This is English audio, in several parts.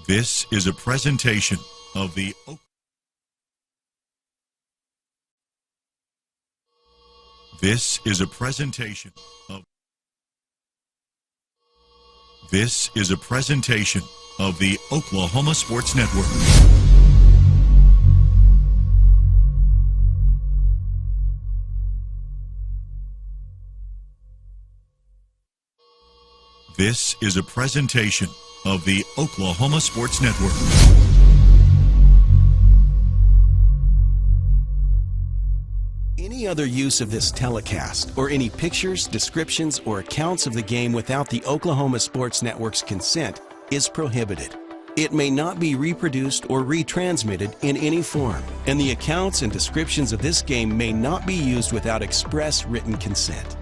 This is a presentation of the This is a presentation of This is a presentation of the Oklahoma Sports Network. This is a presentation of the Oklahoma Sports Network. Any other use of this telecast, or any pictures, descriptions, or accounts of the game without the Oklahoma Sports Network's consent is prohibited. It may not be reproduced or retransmitted in any form, and the accounts and descriptions of this game may not be used without express written consent.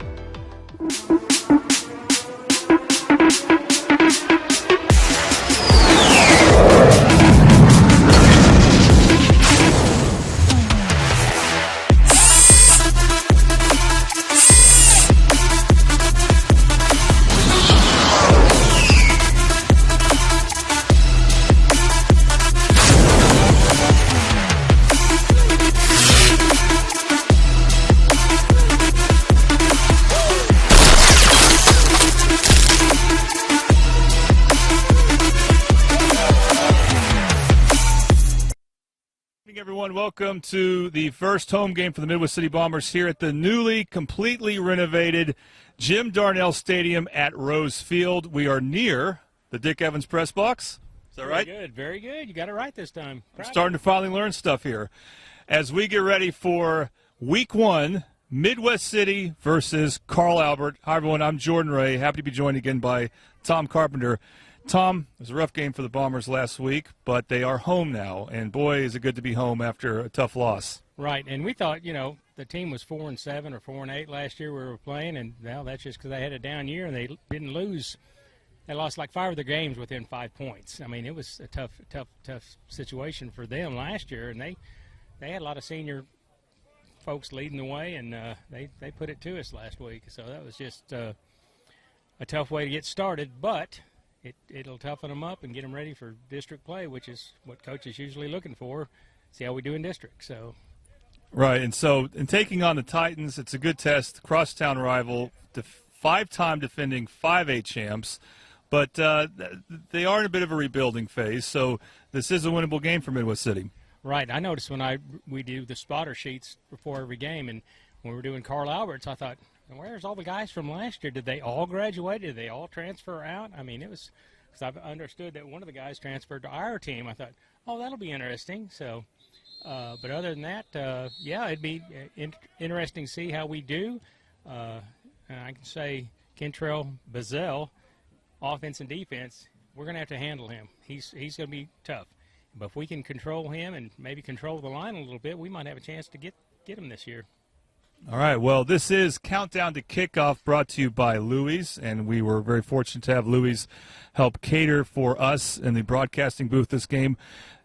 Everyone, welcome to the first home game for the Midwest City Bombers here at the newly, completely renovated Jim Darnell Stadium at Rose Field. We are near the Dick Evans press box. Is that right? Very good, very good. You got it right this time. I'm starting to finally learn stuff here. As we get ready for Week 1, Midwest City versus Carl Albert. Hi, everyone. I'm Jordan Ray. Happy to be joined again by Tom Carpenter. Tom, it was a rough game for the Bombers last week, but they are home now, and boy, is it good to be home after a tough loss. Right, and we thought, the team was 4-7 or 4-8 last year we were playing, and now that's just because they had a down year and they didn't lose. They lost like 5 of their games within 5 points. I mean, it was a tough situation for them last year, and they had a lot of senior folks leading the way, and they put it to us last week. So that was just a tough way to get started, but it'll toughen them up and get them ready for district play, which is what coach is usually looking for, see how we do in district. So, right, and so in taking on the Titans, it's a good test, crosstown rival, the 5-time defending 5A champs, but they are in a bit of a rebuilding phase, so this is a winnable game for Midwest City. Right, I noticed when we do the spotter sheets before every game, and when we were doing Carl Alberts, I thought, where's all the guys from last year? Did they all graduate? Did they all transfer out? I mean, it was because I've understood that one of the guys transferred to our team. I thought, that'll be interesting. So, but other than that, it'd be interesting to see how we do. And I can say Kentrell Bazell, offense and defense, we're going to have to handle him. He's going to be tough. But if we can control him and maybe control the line a little bit, we might have a chance to get him this year. All right, well, this is Countdown to Kickoff brought to you by Louis, and we were very fortunate to have Louis help cater for us in the broadcasting booth this game.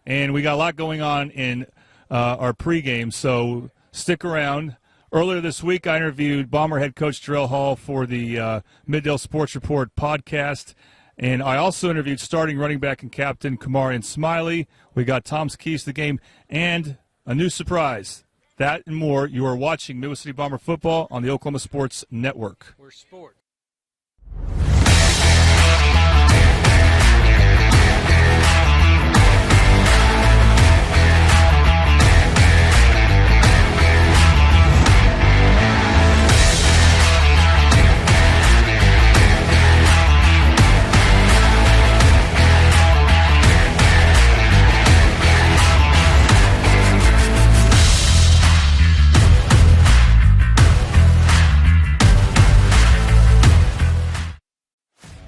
And we got a lot going on in our pregame, so stick around. Earlier this week, I interviewed Bomber head coach Jarrell Hall for the Middale Sports Report podcast, and I also interviewed starting running back and captain Kamarian Smiley. We got Tom's keys to the game and a new surprise. That and more, you are watching Midwest City Bomber football on the Oklahoma Sports Network. We're sport.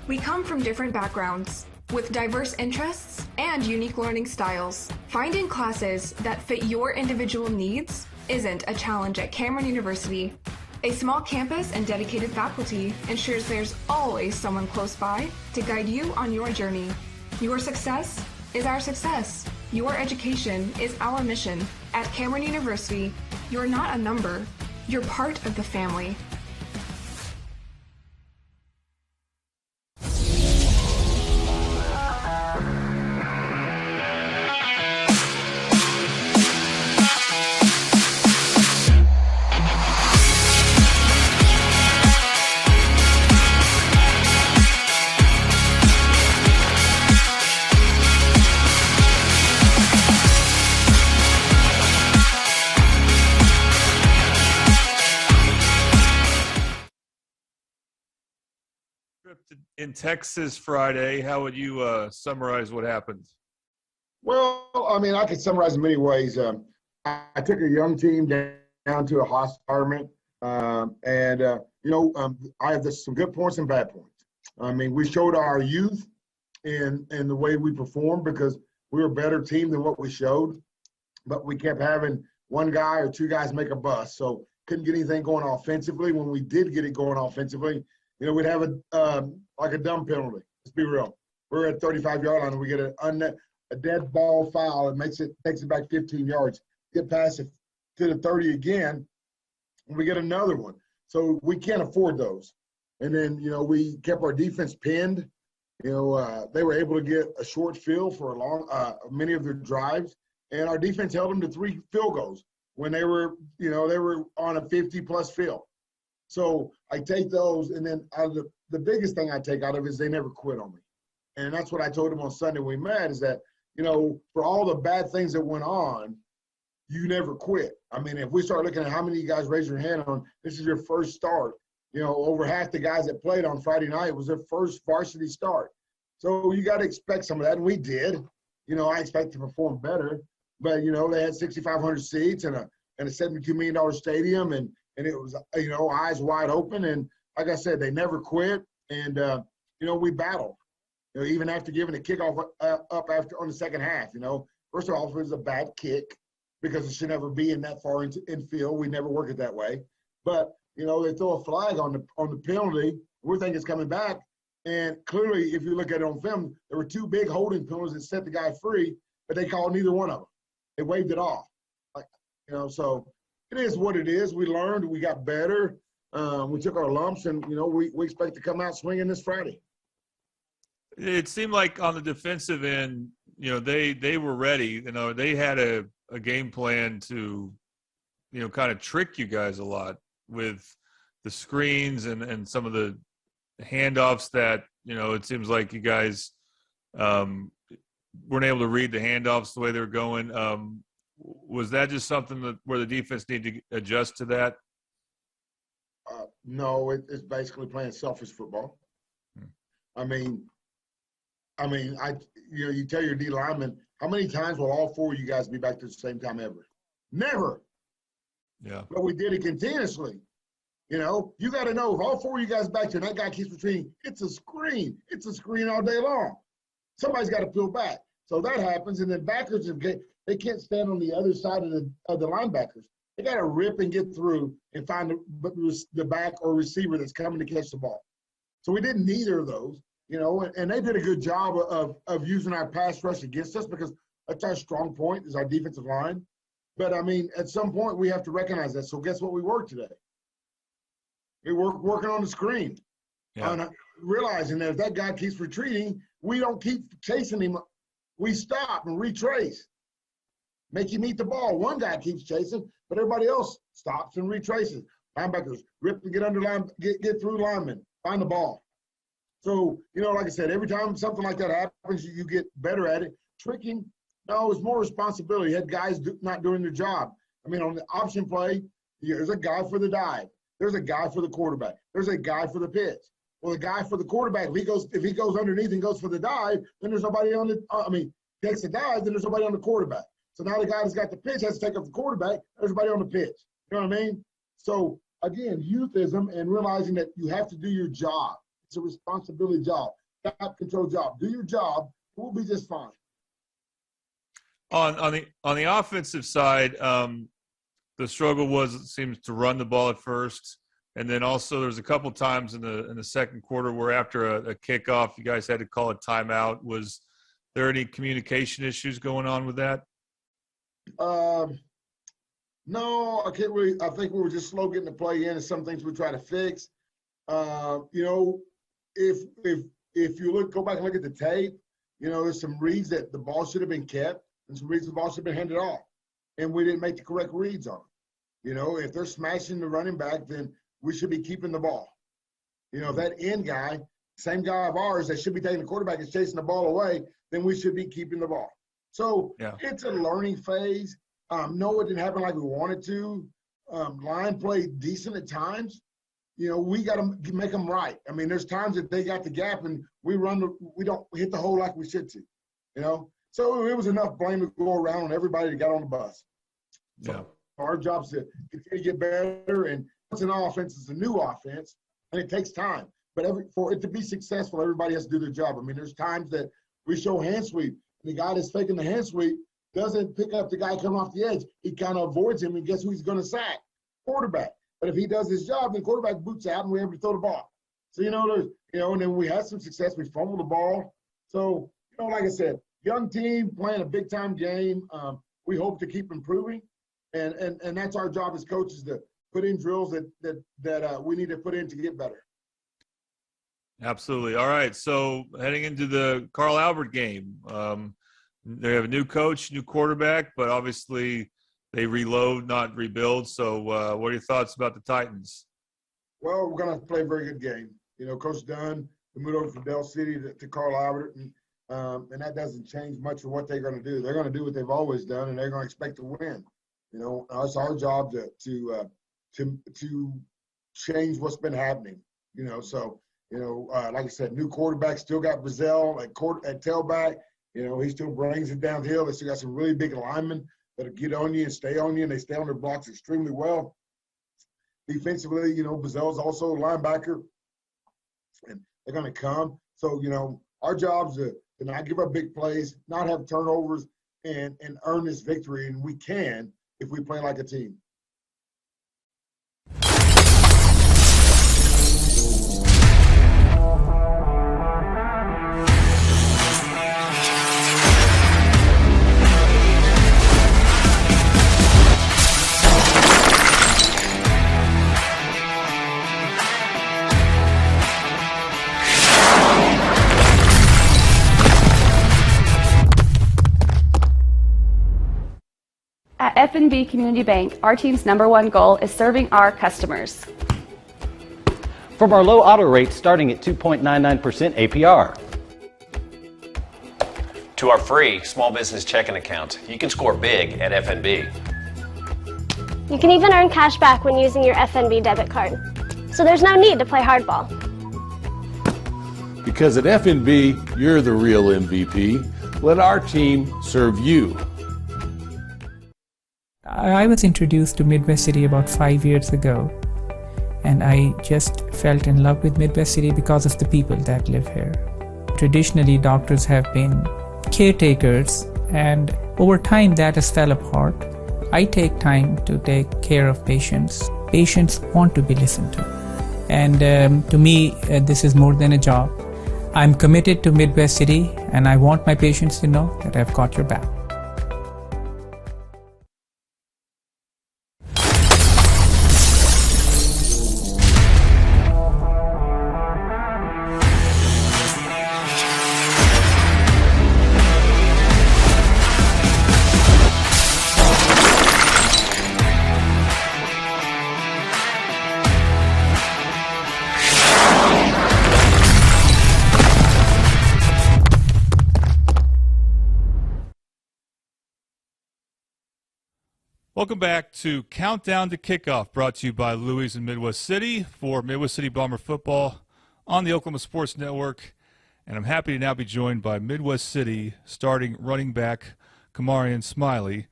We come from different backgrounds, with diverse interests and unique learning styles. Finding classes that fit your individual needs isn't a challenge at Cameron University. A small campus and dedicated faculty ensures there's always someone close by to guide you on your journey. Your success is our success. Your education is our mission. At Cameron University, you're not a number, you're part of the family. trip in Texas Friday. How would you summarize what happened? Well, I mean, I could summarize in many ways. I took a young team down to a hostile environment, I have some good points and bad points. I mean, we showed our youth in the way we performed because we were a better team than what we showed, but we kept having one guy or two guys make a bust, so couldn't get anything going offensively. When we did get it going offensively, we'd have a dumb penalty. Let's be real. We're at 35-yard line and we get a dead ball foul. It takes it back 15 yards. Get past it to the 30 again, and we get another one. So we can't afford those. And then, we kept our defense pinned. They were able to get a short field for many of their drives, and our defense held them to 3 field goals when they were on a 50-plus field. So I take those, and then the biggest thing I take out of it is they never quit on me. And that's what I told them on Sunday when we met is that, for all the bad things that went on, you never quit. I mean, if we start looking at how many of you guys raise your hand on this is your first start, over half the guys that played on Friday night was their first varsity start. So you got to expect some of that, and we did. I expect to perform better, but, they had 6,500 seats and a $72 million stadium, and it was, eyes wide open. And like I said, they never quit, and, we battled. Even after giving a kickoff up after on the second half, first of all, it was a bad kick because it should never be in that far in field. We never work it that way. But, they throw a flag on the penalty. We think it's coming back. And clearly, if you look at it on film, there were 2 big holding penalties that set the guy free, but they called neither one of them. They waved it off. So it is what it is. We learned. We got better. We took our lumps, and, we expect to come out swinging this Friday. It seemed like on the defensive end, they were ready. They had a game plan to, kind of trick you guys a lot with the screens and some of the handoffs that, it seems like you guys weren't able to read the handoffs the way they were going. Was that just something where the defense needed to adjust to that? No, it's basically playing selfish football. You tell your D lineman, how many times will all 4 of you guys be back to the same time ever? Never. Yeah. But we did it continuously. You got to know if all 4 of you guys back there and that guy keeps retreating, it's a screen. It's a screen all day long. Somebody's got to pull back. So that happens, and then backers, they can't stand on the other side of the linebackers. They got to rip and get through and find the back or receiver that's coming to catch the ball. So we did neither of those. And they did a good job of using our pass rush against us because that's our strong point is our defensive line. But, at some point we have to recognize that. So guess what we worked today? We were working on the screen. Yeah. Realizing that if that guy keeps retreating, we don't keep chasing him. We stop and retrace. Make him eat the ball. One guy keeps chasing, but everybody else stops and retraces. Linebackers rip and get under line, get through linemen, find the ball. So, like I said, every time something like that happens, you get better at it. Tricking, no, it's more responsibility. You had guys not doing their job. On the option play, there's a guy for the dive. There's a guy for the quarterback. There's a guy for the pitch. Well, the guy for the quarterback, if he goes underneath and goes for the dive, then there's nobody on takes the dive, then there's nobody on the quarterback. So now the guy that's got the pitch has to take up the quarterback. There's nobody on the pitch. You know what I mean? So, again, youthism and realizing that you have to do your job. It's a responsibility job, top control job. Do your job, we'll be just fine. On the offensive side, the struggle it seems to run the ball at first, and then also there's a couple times in the second quarter where after a kickoff, you guys had to call a timeout. Was there any communication issues going on with that? No, I can't really. I think we were just slow getting the play in, and some things we try to fix. If you go back and look at the tape, there's some reads that the ball should have been kept, and some reads the ball should have been handed off, and we didn't make the correct reads on it. If they're smashing the running back, then we should be keeping the ball. If that end guy, same guy of ours that should be taking the quarterback is chasing the ball away, then we should be keeping the ball. So It's a learning phase. No, it didn't happen like we wanted to. Line played decent at times, we got to make them right. I mean, there's times that they got the gap and we don't hit the hole like we should to, So it was enough blame to go around on everybody that got on the bus. So Yeah. our job is to continue to get better. And once an offense is a new offense, and it takes time. But for it to be successful, everybody has to do their job. I mean, there's times that we show hand sweep, and the guy that's faking the hand sweep doesn't pick up the guy coming off the edge. He kind of avoids him, and guess who he's going to sack? Quarterback. But if he does his job, then quarterback boots out, and we're able to throw the ball. So, and then we had some success. We fumbled the ball. So, like I said, young team playing a big-time game. We hope to keep improving. And that's our job as coaches, to put in drills that we need to put in to get better. Absolutely. All right. So heading into the Carl Albert game, they have a new coach, new quarterback, but obviously they reload, not rebuild. So what are your thoughts about the Titans? Well, we're going to play a very good game. Coach Dunn, we moved over from Del City to Carl Albert, and that doesn't change much of what they're going to do. They're going to do what they've always done, and they're going to expect to win. It's our job to change what's been happening. So. Like I said, new quarterback, still got Brazil at tailback. He still brings it downhill. They still got some really big linemen that'll get on you and stay on you, and they stay on their blocks extremely well. Defensively, Brazil's also a linebacker, and they're going to come. So, our job is to not give up big plays, not have turnovers, and earn this victory, and we can if we play like a team. At F&B Community Bank, our team's #1 goal is serving our customers. From our low auto rates starting at 2.99% APR. To our free small business checking account, you can score big at FNB. You can even earn cash back when using your FNB debit card. So there's no need to play hardball. Because at FNB, you're the real MVP. Let our team serve you. I was introduced to Midwest City about 5 years ago, and I just fell in love with Midwest City because of the people that live here. Traditionally, doctors have been caretakers, and over time that has fell apart. I take time to take care of patients. Patients want to be listened to. And to me, this is more than a job. I'm committed to Midwest City, and I want my patients to know that I've got your back. Welcome back to Countdown to Kickoff, brought to you by Louis and Midwest City for Midwest City Bomber football on the Oklahoma Sports Network. And I'm happy to now be joined by Midwest City starting running back Kamarian Smiley.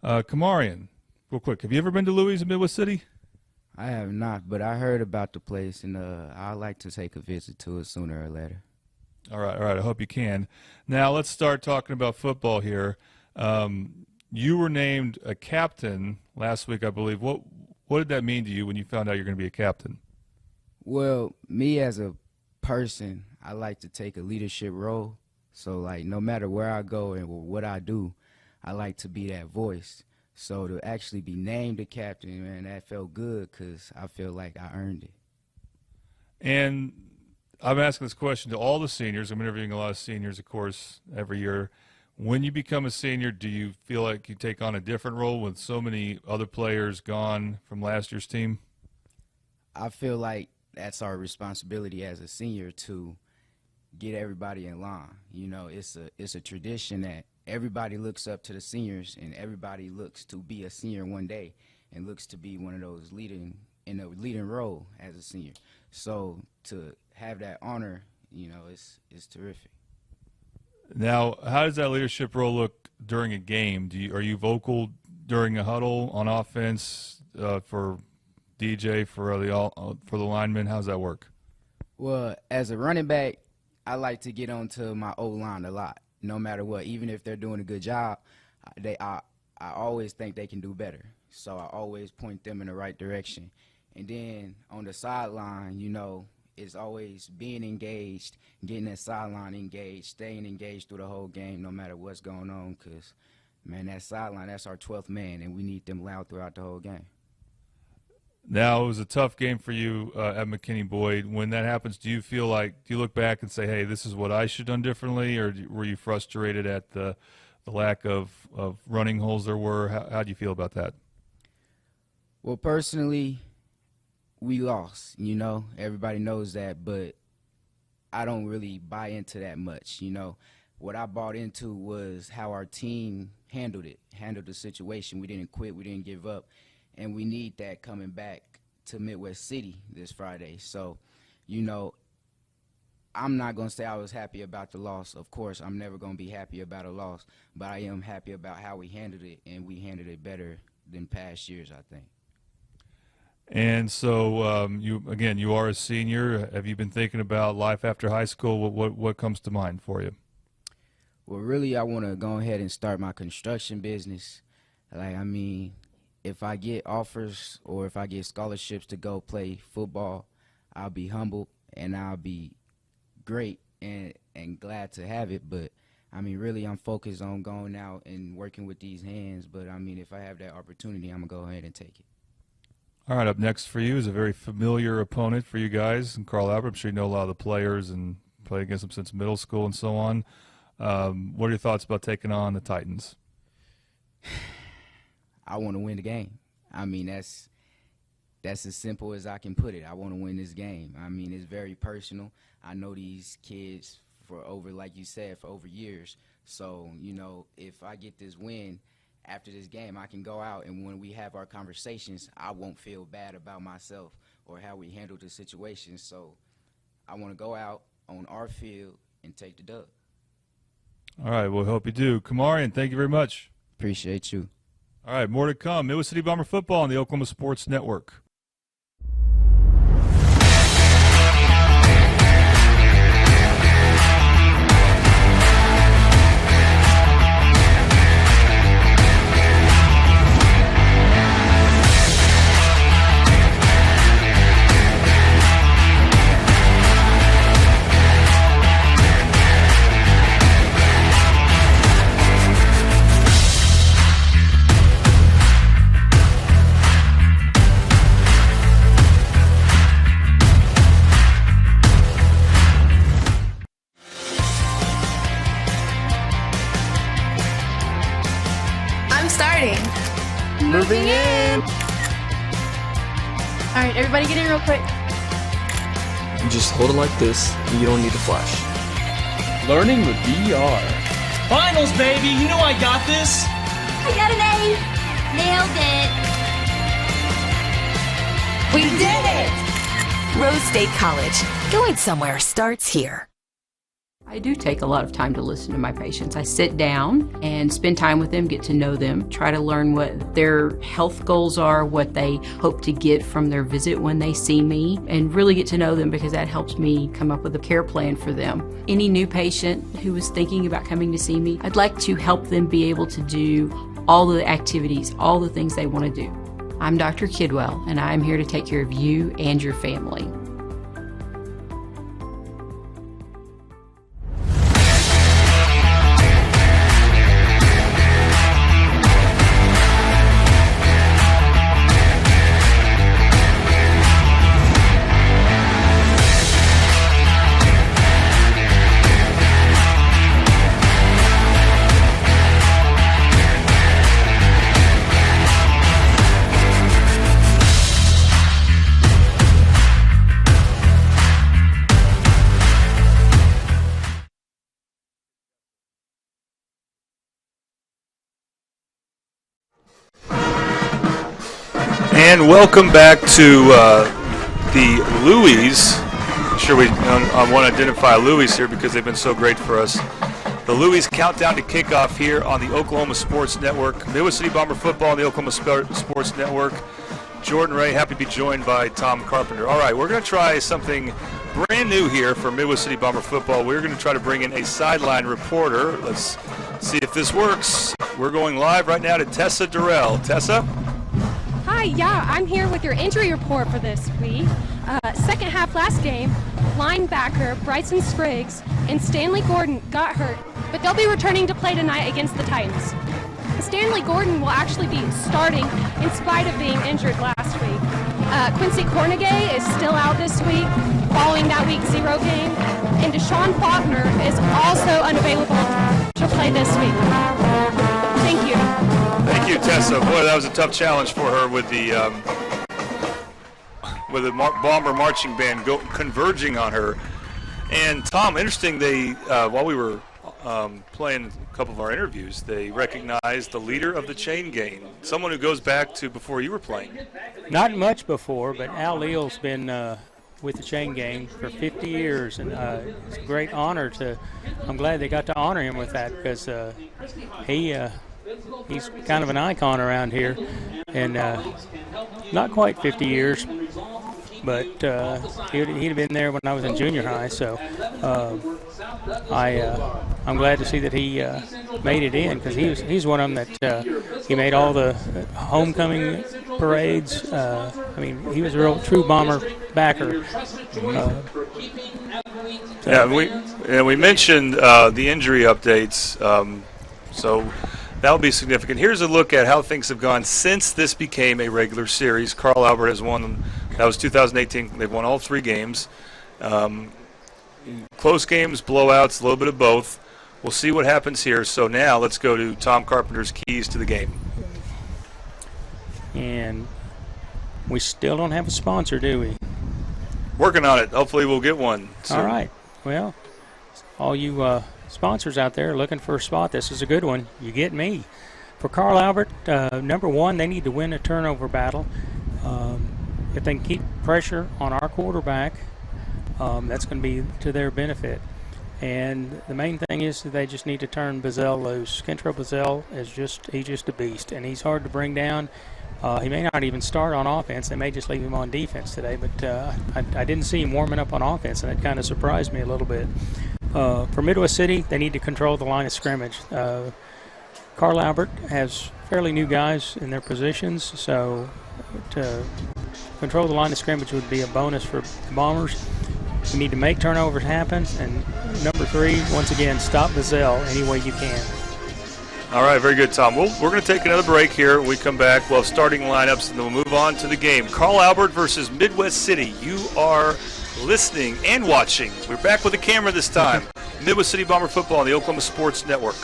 Kamarian, real quick, have you ever been to Louis and Midwest City? I have not, but I heard about the place, and I'd like to take a visit to it sooner or later. All right, I hope you can. Now let's start talking about football here. You were named a captain last week, I believe. What did that mean to you when you found out you're going to be a captain? Well, me as a person, I like to take a leadership role. So, like, no matter where I go and what I do, I like to be that voice. So to actually be named a captain, man, that felt good because I feel like I earned it. And I'm asking this question to all the seniors. I'm interviewing a lot of seniors, of course, every year. When you become a senior, do you feel like you take on a different role with so many other players gone from last year's team? I feel like that's our responsibility as a senior to get everybody in line. You know, it's a tradition that everybody looks up to the seniors, and everybody looks to be a senior one day and looks to be one of those leading in a leading role as a senior. So to have that honor, it's terrific. Now, how does that leadership role look during a game? Are you vocal during a huddle on offense for DJ, for the linemen? How does that work? Well, as a running back, I like to get onto my O-line a lot, no matter what. Even if they're doing a good job, I always think they can do better. So I always point them in the right direction. And then on the sideline, it's always being engaged, getting that sideline engaged, staying engaged through the whole game no matter what's going on, because, man, that sideline, that's our 12th man, and we need them loud throughout the whole game. Now, it was a tough game for you at McKinney-Boyd. When that happens, do you look back and say, hey, this is what I should have done differently, or were you frustrated at the lack of running holes there were? How do you feel about that? Well, personally, we lost, Everybody knows that, but I don't really buy into that much, What I bought into was how our team handled the situation. We didn't quit. We didn't give up. And we need that coming back to Midwest City this Friday. So, I'm not going to say I was happy about the loss. Of course, I'm never going to be happy about a loss, but I am happy about how we handled it, and we handled it better than past years, I think. And so, you are a senior. Have you been thinking about life after high school? What comes to mind for you? Well, really, I want to go ahead and start my construction business. If I get offers or if I get scholarships to go play football, I'll be humbled and I'll be great and glad to have it. But, really, I'm focused on going out and working with these hands. But, if I have that opportunity, I'm going to go ahead and take it. All right, up next for you is a very familiar opponent for you guys, and Carl Albert. I'm sure you know a lot of the players and played against them since middle school and so on. What are your thoughts about taking on the Titans? I want to win the game. That's as simple as I can put it. I want to win this game. It's very personal. I know these kids for over years. So, if I get this win, after this game, I can go out, and when we have our conversations, I won't feel bad about myself or how we handled the situation. So I want to go out on our field and take the dub. All right, well, hope you do. Kamarian, thank you very much. Appreciate you. All right, more to come. Midwest City Bomber football on the Oklahoma Sports Network. Moving in. All right, everybody get in real quick. You just hold it like this, and you don't need a flash. Learning with VR. Finals, baby! You know I got this! I got an A! Nailed it! We did it! Rose State College. Going somewhere starts here. I do take a lot of time to listen to my patients. I sit down and spend time with them, get to know them, try to learn what their health goals are, what they hope to get from their visit when they see me, and really get to know them because that helps me come up with a care plan for them. Any new patient who is thinking about coming to see me, I'd like to help them be able to do all the activities, all the things they want to do. I'm Dr. Kidwell, and I'm here to take care of you and your family. And welcome back to the Louis. I'm sure I want to identify Louis here because they've been so great for us. The Louis Countdown to Kickoff here on the Oklahoma Sports Network. Midwest City Bomber football on the Oklahoma Sports Network. Jordan Ray, happy to be joined by Tom Carpenter. All right, we're going to try something brand new here for Midwest City Bomber football. We're going to try to bring in a sideline reporter. Let's see if this works. We're going live right now to Tessa Durrell. Tessa? Hi, yeah, I'm here with your injury report for this week. Second half last game, linebacker Bryson Spriggs and Stanley Gordon got hurt, but they'll be returning to play tonight against the Titans. Stanley Gordon will actually be starting in spite of being injured last week. Quincy Cornegay is still out this week following that Week 0 game, and Deshaun Faulkner is also unavailable to play this week. Thank you. Thank you, Tessa. Boy, that was a tough challenge for her with the Bomber marching band converging on her. And Tom, interesting, they while we were playing a couple of our interviews, they recognized the leader of the chain gang, someone who goes back to before you were playing. Not much before, but Al Leal's been with the chain gang for 50 years, and it's a great honor I'm glad they got to honor him with that, because he's kind of an icon around here, and not quite 50 years, but he'd have been there when I was in junior high, so I'm glad to see that he made it in, because he's one of them that he made all the homecoming parades. I mean, he was a real true Bomber backer. We mentioned the injury updates, so that will be significant. Here's a look at how things have gone since this became a regular series. Carl Albert has won. That was 2018. They've won all 3 games. Close games, blowouts, a little bit of both. We'll see what happens here. So now let's go to Tom Carpenter's keys to the game. And we still don't have a sponsor, do we? Working on it. Hopefully we'll get one soon. All right. Well, all you sponsors out there looking for a spot, this is a good one. You get me. For Carl Albert, number one, they need to win a turnover battle. If they can keep pressure on our quarterback, that's going to be to their benefit. And the main thing is that they just need to turn Bazell loose. Kentrell Bazell he's just a beast, and he's hard to bring down. He may not even start on offense. They may just leave him on defense today, but I didn't see him warming up on offense, and that kind of surprised me a little bit. For Midwest City, they need to control the line of scrimmage. Carl Albert has fairly new guys in their positions, so to control the line of scrimmage would be a bonus for the Bombers. We need to make turnovers happen, and number 3, once again, stop Bazell any way you can. All right, very good, Tom. We're going to take another break here. When we come back, we'll have starting lineups, and then we'll move on to the game. Carl Albert versus Midwest City. You are listening and watching. We're back with a camera this time. Midwest City Bomber football on the Oklahoma Sports Network.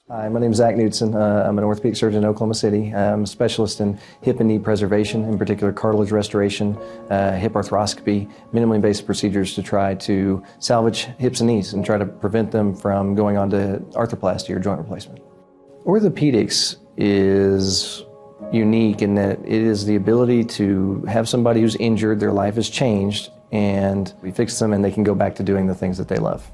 Hi, my name is Zach Knudsen. I'm an orthopedic surgeon in Oklahoma City. I'm a specialist in hip and knee preservation, in particular cartilage restoration, hip arthroscopy, minimally invasive procedures to try to salvage hips and knees and try to prevent them from going on to arthroplasty or joint replacement. Orthopedics is unique in that it is the ability to have somebody who's injured, their life has changed, and we fix them and they can go back to doing the things that they love.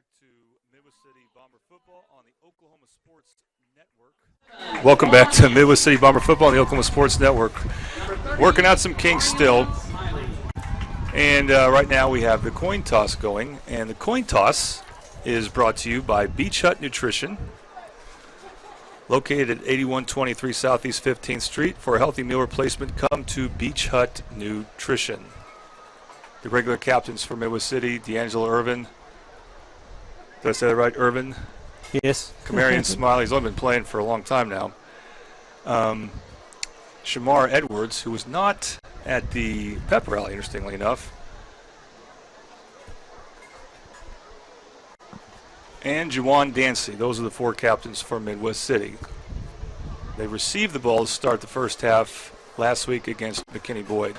back to Midwest City Bomber football on the Oklahoma Sports Network. Welcome back to Midwest City Bomber football on the Oklahoma Sports Network. Working out some kinks still. And right now we have the coin toss going. And the coin toss is brought to you by Beach Hut Nutrition, located at 8123 Southeast 15th Street. For a healthy meal replacement, come to Beach Hut Nutrition. The regular captains for Midwest City, D'Angelo Irvin. Did I say that right, Irvin? Yes. Kamarian Smiley. He's only been playing for a long time now. Shamar Edwards, who was not at the pep rally, interestingly enough. And Juwan Dancy. Those are the four captains for Midwest City. They received the ball to start the first half last week against McKinney Boyd.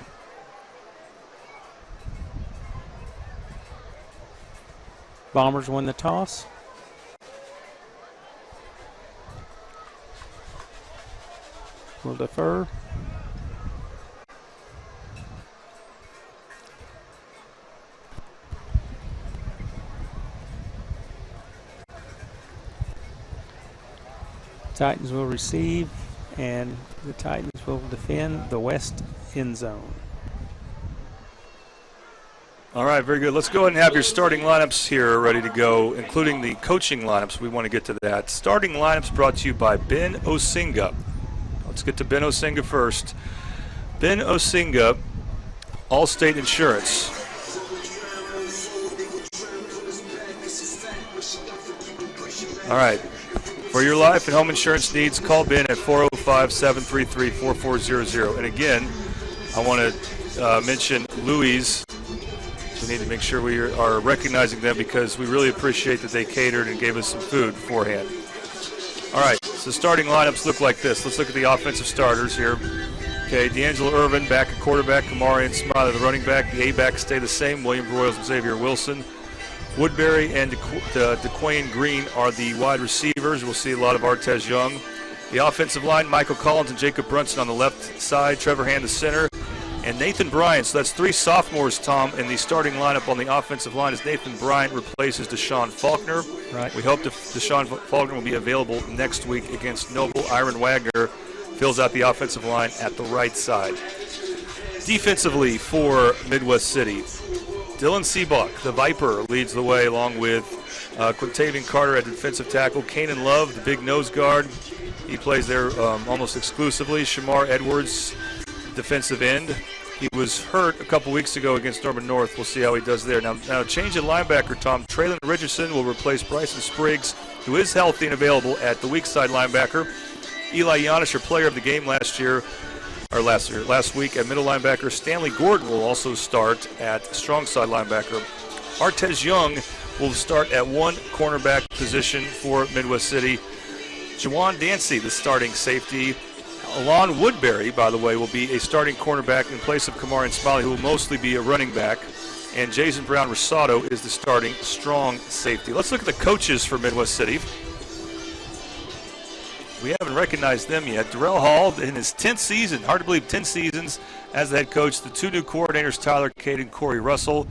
Bombers win the toss. Will defer. Titans will receive, and the Titans will defend the west end zone. All right, very good. Let's go ahead and have your starting lineups here ready to go, including the coaching lineups. We want to get to that. Starting lineups brought to you by Ben Osinga. Let's get to Ben Osinga first. Ben Osinga, Allstate Insurance. All right. For your life and home insurance needs, call Ben at 405-733-4400. And again, I want to mention Louise. We need to make sure we are recognizing them because we really appreciate that they catered and gave us some food beforehand. All right, so starting lineups look like this. Let's look at the offensive starters here. Okay, D'Angelo Irvin back at quarterback, Kamarian Smiley the running back. The A-backs stay the same, William Broyles and Xavier Wilson. Woodbury and DeQuayne Green are the wide receivers. We'll see a lot of Artez Young. The offensive line, Michael Collins and Jacob Brunson on the left side, Trevor Hand the center, and Nathan Bryant. So that's three sophomores, Tom, in the starting lineup on the offensive line as Nathan Bryant replaces Deshaun Faulkner. Right. We hope Deshaun Faulkner will be available next week against Noble. Iron Wagner fills out the offensive line at the right side. Defensively for Midwest City, Dylan Seabuck, the Viper, leads the way along with Quintavion Carter at defensive tackle. Kanan Love, the big nose guard. He plays there almost exclusively. Shamar Edwards, defensive end. He was hurt a couple weeks ago against Norman North. We'll see how he does there. Now change at linebacker, Tom. Traylon Richardson will replace Bryson Spriggs, who is healthy and available at the weak side linebacker. Eli Yanish, your player of the game last week at middle linebacker. Stanley Gordon will also start at strong side linebacker. Artez Young will start at one cornerback position for Midwest City. Juwan Dancy, the starting safety. Alon Woodbury, by the way, will be a starting cornerback in place of Kamarian Smiley, who will mostly be a running back. And Jason Brown Rosado is the starting strong safety. Let's look at the coaches for Midwest City. We haven't recognized them yet. Darrell Hall in his 10th season, hard to believe 10 seasons as the head coach. The two new coordinators, Tyler Cade and Corey Russell.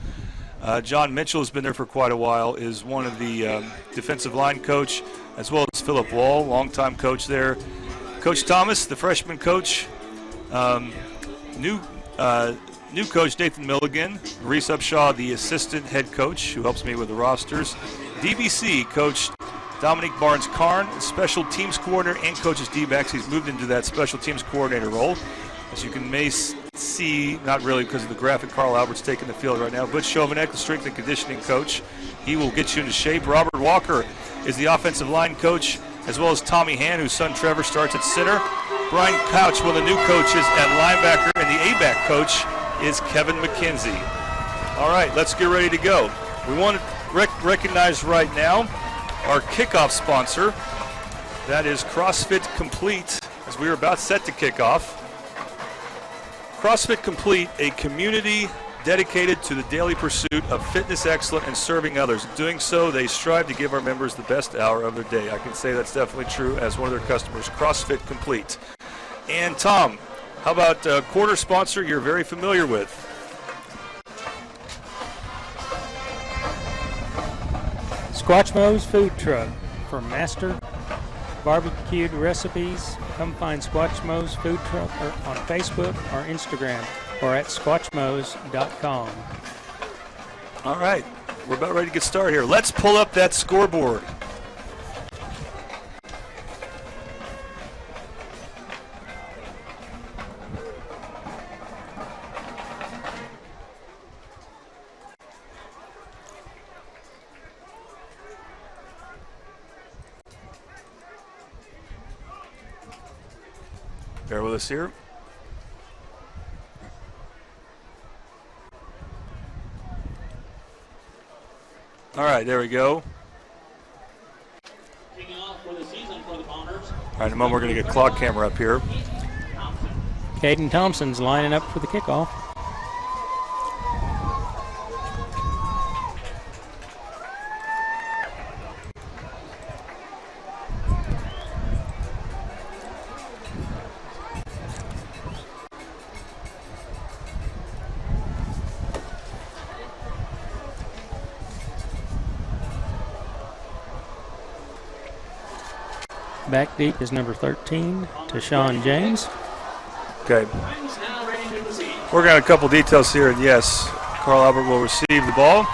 John Mitchell has been there for quite a while, is one of the defensive line coach, as well as Philip Wall, longtime coach there. Coach Thomas, the freshman coach. New coach Nathan Milligan. Reese Upshaw, the assistant head coach, who helps me with the rosters. DBC coach Dominique Barnes-Karn, special teams coordinator and coaches D-backs. He's moved into that special teams coordinator role. As you may see, not really because of the graphic, Carl Albert's taking the field right now. Butch Chauvinek, the strength and conditioning coach. He will get you into shape. Robert Walker is the offensive line coach, as well as Tommy Han, whose son Trevor starts at center. Brian Couch, one of the new coaches at linebacker, and the A-back coach is Kevin McKenzie. All right, let's get ready to go. We want to recognize right now our kickoff sponsor. That is CrossFit Complete, as we are about set to kick off. CrossFit Complete, a community dedicated to the daily pursuit of fitness excellence and serving others. In doing so, they strive to give our members the best hour of their day. I can say that's definitely true as one of their customers, CrossFit Complete. And Tom, how about a quarter sponsor you're very familiar with? Squatchmo's Food Truck for master barbecued recipes. Come find Squatchmo's Food Truck on Facebook or Instagram or at squatchmos.com. All right, we're about ready to get started here. Let's pull up that scoreboard. Bear with us here. All right, there we go. All right, in a moment we're going to get clock camera up here. Caden Thompson's lining up for the kickoff. Back deep is number 13, Tashawn James. Okay. Working on a couple details here, and yes, Carl Albert will receive the ball.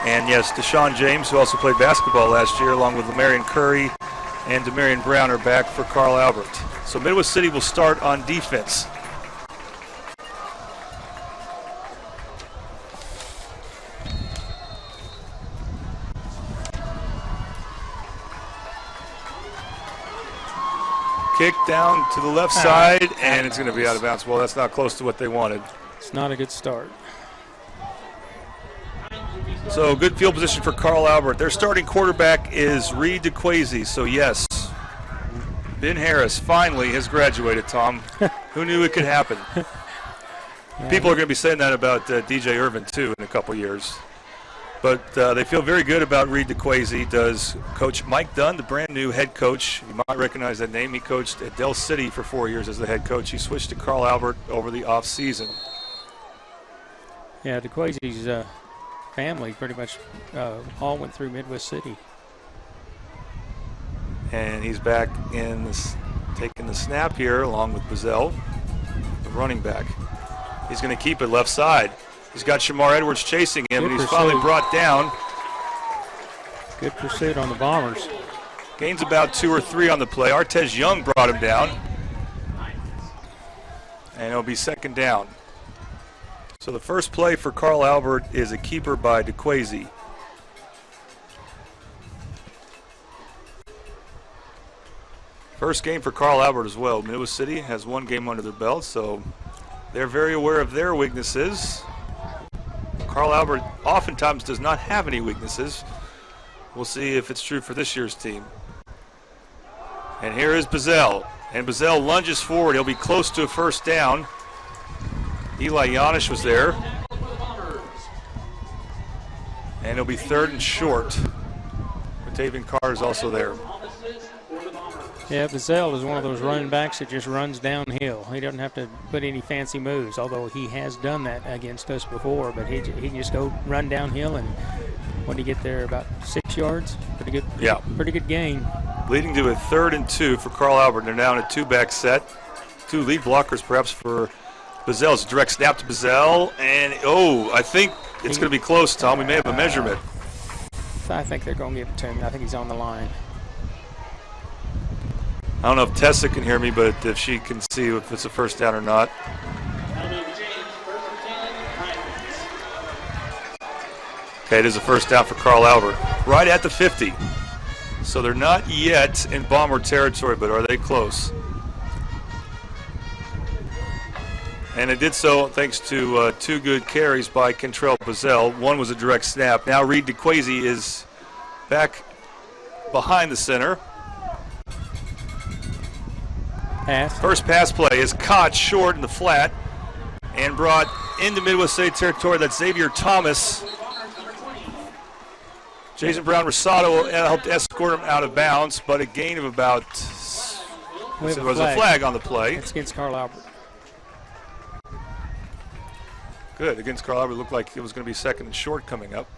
And yes, Tashawn James, who also played basketball last year, along with Lamarion Curry and Demarion Brown, are back for Carl Albert. So Midwest City will start on defense. Kick down to the left side, and it's going to be out of bounds. Well, that's not close to what they wanted. It's not a good start. So good field position for Carl Albert. Their starting quarterback is Reed DeQuazy. So yes, Ben Harris finally has graduated, Tom. Who knew it could happen? People are going to be saying that about DJ Irvin, too, in a couple years. But they feel very good about Reed DeQuazy. Does Coach Mike Dunn, the brand new head coach. You might recognize that name. He coached at Del City for 4 years as the head coach. He switched to Carl Albert over the offseason. Yeah, DeQuazy's family pretty much all went through Midwest City. And he's back in this, taking the snap here along with Bazell, the running back. He's going to keep it left side. He's got Shamar Edwards chasing him, and he's finally brought down. Good pursuit on the Bombers. Gains about 2 or 3 on the play. Artez Young brought him down. And it'll be second down. So the first play for Carl Albert is a keeper by DeQuazy. First game for Carl Albert as well. Midwest City has 1 game under their belt, so they're very aware of their weaknesses. Carl Albert oftentimes does not have any weaknesses. We'll see if it's true for this year's team. And here is Bazell. And Bazell lunges forward. He'll be close to a first down. Eli Yanish was there. And it'll be 3rd and short. Tavian Carr is also there. Yeah, Bazell is one of those running backs that just runs downhill. He doesn't have to put any fancy moves, although he has done that against us before. But he can just go run downhill, and when he get there, about 6 yards, pretty good. Yeah, pretty good gain. Leading to a 3rd and 2 for Carl Albert. They're now in a 2-back set. 2 lead blockers, perhaps for Bazell. It's a direct snap to Bazell, and I think it's going to be close, Tom. We may have a measurement. I think they're going to give it to him. I think he's on the line. I don't know if Tessa can hear me, but if she can see if it's a first down or not. Okay, it is a first down for Carl Albert. Right at the 50. So they're not yet in Bomber territory, but are they close? And it did so thanks to 2 good carries by Kentrell Bazell. 1 was a direct snap. Now Reed DeQuazy is back behind the center. Pass. First pass play is caught short in the flat and brought into Midwest City territory. That's Xavier Thomas. Jason Brown Rosado helped escort him out of bounds, but a gain of about, there was a flag on the play. It's against Carl Albert. Good, against Carl Albert. Looked like it was going to be 2nd and short coming up.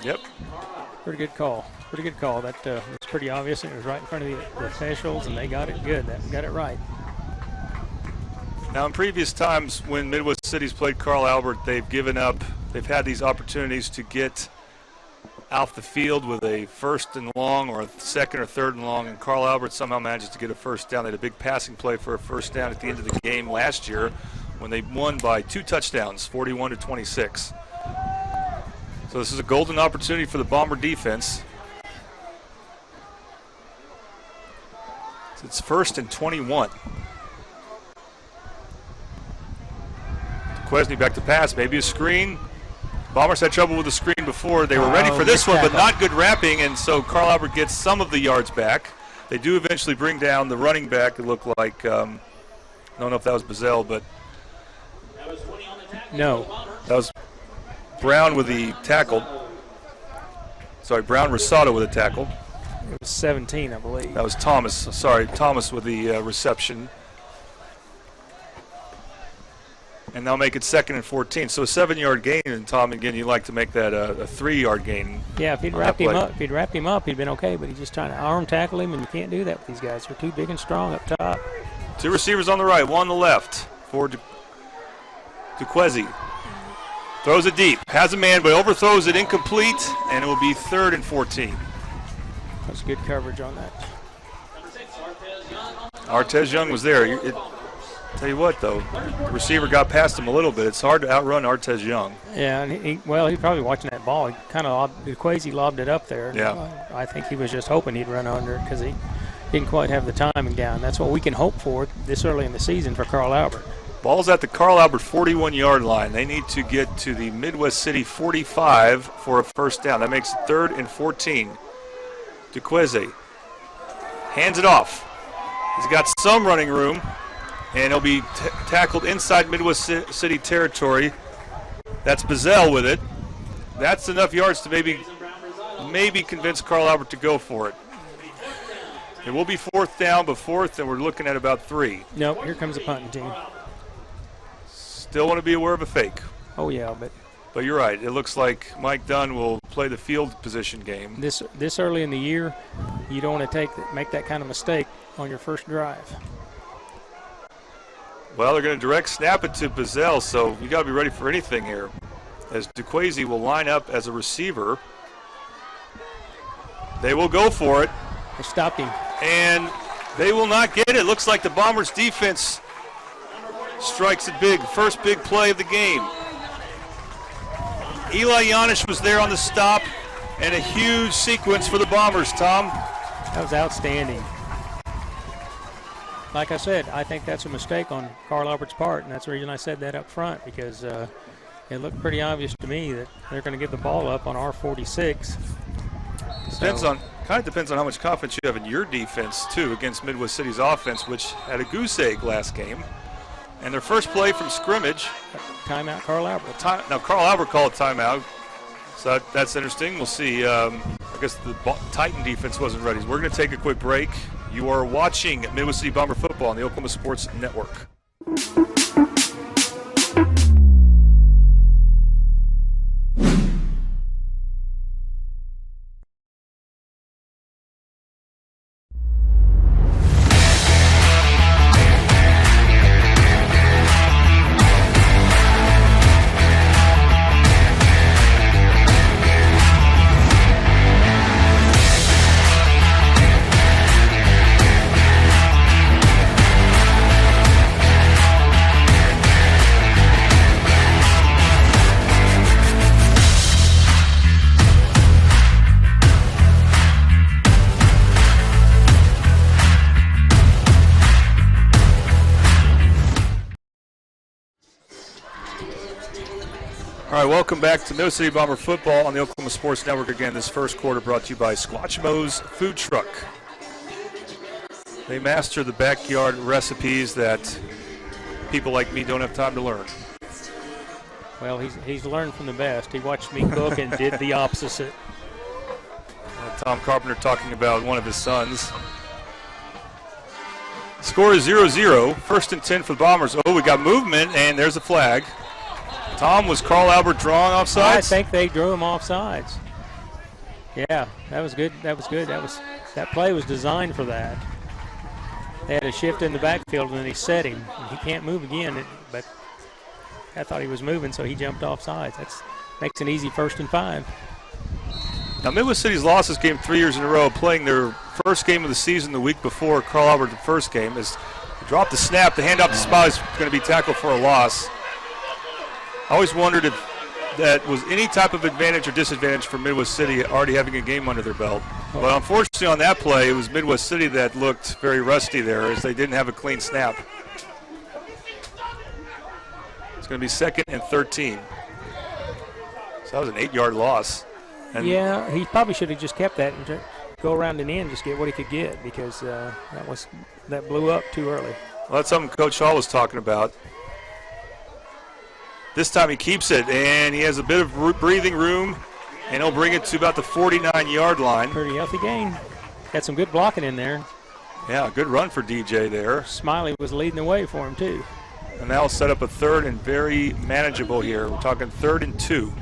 Yep. Pretty good call. Pretty good call. That was pretty obvious. It was right in front of the officials, and they got it good. Got it right. Now, in previous times when Midwest City's played Carl Albert, they've given up. They've had these opportunities to get off the field with a first and long or a second or third and long, and Carl Albert somehow manages to get a first down. They had a big passing play for a first down at the end of the game last year when they won by 2 touchdowns, 41-26. So this is a golden opportunity for the Bomber defense. It's 1st and 21. Kwesny back to pass, maybe a screen. Bombers had trouble with the screen before. They were ready for this one, but not good wrapping, and so Carl Albert gets some of the yards back. They do eventually bring down the running back. It looked like, I don't know if that was Bazell, but no. That was Brown with the tackle. Sorry, Brown Rosado with a tackle. It was 17, I believe. That was Thomas. Sorry, Thomas with the reception. And they'll make it 2nd and 14. So a 7-yard gain, and Tom, again, you like to make that a 3-yard gain. Yeah, if he'd wrapped him up, he'd been okay. But he's just trying to arm tackle him, and you can't do that with these guys. They're too big and strong up top. 2 receivers on the right, 1 on the left for DeQuezi. Throws it deep, has a man, but overthrows it, incomplete, and it will be 3rd and 14. That's good coverage on that. Artez Young was there. Tell you what, though, the receiver got past him a little bit. It's hard to outrun Artez Young. Yeah, and he's probably watching that ball. He kind of DeQuezi lobbed it up there. Yeah. I think he was just hoping he'd run under it because he didn't quite have the timing down. That's what we can hope for this early in the season for Carl Albert. Ball's at the Carl Albert 41-yard line. They need to get to the Midwest City 45 for a first down. That makes it 3rd and 14. DeQuezi hands it off. He's got some running room, and he'll be tackled inside Midwest City territory. That's Bazell with it. That's enough yards to maybe convince Carl Albert to go for it. It will be 4th down, but 4th, and we're looking at about 3. Nope, here comes the punting team. Still want to be aware of a fake. Oh, yeah, but you're right. It looks like Mike Dunn will play the field position game. This early in the year, you don't want to make that kind of mistake on your first drive. Well, they're going to direct snap it to Bazell, so you got to be ready for anything here. As DeQuezi will line up as a receiver. They will go for it. They stopped him. And they will not get it. Looks like the Bombers defense strikes it big. First big play of the game. Eli Yanish was there on the stop, and a huge sequence for the Bombers, Tom. That was outstanding. Like I said, I think that's a mistake on Carl Albert's part, and that's the reason I said that up front, because it looked pretty obvious to me that they're going to give the ball up on R46. Kind of depends on how much confidence you have in your defense, too, against Midwest City's offense, which had a goose egg last game. And their first play from scrimmage. Timeout, Carl Albert. Now, Carl Albert called a timeout, so that's interesting. We'll see. I guess the Titan defense wasn't ready. We're going to take a quick break. You are watching Midwest City Bomber football on the Oklahoma Sports Network. All right, welcome back to Midwest City Bomber football on the Oklahoma Sports Network. Again, this first quarter brought to you by Squatchmo's Food Truck. They master the backyard recipes that people like me don't have time to learn. Well, he's learned from the best. He watched me cook and did the opposite. Tom Carpenter talking about one of his sons. Score is 0-0. 1st and 10 for the Bombers. Oh, we got movement, and there's a flag. Tom, was Carl Albert drawn offsides? I think they drew him offsides. Yeah, that was good. That play was designed for that. They had a shift in the backfield, and then he set him. He can't move again, but I thought he was moving, so he jumped offsides. That makes an easy 1st and 5. Now, Midwest City's lost this game 3 years in a row, playing their first game of the season the week before Carl Albert, the first game. Is dropped the snap. The handoff to Smiley is going to be tackled for a loss. I always wondered if that was any type of advantage or disadvantage for Midwest City already having a game under their belt. But unfortunately on that play, it was Midwest City that looked very rusty there as they didn't have a clean snap. It's going to be 2nd and 13. So that was an 8-yard loss. And yeah, he probably should have just kept that and go around and in, just get what he could get, because that blew up too early. Well, that's something Coach Hall was talking about. This time he keeps it, and he has a bit of breathing room, and he'll bring it to about the 49-yard line. Pretty healthy gain. Got some good blocking in there. Yeah, good run for DJ there. Smiley was leading the way for him, too. And that'll set up a 3rd and very manageable here. We're talking 3rd and 2.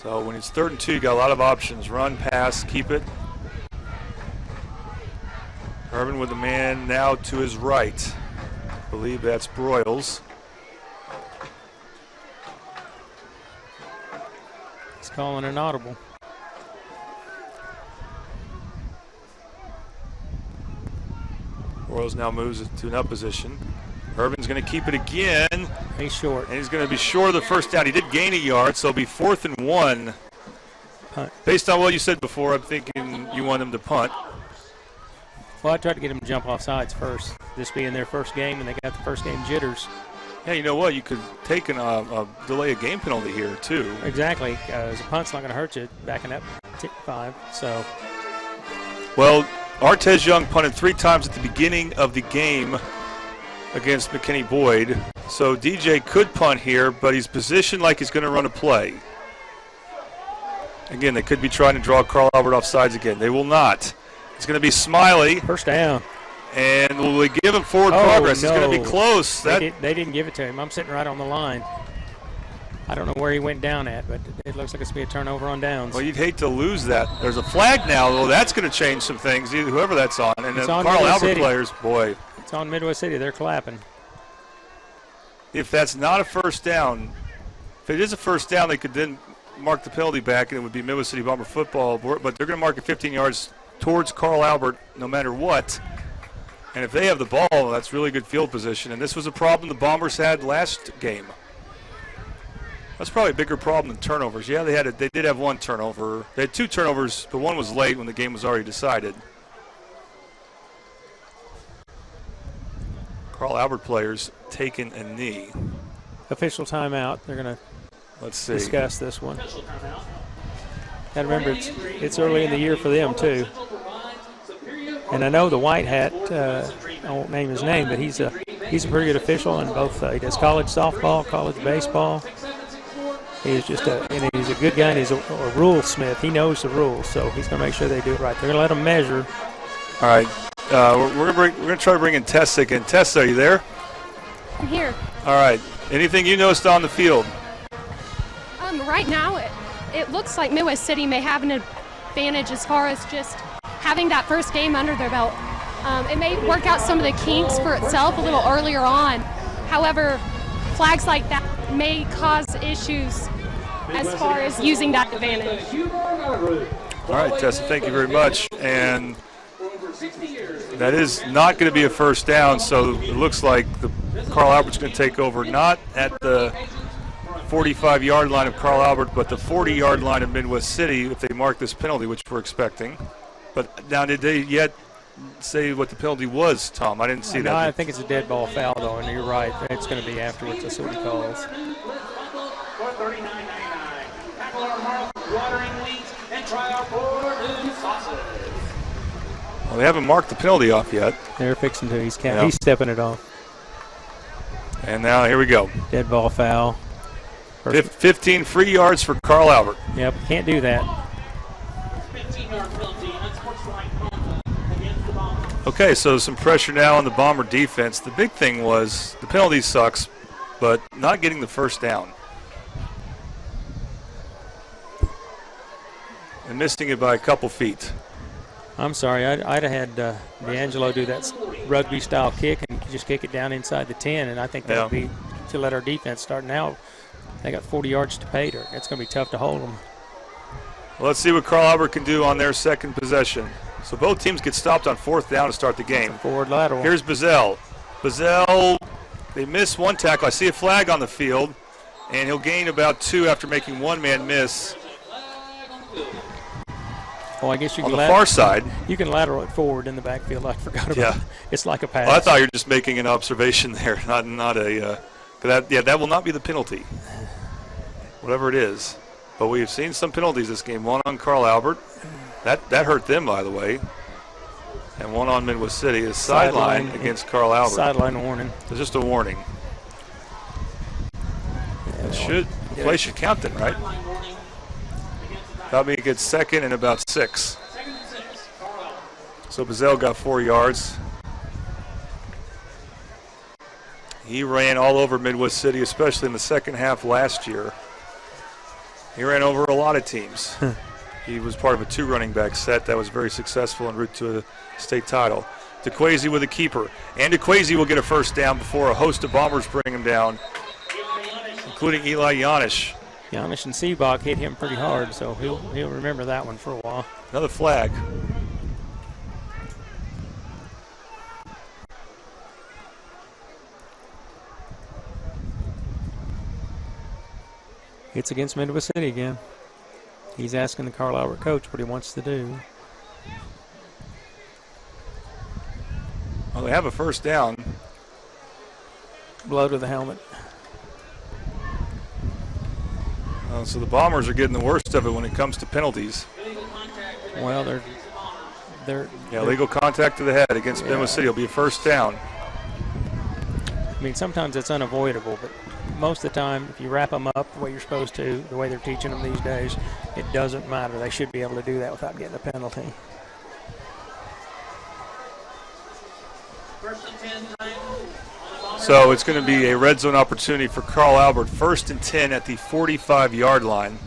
So when it's 3rd and 2, you got a lot of options. Run, pass, keep it. Urban with a man now to his right. I believe that's Broyles. He's calling an audible. Broyles now moves it to an up position. Urban's going to keep it again. He's short. And he's going to be short of the first down. He did gain a yard, so it'll be 4th and 1. Punt. Based on what you said before, I'm thinking you want him to punt. Well, I tried to get him to jump off sides first. This being their first game, and they got the first game jitters. Yeah, you know what? You could take a delay a game penalty here, too. Exactly. The punt's not going to hurt you backing up 5. So. Well, Artez Young punted 3 times at the beginning of the game against McKinney Boyd. So DJ could punt here, but he's positioned like he's going to run a play. Again, they could be trying to draw Carl Albert off sides again. They will not. It's going to be Smiley. First down. And will they give him forward progress? No. It's going to be close. They didn't give it to him. I'm sitting right on the line. I don't know where he went down at, but it looks like it's going to be a turnover on downs. Well, you'd hate to lose that. There's a flag now. Well, that's going to change some things, whoever that's on. And the Carl Albert players, boy. It's on Midwest City. They're clapping. If that's not a first down, if it is a first down, they could then mark the penalty back, and it would be Midwest City Bomber football. But they're going to mark it 15 yards towards Carl Albert no matter what. And if they have the ball, that's really good field position. And this was a problem the Bombers had last game. That's probably a bigger problem than turnovers. Yeah, they did have 1 turnover. They had 2 turnovers, but 1 was late when the game was already decided. Carl Albert players taking a knee. Official timeout. They're going to discuss this one. And remember, it's early in the year for them, too. And I know the white hat, I won't name his name, but he's a pretty good official in both. He does college softball, college baseball. He's just he's a good guy, and he's a rule smith. He knows the rules, so he's going to make sure they do it right. They're going to let them measure. All right. We're going to try to bring in Tessa again. Tessa, are you there? I'm here. All right. Anything you noticed on the field? Right now, it looks like Midwest City may have an advantage as far as just having that first game under their belt. It may work out some of the kinks for itself a little earlier on. However, flags like that may cause issues as far as using that advantage. All right, Tessa, thank you very much. And that is not going to be a first down, so it looks like Carl Albert's going to take over, not at the 45-yard line of Carl Albert, but the 40-yard line of Midwest City if they mark this penalty, which we're expecting. But now, did they yet say what the penalty was, Tom? I didn't see that. I think it's a dead ball foul, though, and you're right. It's going to be afterwards. That's what he calls. Well, they haven't marked the penalty off yet. They're fixing to. He's stepping it off. And now here we go. Dead ball foul. 15 free yards for Carl Albert. Yep, can't do that. Okay, so some pressure now on the Bomber defense. The big thing was the penalty sucks, but not getting the first down. And missing it by a couple feet. I'm sorry, I'd have had D'Angelo do that rugby-style kick and just kick it down inside the 10, and I think that would be to let our defense start now. They got 40 yards to pay her. It's going to be tough to hold them. Well, let's see what Carl Albert can do on their second possession. So both teams get stopped on 4th down to start the game. Forward lateral. Here's Bazell. Bazell, they miss one tackle. I see a flag on the field, and he'll gain about 2 after making one man miss. Oh, I guess you on can the far side. You can lateral it forward in the backfield. I forgot about it. It's like a pass. Well, I thought you were just making an observation there, not a. That will not be the penalty, whatever it is. But we've seen some penalties this game. One on Carl Albert, that hurt them, by the way, and one on Midwest City is sideline against Carl Albert. Sideline warning. It's just a warning. The play should count then, right? That means he gets second and about 6. So Bazell got 4 yards. He ran all over Midwest City, especially in the second half last year. He ran over a lot of teams. He was part of a 2 running back set that was very successful en route to a state title. DeQuazy with a keeper. And DeQuazy will get a first down before a host of Bombers bring him down, including Eli Yanish. Yanish and Seabach hit him pretty hard, so he'll remember that one for a while. Another flag. It's against Midwest City again. He's asking the Carl Albert coach what he wants to do. Well, they have a first down. Blow to the helmet. So the Bombers are getting the worst of it when it comes to penalties. Well, they're legal contact to the head against Midwest City will be a first down. I mean, sometimes it's unavoidable, but most of the time, if you wrap them up the way you're supposed to, the way they're teaching them these days, it doesn't matter. They should be able to do that without getting a penalty. So it's going to be a red zone opportunity for Carl Albert. 1st and 10 at the 45-yard line.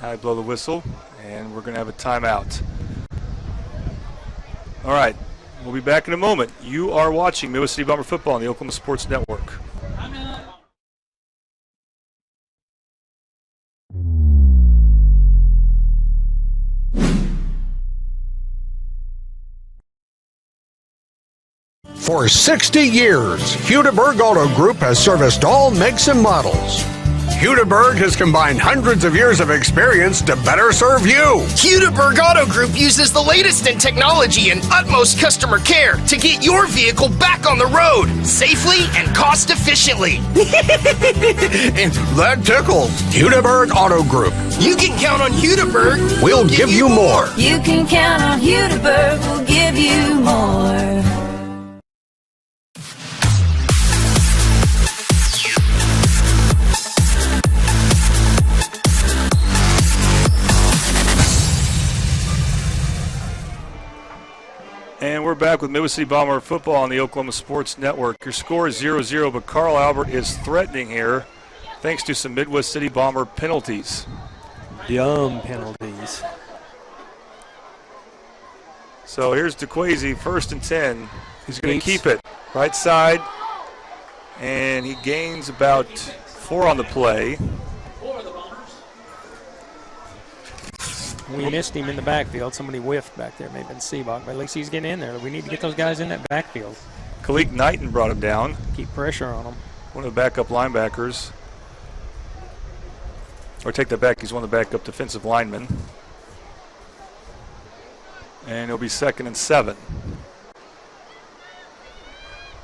I blow the whistle, and we're going to have a timeout. All right, we'll be back in a moment. You are watching Midwest City Bomber football on the Oklahoma Sports Network. For 60 years, Hudeberg Auto Group has serviced all makes and models. Hudeberg has combined hundreds of years of experience to better serve you. Hudeberg Auto Group uses the latest in technology and utmost customer care to get your vehicle back on the road safely and cost efficiently. And that tickles. Hudeberg Auto Group. You can count on Hudeberg. We'll give you more. You can count on Hudeberg. We'll give you more. And we're back with Midwest City Bomber football on the Oklahoma Sports Network. Your score is 0-0, but Carl Albert is threatening here thanks to some Midwest City Bomber penalties. Dumb penalties. So here's DeQuazy, 1st and 10. He's going to keep it right side, and he gains about 4 on the play. We missed him in the backfield. Somebody whiffed back there. Maybe been Seabach, but at least he's getting in there. We need to get those guys in that backfield. Khalid Knighton brought him down. Keep pressure on him. One of the backup linebackers. Or take that back. He's one of the backup defensive linemen. And it'll be 2nd and 7.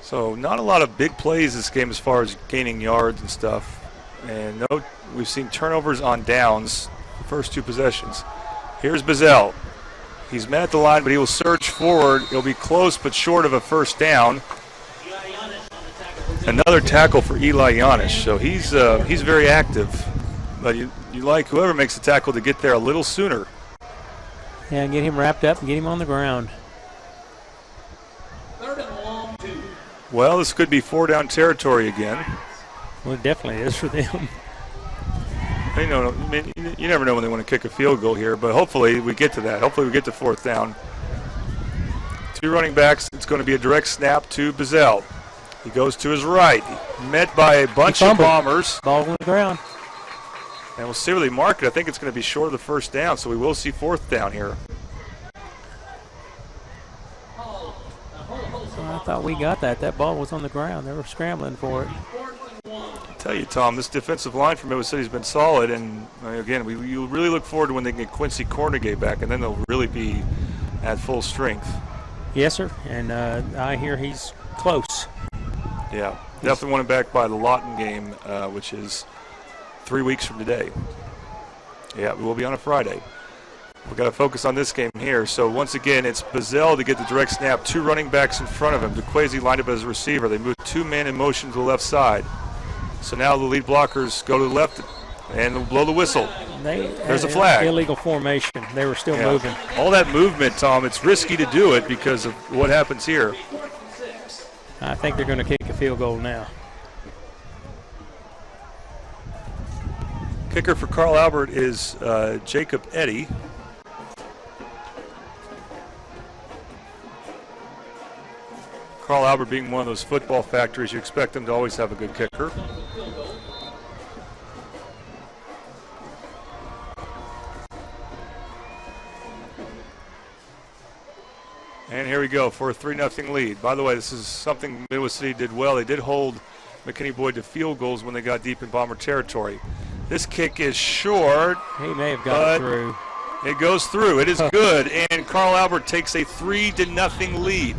So not a lot of big plays this game as far as gaining yards and stuff. And we've seen turnovers on downs the first 2 possessions. Here's Bazell. He's met at the line, but he will surge forward. It'll be close but short of a first down. Another tackle for Eli Yanish. So he's very active. But you like whoever makes the tackle to get there a little sooner. Yeah, get him wrapped up and get him on the ground. Well, this could be 4-down territory again. Well, it definitely is for them. You never know when they want to kick a field goal here, but hopefully we get to that. Hopefully we get to 4th down. 2 running backs. It's going to be a direct snap to Bazell. He goes to his right, met by a bunch of Bombers. Ball on the ground. And we'll see where they mark it. I think it's going to be short of the 1st down, so we will see 4th down here. I thought we got that. That ball was on the ground. They were scrambling for it. I tell you, Tom, this defensive line from Midwest City has been solid, and again, you really look forward to when they can get Quincy Cornegay back, and then they'll really be at full strength. Yes, sir, and I hear he's close. Yeah, definitely want him back by the Lawton game, which is 3 weeks from today. Yeah, we will be on a Friday. We've got to focus on this game here. So once again, it's Bazell to get the direct snap. 2 running backs in front of him. DeQuasi lined up as a receiver. They move 2 men in motion to the left side. So now the lead blockers go to the left and they'll blow the whistle. There's a flag. Illegal formation. They were still moving. All that movement, Tom, it's risky to do it because of what happens here. I think they're going to kick a field goal now. Kicker for Carl Albert is Jacob Eddy. Carl Albert being one of those football factories, you expect them to always have a good kicker. And here we go for a 3-0 lead. By the way, this is something Midwest City did well. They did hold McKinney Boyd to field goals when they got deep in Bomber territory. This kick is short. He may have got through. It goes through. It is good. And Carl Albert takes a 3-0 lead.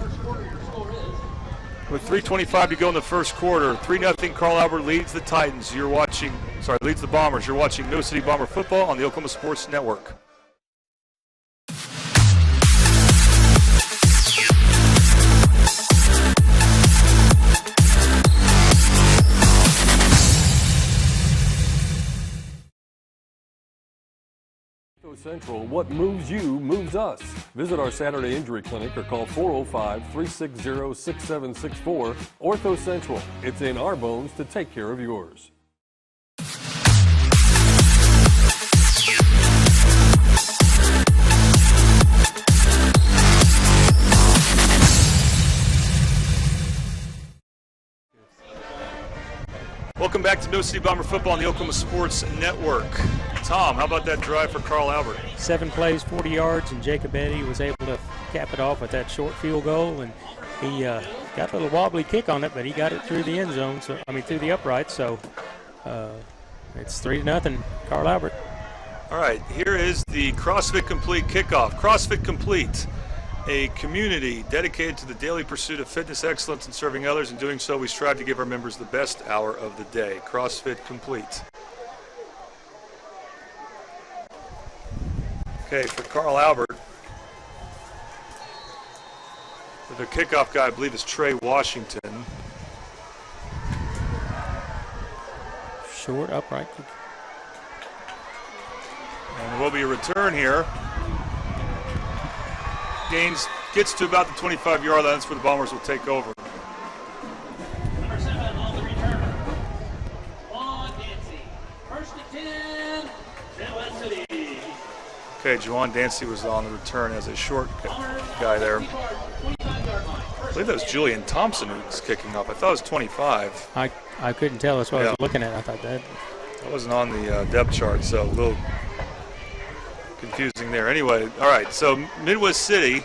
With 3:25 to go in the first quarter, 3-0 Carl Albert leads the Titans. Leads the Bombers. You're watching Midwest City Bomber football on the Oklahoma Sports Network. Central, what moves you moves us. Visit our Saturday injury clinic or call 405-360-6764. Ortho Central, it's in our bones to take care of yours. Welcome back to Midwest City Bomber football on the Oklahoma Sports Network. Tom, how about that drive for Carl Albert? 7 plays, 40 yards, and Jacob Eddy was able to cap it off with that short field goal, and he got a little wobbly kick on it, but he got it through the end zone, through the uprights, so it's 3-0, Carl Albert. All right, here is the CrossFit Complete kickoff. CrossFit Complete, a community dedicated to the daily pursuit of fitness excellence and serving others. In doing so, we strive to give our members the best hour of the day. CrossFit Complete. Okay, for Carl Albert, the kickoff guy, I believe, is Trey Washington. Short, upright. And there will be a return here. Gaines gets to about the 25-yard line. That's where the Bombers will take over. Number 7 on the return. Juwan Dancy. 1st and 10, Midwest City. Okay, Juwan Dancy was on the return as a short guy there. I believe that was Julian Thompson who was kicking off. I thought it was 25. I couldn't tell. That's what I was looking at. I thought that wasn't on the depth chart, so a little confusing there. Anyway, all right, so Midwest City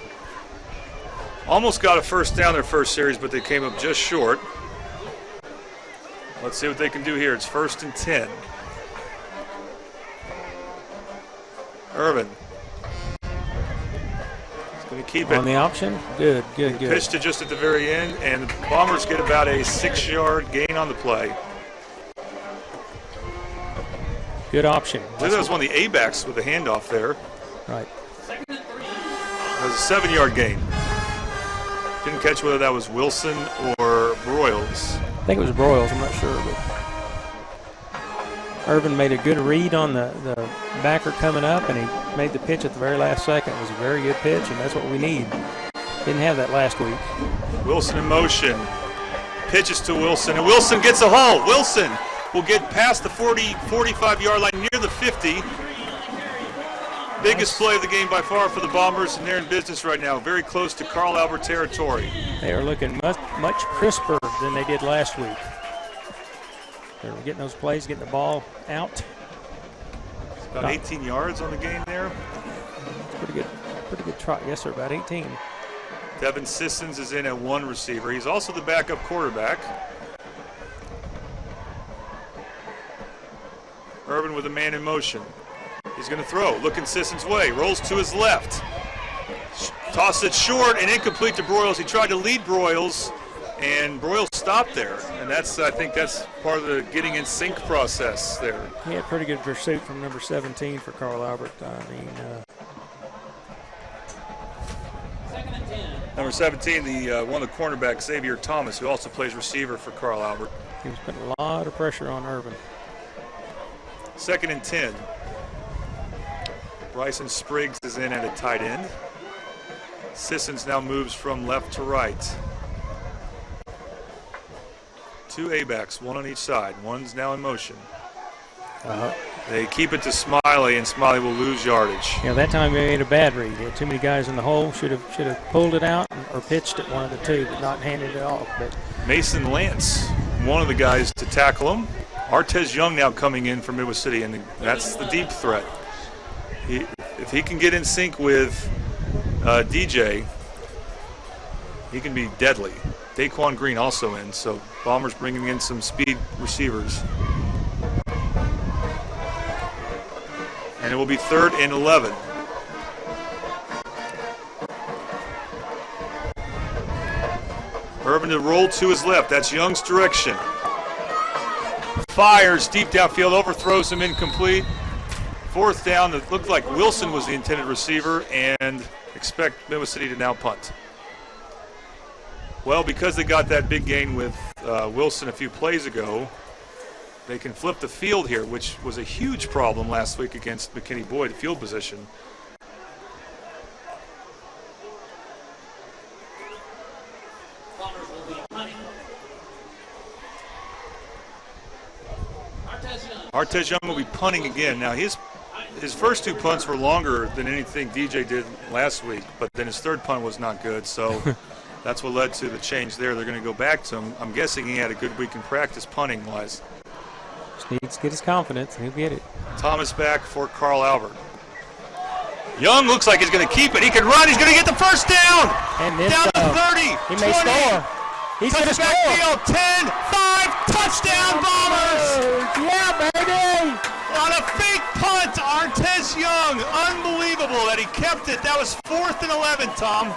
almost got a 1st down their first series, but they came up just short. Let's see what they can do here. It's 1st and 10. Irvin. He's going to keep it. On the option? Good. Pitched it just at the very end, and the Bombers get about a 6-yard gain on the play. Good option. I believe that was one of the A-backs with the handoff there. Right. It was a 7-yard gain. Didn't catch whether that was Wilson or Broyles. I think it was Broyles. I'm not sure. But Irvin made a good read on the backer coming up, and he made the pitch at the very last second. It was a very good pitch, and that's what we need. Didn't have that last week. Wilson in motion. pitches to Wilson, and Wilson gets a hole. Wilson will get past the 45-yard line near the 50. Biggest play of the game by far for the Bombers, and they're in business right now, very close to Carl Albert territory. They are looking much crisper than they did last week. They're getting those plays, getting the ball out. About 18 yards on the game there. Pretty good trot. Yes, sir, about 18. Devin Sissons is in at one receiver. He's also the backup quarterback. Urban with a man in motion. He's going to throw, looking Sissons' way, rolls to his left. Toss it short and incomplete to Broyles. He tried to lead Broyles, and Broyles stopped there. And I think that's part of the getting in sync process there. He had pretty good pursuit from number 17 for Carl Albert. Number 17, one of the cornerbacks, Xavier Thomas, who also plays receiver for Carl Albert. He was putting a lot of pressure on Urban. 2nd and 10. Bryson Spriggs is in at a tight end. Sissons now moves from left to right. 2 A-backs, one on each side. One's now in motion. They keep it to Smiley, and Smiley will lose yardage. Yeah, that time he made a bad read. He had too many guys in the hole. Should have pulled it out or pitched it, one of the two, but not handed it off. But Mason Lance, one of the guys to tackle him. Artez Young now coming in from Midwest City, and that's the deep threat. If he can get in sync with DJ, he can be deadly. Daquan Green also in, so Bombers bringing in some speed receivers. And it will be 3rd and 11. Urban to roll to his left. That's Young's direction. Fires deep downfield, overthrows him incomplete. 4th down. It looked like Wilson was the intended receiver, and expect Midwest City to now punt. Well, because they got that big gain with Wilson a few plays ago, they can flip the field here, which was a huge problem last week against McKinney Boyd, field position. Artez Young will be punting again. Now, his first 2 punts were longer than anything DJ did last week, but then his 3rd punt was not good, so that's what led to the change there. They're going to go back to him. I'm guessing he had a good week in practice punting-wise. Just needs to get his confidence, and he'll get it. Thomas back for Carl Albert. Young looks like he's going to keep it. He can run. He's going to get the first down. And this, down to 30. He may score. He's going to score. Field, 10, 5, touchdown Bombers. Yeah, baby. On a fake punt, Artez Young. Unbelievable that he kept it. That was 4th and 11, Tom.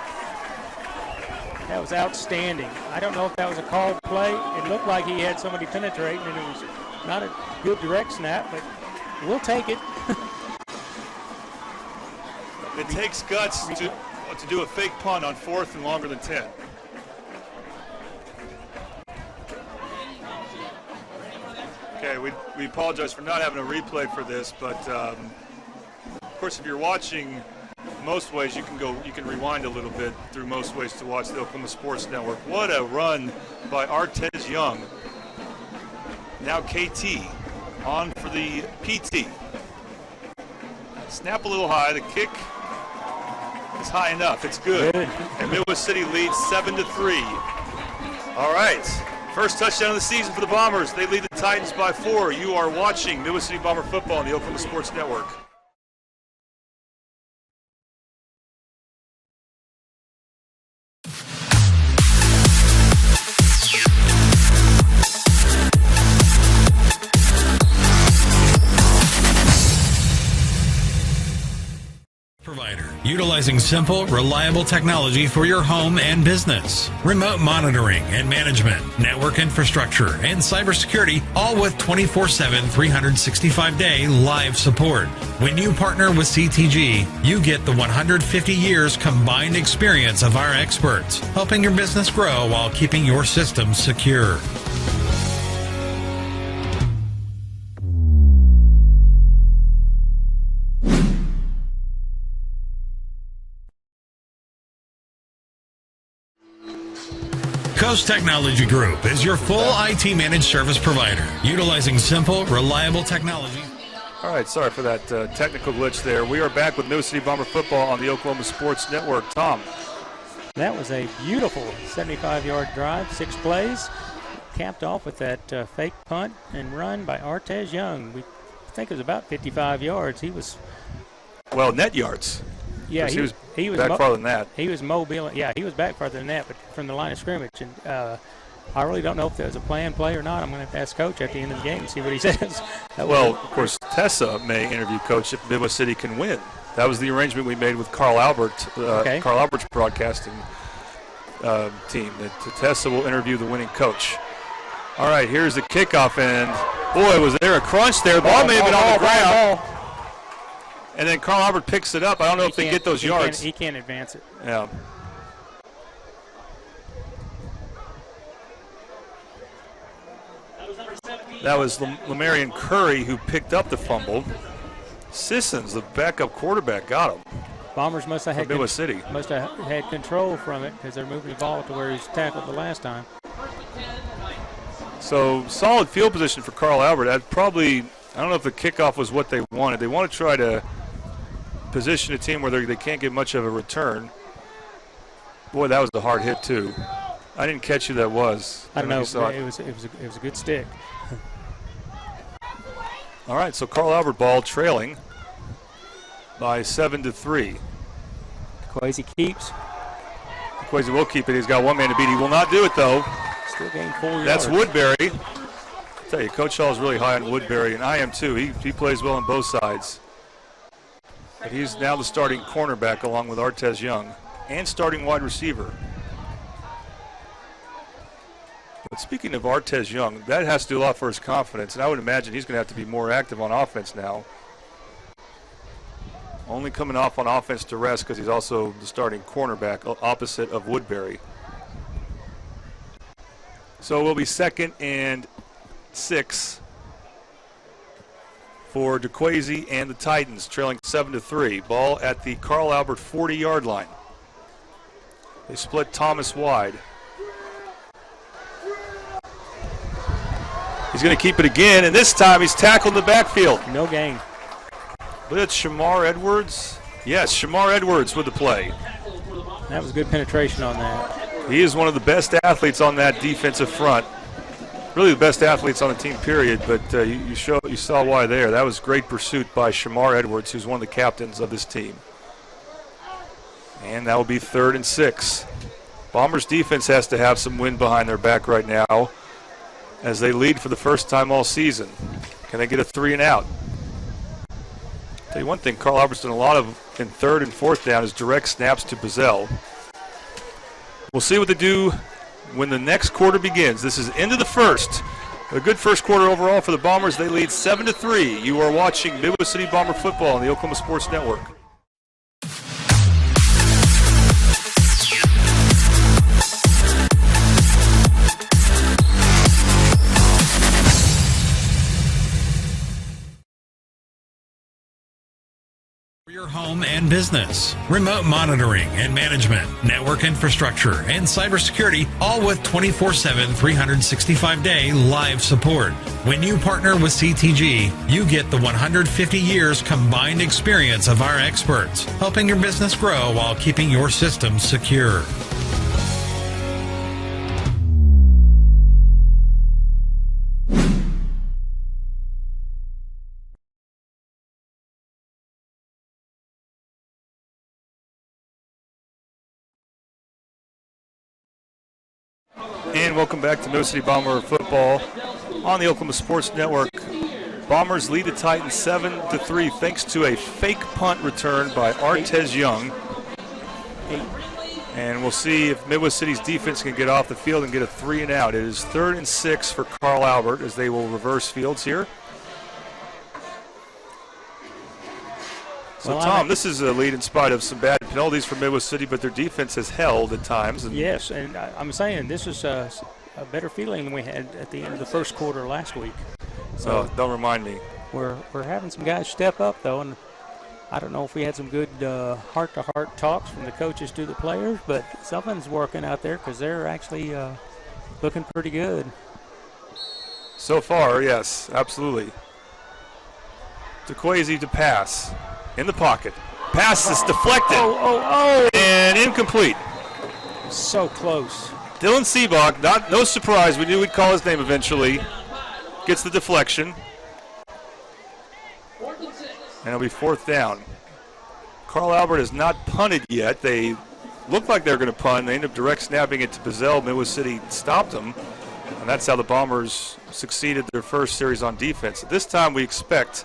That was outstanding. I don't know if that was a called play. It looked like he had somebody penetrating, and it was not a good direct snap, but we'll take it. It takes guts to do a fake punt on 4th and longer than 10. Okay, we apologize for not having a replay for this, but of course, if you're watching most ways, you can rewind a little bit through most ways to watch the Oklahoma Sports Network. What a run by Artez Young. Now KT on for the PT. Snap a little high. The kick is high enough. It's good. And Midwest City leads 7-3. All right. First touchdown of the season for the Bombers. They lead the Titans by 4. You are watching Midwest City Bomber football on the Oklahoma Sports Network. Provider, utilizing simple, reliable technology for your home and business. Remote monitoring and management, network infrastructure, and cybersecurity, all with 24/7, 365-day live support. When you partner with CTG, you get the 150 years combined experience of our experts, helping your business grow while keeping your systems secure. Rose Technology Group is your full IT managed service provider, utilizing simple, reliable technology. All right, sorry for that technical glitch there. We are back with Midwest City Bomber football on the Oklahoma Sports Network. Tom. That was a beautiful 75-yard drive, 6 plays, capped off with that fake punt and run by Artez Young. We think it was about 55 yards. He was... Well, net yards. Yeah, he was back farther than that. He was mobile. Yeah, he was back farther than that, but from the line of scrimmage. And I really don't know if there was a planned play or not. I'm going to have to ask Coach at the end of the game and see what he says. Well, of course, Tessa may interview Coach if Midwest City can win. That was the arrangement we made with Carl Albert, Carl Albert's broadcasting team. That Tessa will interview the winning coach. All right, here's the kickoff, and boy, was there a crunch there. The ball may have been on the ground. And then Carl Albert picks it up. I don't know if they get those yards. He can't advance it. Yeah. That was Lamarian Curry who picked up the fumble. Sissons, the backup quarterback, got him. Bombers must have had Midwest City. Must have had control from it because they're moving the ball to where he's tackled the last time. So solid field position for Carl Albert. I don't know if the kickoff was what they wanted. They want to try to position a team where they can't get much of a return. Boy, that was a hard hit too. I didn't catch who that was. I don't know. It was a good stick. All right, so Carl Albert ball trailing by 7-3. Kwesi keeps. Kwesi will keep it. He's got one man to beat. He will not do it though. Still gained 4 yards. That's Woodbury. I tell you, Coach Hall is really high on Woodbury, and I am too. He plays well on both sides. But he's now the starting cornerback along with Artez Young and starting wide receiver. But speaking of Artez Young, that has to do a lot for his confidence, and I would imagine he's going to have to be more active on offense now. Only coming off on offense to rest because he's also the starting cornerback opposite of Woodbury. So it will be 2nd and 6 for DeQuazy and the Titans, trailing 7-3. Ball at the Carl Albert 40-yard line. They split Thomas wide. He's going to keep it again, and this time he's tackled in the backfield. No gain. But it's Shamar Edwards. Yes, Shamar Edwards with the play. That was good penetration on that. He is one of the best athletes on that defensive front. Really the best athletes on the team, period, but you saw why there. That was great pursuit by Shamar Edwards, who's one of the captains of this team. And that will be 3rd and 6. Bombers defense has to have some wind behind their back right now as they lead for the first time all season. Can they get a 3 and out? Tell you one thing, Carl Albert's done a lot of in 3rd and 4th down is direct snaps to Bazell. We'll see what they do when the next quarter begins. This is into the first. A good first quarter overall for the Bombers. They lead 7-3. You are watching Midwest City Bomber football on the Oklahoma Sports Network. Your home and business, remote monitoring and management, network infrastructure, and cybersecurity, all with 24/7, 365-day live support. When you partner with CTG, you get the 150 years combined experience of our experts, helping your business grow while keeping your systems secure. And welcome back to Midwest City Bomber football on the Oklahoma Sports Network. Bombers lead the Titans 7-3 thanks to a fake punt return by Artez Young. And we'll see if Midwest City's defense can get off the field and get a 3 and out. It is 3rd and 6 for Carl Albert as they will reverse fields here. So, Tom, this is a lead in spite of some bad penalties for Midwest City, but their defense has held at times. Yes, and I'm saying this is a better feeling than we had at the end of the first quarter last week. So don't remind me. We're having some guys step up, though, and I don't know if we had some good heart-to-heart talks from the coaches to the players, but something's working out there because they're actually looking pretty good. So far, yes, absolutely. DeQuasi to pass. In the pocket. Pass is deflected. Oh. And incomplete. So close. Dylan Seabach, no surprise. We knew we'd call his name eventually. Gets the deflection. And it'll be 4th down. Carl Albert has not punted yet. They looked like they were going to punt. They ended up direct snapping it to Bazell. Midwest City stopped them. And that's how the Bombers succeeded their first series on defense. This time we expect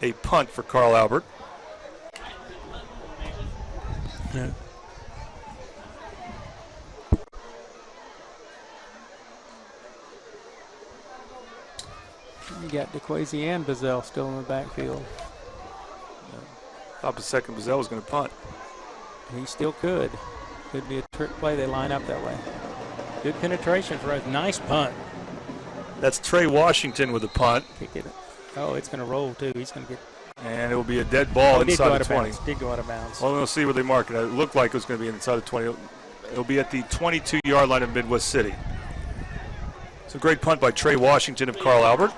a punt for Carl Albert. Yeah. You got DeQuasi and Bazell still in the backfield. Thought the second Bazell was going to punt. He still could. Could be a trick play. They line up that way. Good penetration for a nice punt. That's Trey Washington with the punt. Oh, it's going to roll too. He's going to get. And it will be a dead ball inside the 20. Did go out of bounds. Well, we'll see where they mark it. It looked like it was going to be inside the 20. It'll be at the 22-yard line of Midwest City. It's a great punt by Trey Washington of Carl Albert.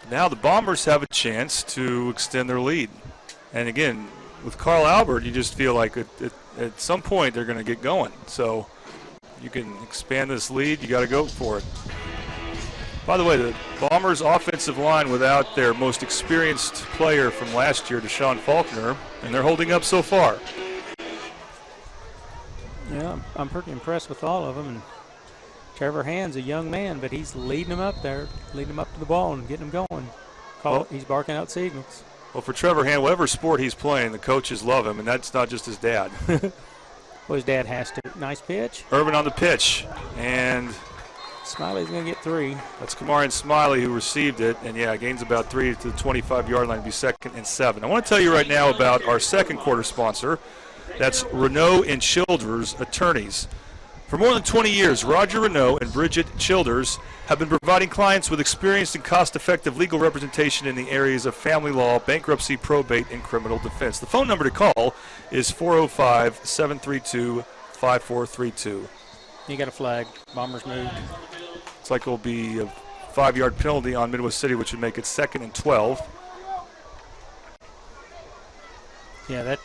Now the Bombers have a chance to extend their lead. And again, with Carl Albert, you just feel like at some point they're going to get going. So you can expand this lead. You got to go for it. By the way, the Bombers' offensive line without their most experienced player from last year, Deshaun Faulkner, and they're holding up so far. Yeah, I'm pretty impressed with all of them. And Trevor Hand's a young man, but he's leading them up there, leading them up to the ball and getting them going. He's barking out signals. Well, for Trevor Hand, whatever sport he's playing, the coaches love him, and that's not just his dad. Well, his dad has to. Nice pitch. Irvin on the pitch, and Smiley's going to get 3. That's Kamarian Smiley who received it, and yeah, gains about 3 to the 25-yard line to be 2nd and 7. I want to tell you right now about our second quarter sponsor. That's Renault and Childers Attorneys. For more than 20 years, Roger Renault and Bridget Childers have been providing clients with experienced and cost-effective legal representation in the areas of family law, bankruptcy, probate, and criminal defense. The phone number to call is 405-732-5432. You got a flag. Bombers moved. Looks like it will be a 5-yard penalty on Midwest City, which would make it 2nd and 12. Yeah, that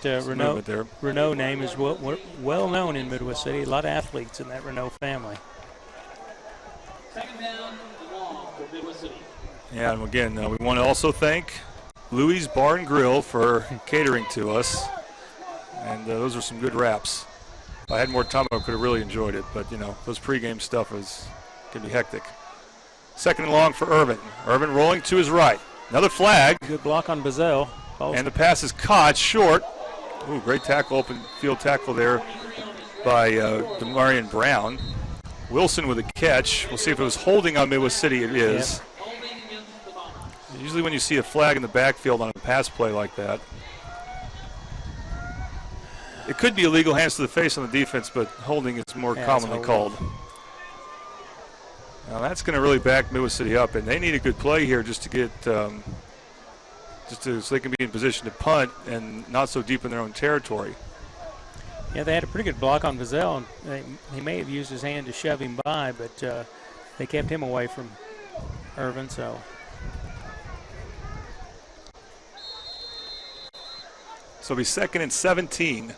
Renault name is well known in Midwest City. A lot of athletes in that Renault family. 2nd down, long for Midwest City. Yeah, and again, we want to also thank Louis Bar and Grill for catering to us. And those are some good wraps. If I had more time, I could have really enjoyed it. But, you know, those pregame stuff can be hectic. 2nd and long for Irvin. Irvin rolling to his right. Another flag. Good block on Bazell. And the pass is caught short. Ooh, great tackle, open field tackle there by Demarion Brown. Wilson with a catch. We'll see if it was holding on Midwest City. It is. Yep. Usually when you see a flag in the backfield on a pass play like that, it could be illegal, hands to the face on the defense, but holding is more commonly called. Now that's going to really back Midwest City up, and they need a good play here just to get so they can be in position to punt and not so deep in their own territory. Yeah, they had a pretty good block on Bazell, and he may have used his hand to shove him by, but they kept him away from Irvin. So it'll be 2nd and 17.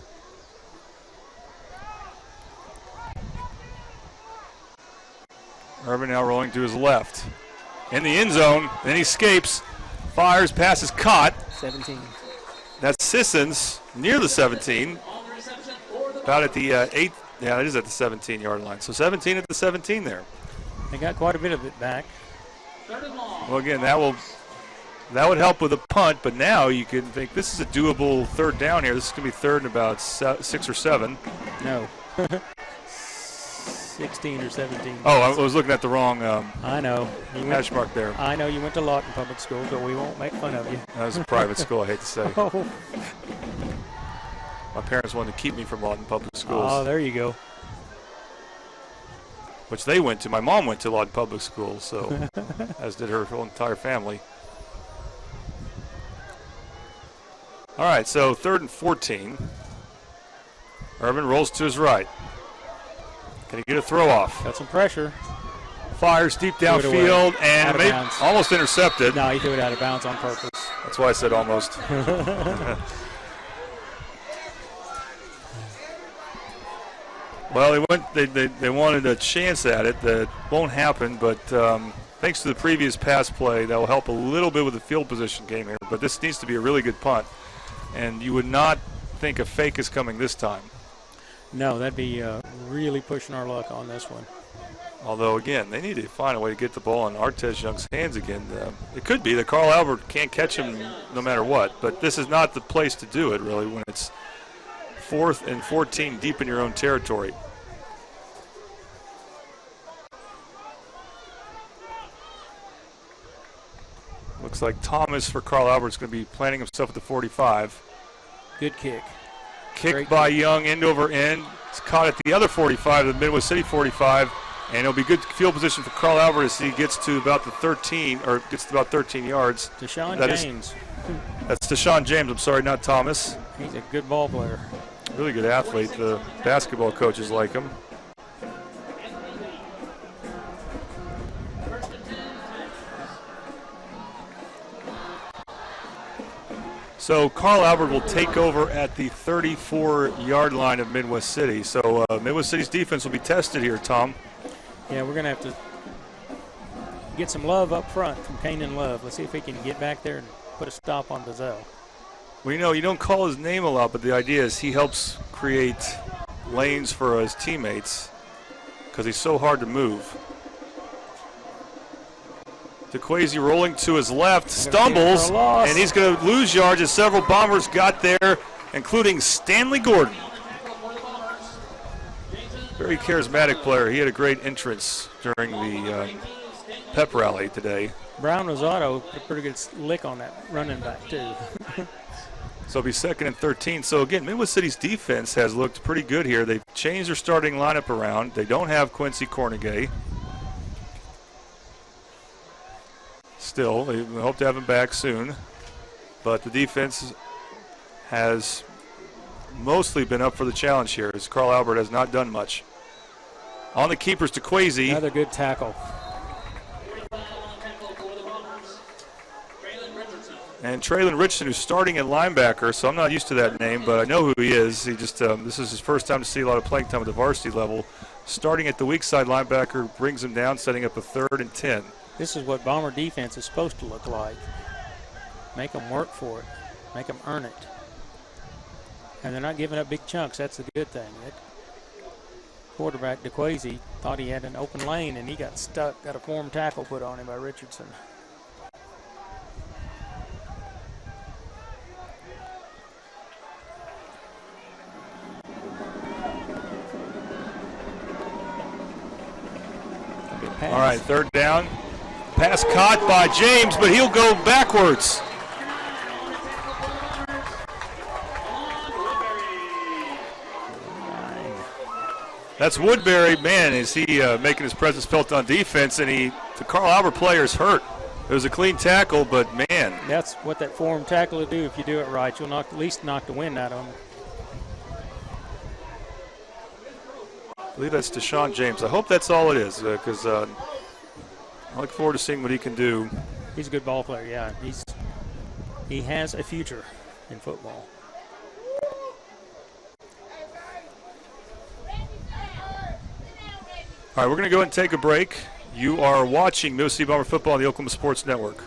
Irvin now rolling to his left. In the end zone, then he escapes. Fires, pass is caught. 17. That's Sissons near the 17. About at the 8. Yeah, it is at the 17-yard line. So 17 at the 17 there. They got quite a bit of it back. Well, again, that would help with a punt, but now you can think this is a doable 3rd down here. This is going to be 3rd and about 6 or 7. No. 16 or 17. Oh, I was looking at the wrong I know. hash mark there. I know you went to Lawton Public School, but we won't make fun of you. That was a private school, I hate to say. Oh. My parents wanted to keep me from Lawton Public Schools. Oh, there you go. Which they went to. My mom went to Lawton Public School, so as did her whole entire family. All right, so 3rd and 14. Irvin rolls to his right. Can he get a throw off? Got some pressure. Fires deep downfield and almost intercepted. No, he threw it out of bounds on purpose. That's why I said almost. Well, they wanted a chance at it. That won't happen, but thanks to the previous pass play, that will help a little bit with the field position game here. But this needs to be a really good punt, and you would not think a fake is coming this time. No, that'd be really pushing our luck on this one. Although, again, they need to find a way to get the ball in Artez Young's hands again. It could be that Carl Albert can't catch him no matter what, but this is not the place to do it, really, when it's 4th and 14 deep in your own territory. Looks like Thomas for Carl Albert's going to be planting himself at the 45. Good kick. Kick by Young, end over end. It's caught at the other 45, the Midwest City 45. And it'll be good field position for Carl Albert as he gets to about the 13, or gets to about 13 yards. Deshaun James. That's Deshaun James, I'm sorry, not Thomas. He's a good ball player. Really good athlete. The basketball coaches like him. So Carl Albert will take over at the 34-yard line of Midwest City. So Midwest City's defense will be tested here, Tom. Yeah, we're going to have to get some love up front from Kanan Love. Let's see if he can get back there and put a stop on Bazell. Well, you know, you don't call his name a lot, but the idea is he helps create lanes for his teammates because he's so hard to move. DeQuazy rolling to his left, stumbles, and he's going to lose yards as several Bombers got there, including Stanley Gordon. Very charismatic player. He had a great entrance during the pep rally today. Brown Rosato put a pretty good lick on that running back, too. So it'll be 2nd and 13. So, again, Midwest City's defense has looked pretty good here. They've changed their starting lineup around. They don't have Quincy Cornegay. Still, they hope to have him back soon. But the defense has mostly been up for the challenge here, as Carl Albert has not done much. On the keepers to Quasi. Another good tackle. And Traylon Richardson, who's starting at linebacker, so I'm not used to that name, but I know who he is. He just this is his first time to see a lot of playing time at the varsity level. Starting at the weak side linebacker, brings him down, setting up a 3rd and 10. This is what Bomber defense is supposed to look like. Make them work for it. Make them earn it. And they're not giving up big chunks. That's the good thing. That quarterback, DeQuazy, thought he had an open lane, and he got stuck, got a form tackle put on him by Richardson. All right, 3rd down. Pass caught by James, but he'll go backwards. That's Woodbury. Man, is he making his presence felt on defense, and the Carl Albert player's hurt. It was a clean tackle, but man. That's what that form tackle will do if you do it right. You'll at least knock the wind out of him. I believe that's Deshaun James. I hope that's all it is, because I look forward to seeing what he can do. He's a good ball player, yeah. He has a future in football. All right, we're going to go ahead and take a break. You are watching Midwest City Bomber football on the Oklahoma Sports Network.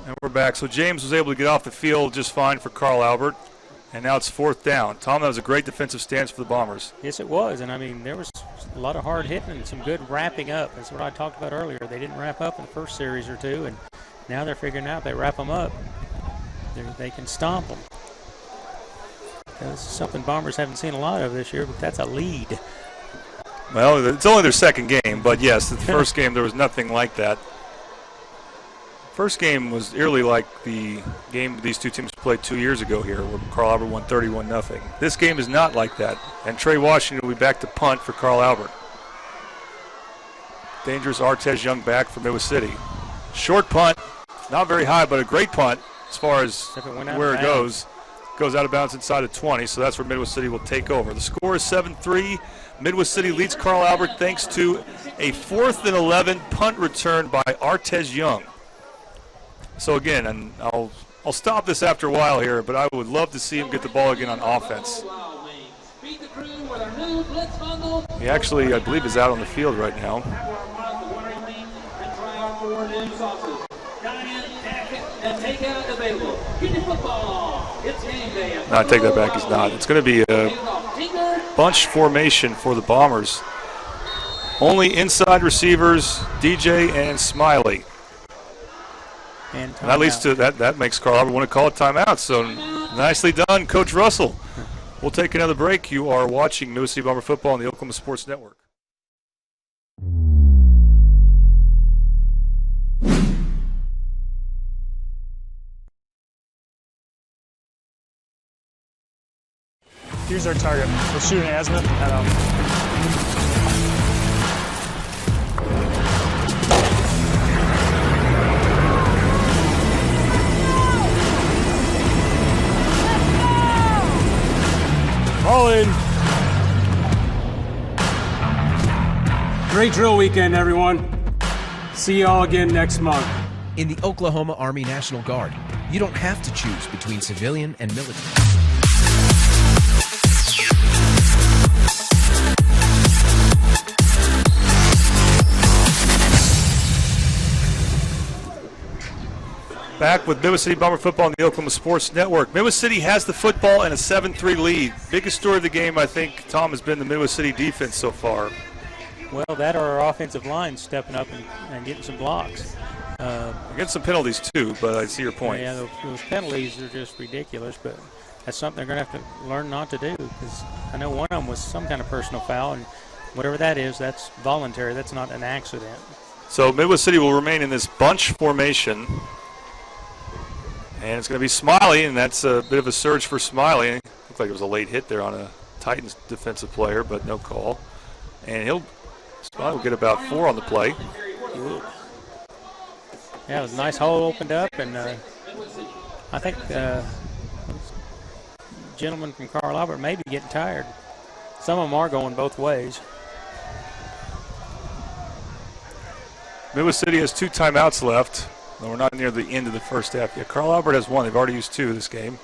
And we're back. So James was able to get off the field just fine for Carl Albert. And now it's 4th down. Tom, that was a great defensive stance for the Bombers. Yes, it was. And, I mean, there was a lot of hard hitting and some good wrapping up. That's what I talked about earlier. They didn't wrap up in the first series or two, and now they're figuring out if they wrap them up, they can stomp them. That's something Bombers haven't seen a lot of this year, but that's a lead. Well, it's only their second game, but yes, the first game there was nothing like that. First game was eerily like the game these two teams played 2 years ago here, where Carl Albert won 31-0. This game is not like that, and Trey Washington will be back to punt for Carl Albert. Dangerous Artez Young back for Midwest City. Short punt, not very high, but a great punt as far as where it goes. Goes out of bounds inside of 20, so that's where Midwest City will take over. The score is 7-3. Midwest City leads Carl Albert thanks to a 4th and 11 punt return by Artez Young. So again, and I'll stop this after a while here, but I would love to see him get the ball again on offense. He actually, I believe, is out on the field right now. No, I take that back, he's not. It's going to be a bunch formation for the Bombers. Only inside receivers, DJ and Smiley. And that leads to that makes Carl Albert want to call a timeout. So nicely done, Coach Russell. We'll take another break. You are watching Midwest City Bomber football on the Oklahoma Sports Network. Here's our target. We're shooting azimuth at All in. Great drill weekend, everyone. See y'all again next month. In the Oklahoma Army National Guard, you don't have to choose between civilian and military. Back with Midwest City Bomber football on the Oklahoma Sports Network. Midwest City has the football and a 7-3 lead. Biggest story of the game, I think, Tom, has been the Midwest City defense so far. Well, that or our offensive line stepping up and getting some blocks. Getting some penalties, too, but I see your point. Yeah, those penalties are just ridiculous, but that's something they're going to have to learn not to do, because I know one of them was some kind of personal foul, and whatever that is, that's voluntary. That's not an accident. So Midwest City will remain in this bunch formation. And it's going to be Smiley, and that's a bit of a surge for Smiley. Looked like it was a late hit there on a Titans defensive player, but no call. And Smiley will get about 4 on the play. Yeah, it was a nice hole opened up, and I think gentleman from Carl Albert may be getting tired. Some of them are going both ways. Midwest City has 2 timeouts left. No, we're not near the end of the first half yet. Carl Albert has 1. They've already used 2 this game.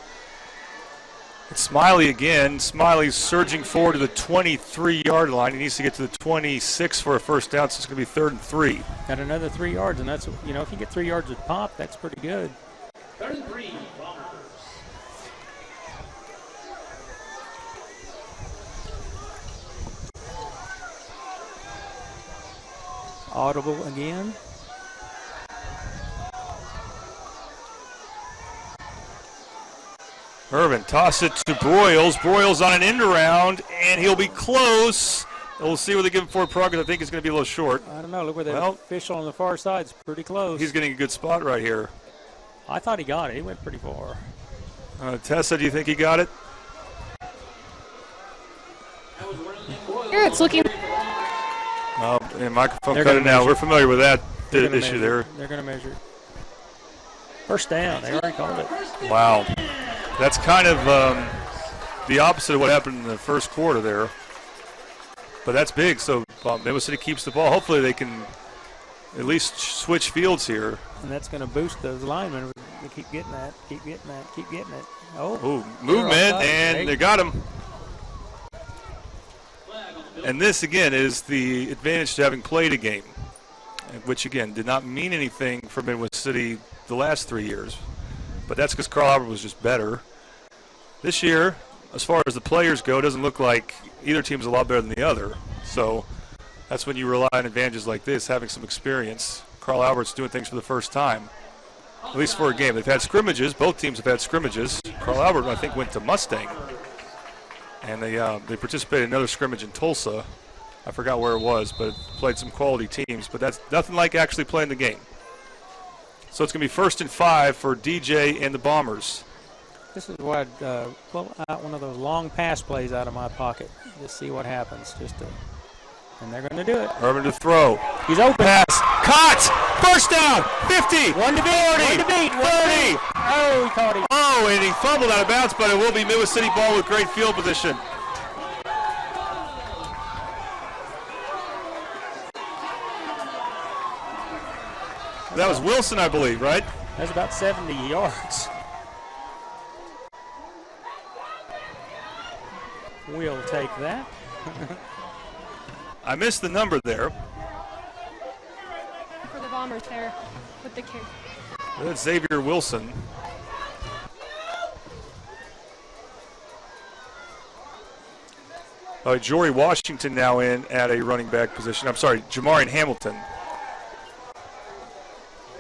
It's Smiley again. Smiley's surging forward to the 23-yard line. He needs to get to the 26 for a first down, so it's going to be 3rd and 3. Got another 3 yards, and that's, if you get 3 yards with pop, that's pretty good. 3rd and 3, Bombers. Audible again. Irvin toss it to Broyles. Broyles on an end around, and he'll be close. We'll see what they give him for progress. I think it's going to be a little short. I don't know. Look where the official on the far side is pretty close. He's getting a good spot right here. I thought he got it. He went pretty far. Tessa, do you think he got it? Yeah, it's looking. Microphone cut it now. We're familiar with that issue there. They're going to measure. First down. They already called it. Wow. That's kind of the opposite of what happened in the first quarter there. But that's big, so Midwest City keeps the ball. Hopefully they can at least switch fields here. And that's going to boost those linemen. They keep getting that, keep getting it. Oh, movement, and they got him. And this, again, is the advantage to having played a game, which, again, did not mean anything for Midwest City the last 3 years. But that's because Carl Albert was just better. This year, as far as the players go, it doesn't look like either team's a lot better than the other. So that's when you rely on advantages like this, having some experience. Carl Albert's doing things for the first time, at least for a game. They've had scrimmages. Both teams have had scrimmages. Carl Albert, I think, went to Mustang. And they participated in another scrimmage in Tulsa. I forgot where it was, but played some quality teams. But that's nothing like actually playing the game. So it's going to be 1st and 5 for DJ and the Bombers. This is why I'd pull out one of those long pass plays out of my pocket. Just see what happens. And they're going to do it. Irvin to throw. He's open. Pass. Caught. First down. 50. One to beat. 30. Oh, he caught him. Oh, and he fumbled out of bounds, but it will be Midwest City ball with great field position. That was Wilson, I believe, right? That's about 70 yards. We'll take that. I missed the number there. For the Bombers there with the kick. That's Xavier Wilson. Jory Washington now in at a running back position. I'm sorry, Jamarian Hamilton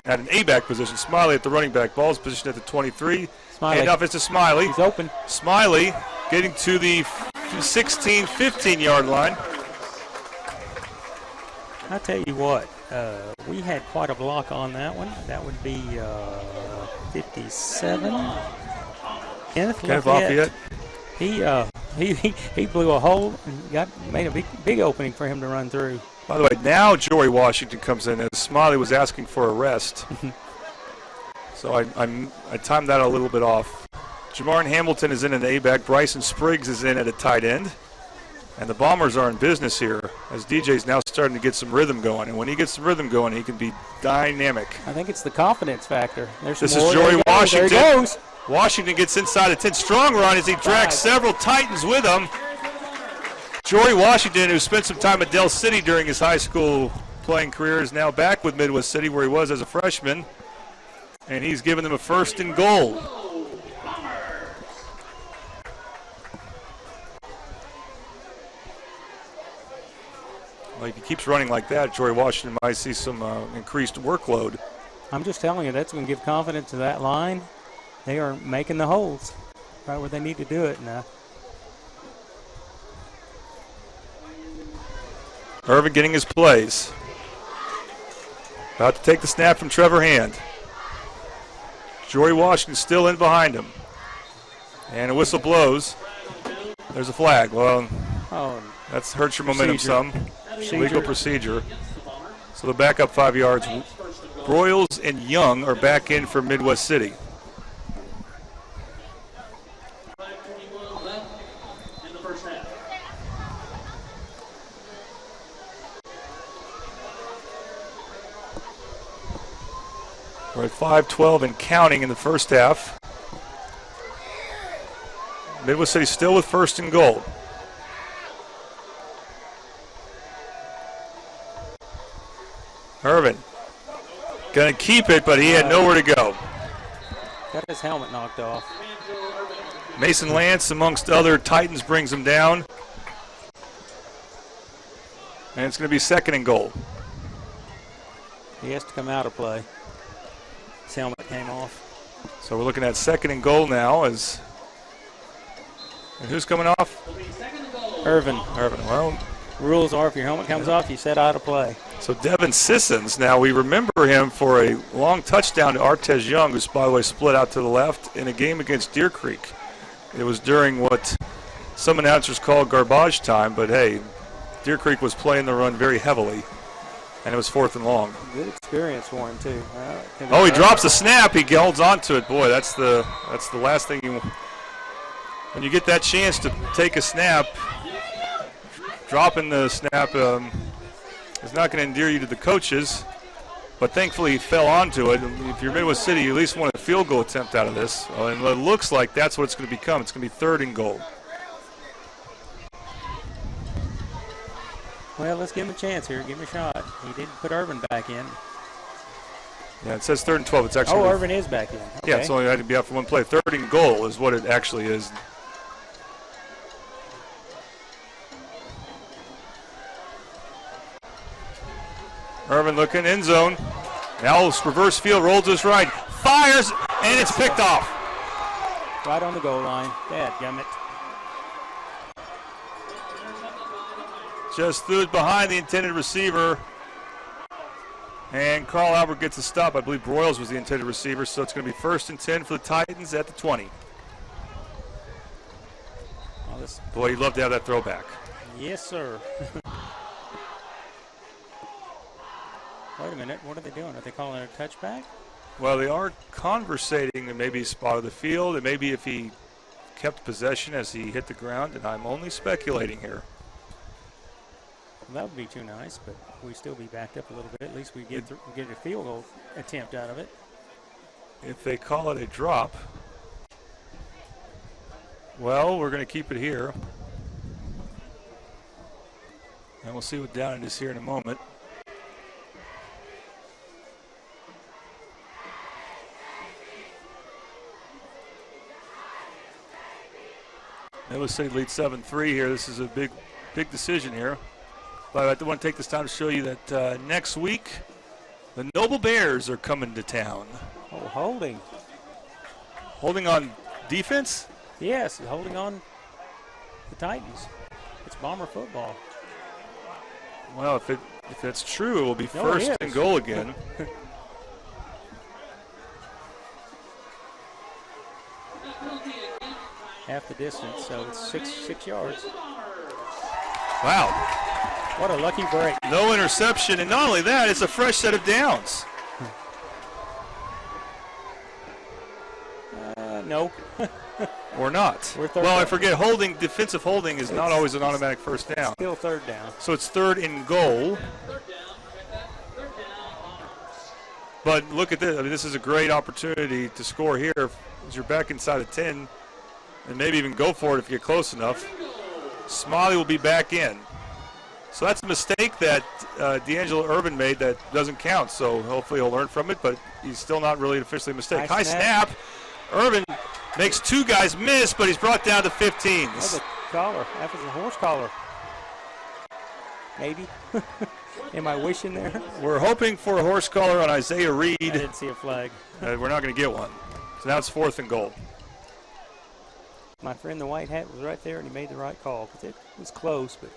at an A-back position. Smiley at the running back. Ball's positioned at the 23. Smiley. Handoff is to Smiley. He's open. Smiley getting to the 16, 15-yard line. I'll tell you what, we had quite a block on that one. That would be 57. Kenneth Lafayette. He blew a hole and made a big opening for him to run through. By the way, now Jory Washington comes in as Smiley was asking for a rest. So I timed that a little bit off. Jamarian Hamilton is in an A-back. Bryson Spriggs is in at a tight end. And the Bombers are in business here as DJ's now starting to get some rhythm going. And when he gets some rhythm going, he can be dynamic. I think it's the confidence factor. This is Jory Washington. There he goes. Washington gets inside a 10. Strong run as he drags several Titans with him. Jory Washington, who spent some time at Del City during his high school playing career, is now back with Midwest City where he was as a freshman. And he's given them a 1st and goal. Well, if he keeps running like that, Jory Washington might see some increased workload. I'm just telling you, that's going to give confidence to that line. They are making the holes right where they need to do it now. Irvin getting his plays. About to take the snap from Trevor Hand. Jory Washington still in behind him. And a whistle blows. There's a flag. Well, that hurts your momentum some. Legal procedure. So they'll back up 5 yards. Broyles and Young are back in for Midwest City. We're at 5:12 and counting in the first half. Midwest City still with 1st and goal. Irvin going to keep it, but he had nowhere to go. Got his helmet knocked off. Mason Lance, amongst other Titans, brings him down. And it's going to be 2nd and goal. He has to come out of play. His helmet came off. So we're looking at 2nd and goal now. And who's coming off? Irvin. Well, rules are if your helmet comes off, you set out of play. So Devin Sissons, now we remember him for a long touchdown to Artez Young, who's, by the way, split out to the left in a game against Deer Creek. It was during what some announcers call garbage time, but hey, Deer Creek was playing the run very heavily, and it was 4th and long. Good experience for him, too. He drops the snap. He holds on to it. Boy, that's the last thing you – when you get that chance to take a snap, dropping the snap is not going to endear you to the coaches, but thankfully he fell onto it. If you're Midwest City, you at least want a field goal attempt out of this. And it looks like that's what it's going to become. It's going to be 3rd and goal. Well, let's give him a chance here. Give him a shot. He did put Irvin back in. Yeah, it says 3rd and 12. It's actually Irvin is back in. Okay. Yeah, it's only had to be out for one play. 3rd and goal is what it actually is. Irvin looking end zone. Now reverse field, rolls this right, fires, and it's picked off. Right on the goal line. Dadgummit. Just threw it behind the intended receiver. And Carl Albert gets a stop. I believe Broyles was the intended receiver, so it's going to be 1st and 10 for the Titans at the 20. Oh, Boy, you'd love to have that throwback. Yes, sir. Wait a minute. What are they doing? Are they calling it a touchback? Well, they are conversating and maybe spot of the field, and maybe if he kept possession as he hit the ground, and I'm only speculating here. Well, that would be too nice, but we still be backed up a little bit. At least we get a field goal attempt out of it. If they call it a drop, well, we're going to keep it here. And we'll see what down it is here in a moment. Iowa City leads 7-3 here. This is a big decision here. But I do want to take this time to show you that next week, the Noble Bears are coming to town. Oh, holding. Holding on defense? Yes, holding on the Titans. It's Bomber football. Well, if that's true, it will be 1st and goal again. Half the distance, so it's six yards. Wow. What a lucky break. No interception, and not only that, it's a fresh set of downs. No. Or not. Well, I forget, defensive holding is not always an automatic first down. Still 3rd down. So it's 3rd and goal. But look at this. I mean, this is a great opportunity to score here as you're back inside of 10, and maybe even go for it if you get close enough. Smiley will be back in. So that's a mistake that D'Angelo Irvin made that doesn't count. So hopefully he'll learn from it, but he's still not really officially a mistake. High snap. Irvin makes 2 guys miss, but he's brought down to 15. That's a collar. That was a horse collar. Maybe. Am I wishing there? We're hoping for a horse collar on Isaiah Reed. I didn't see a flag. We're not going to get one. So now it's 4th and goal. My friend the white hat was right there, and he made the right call because it was close, but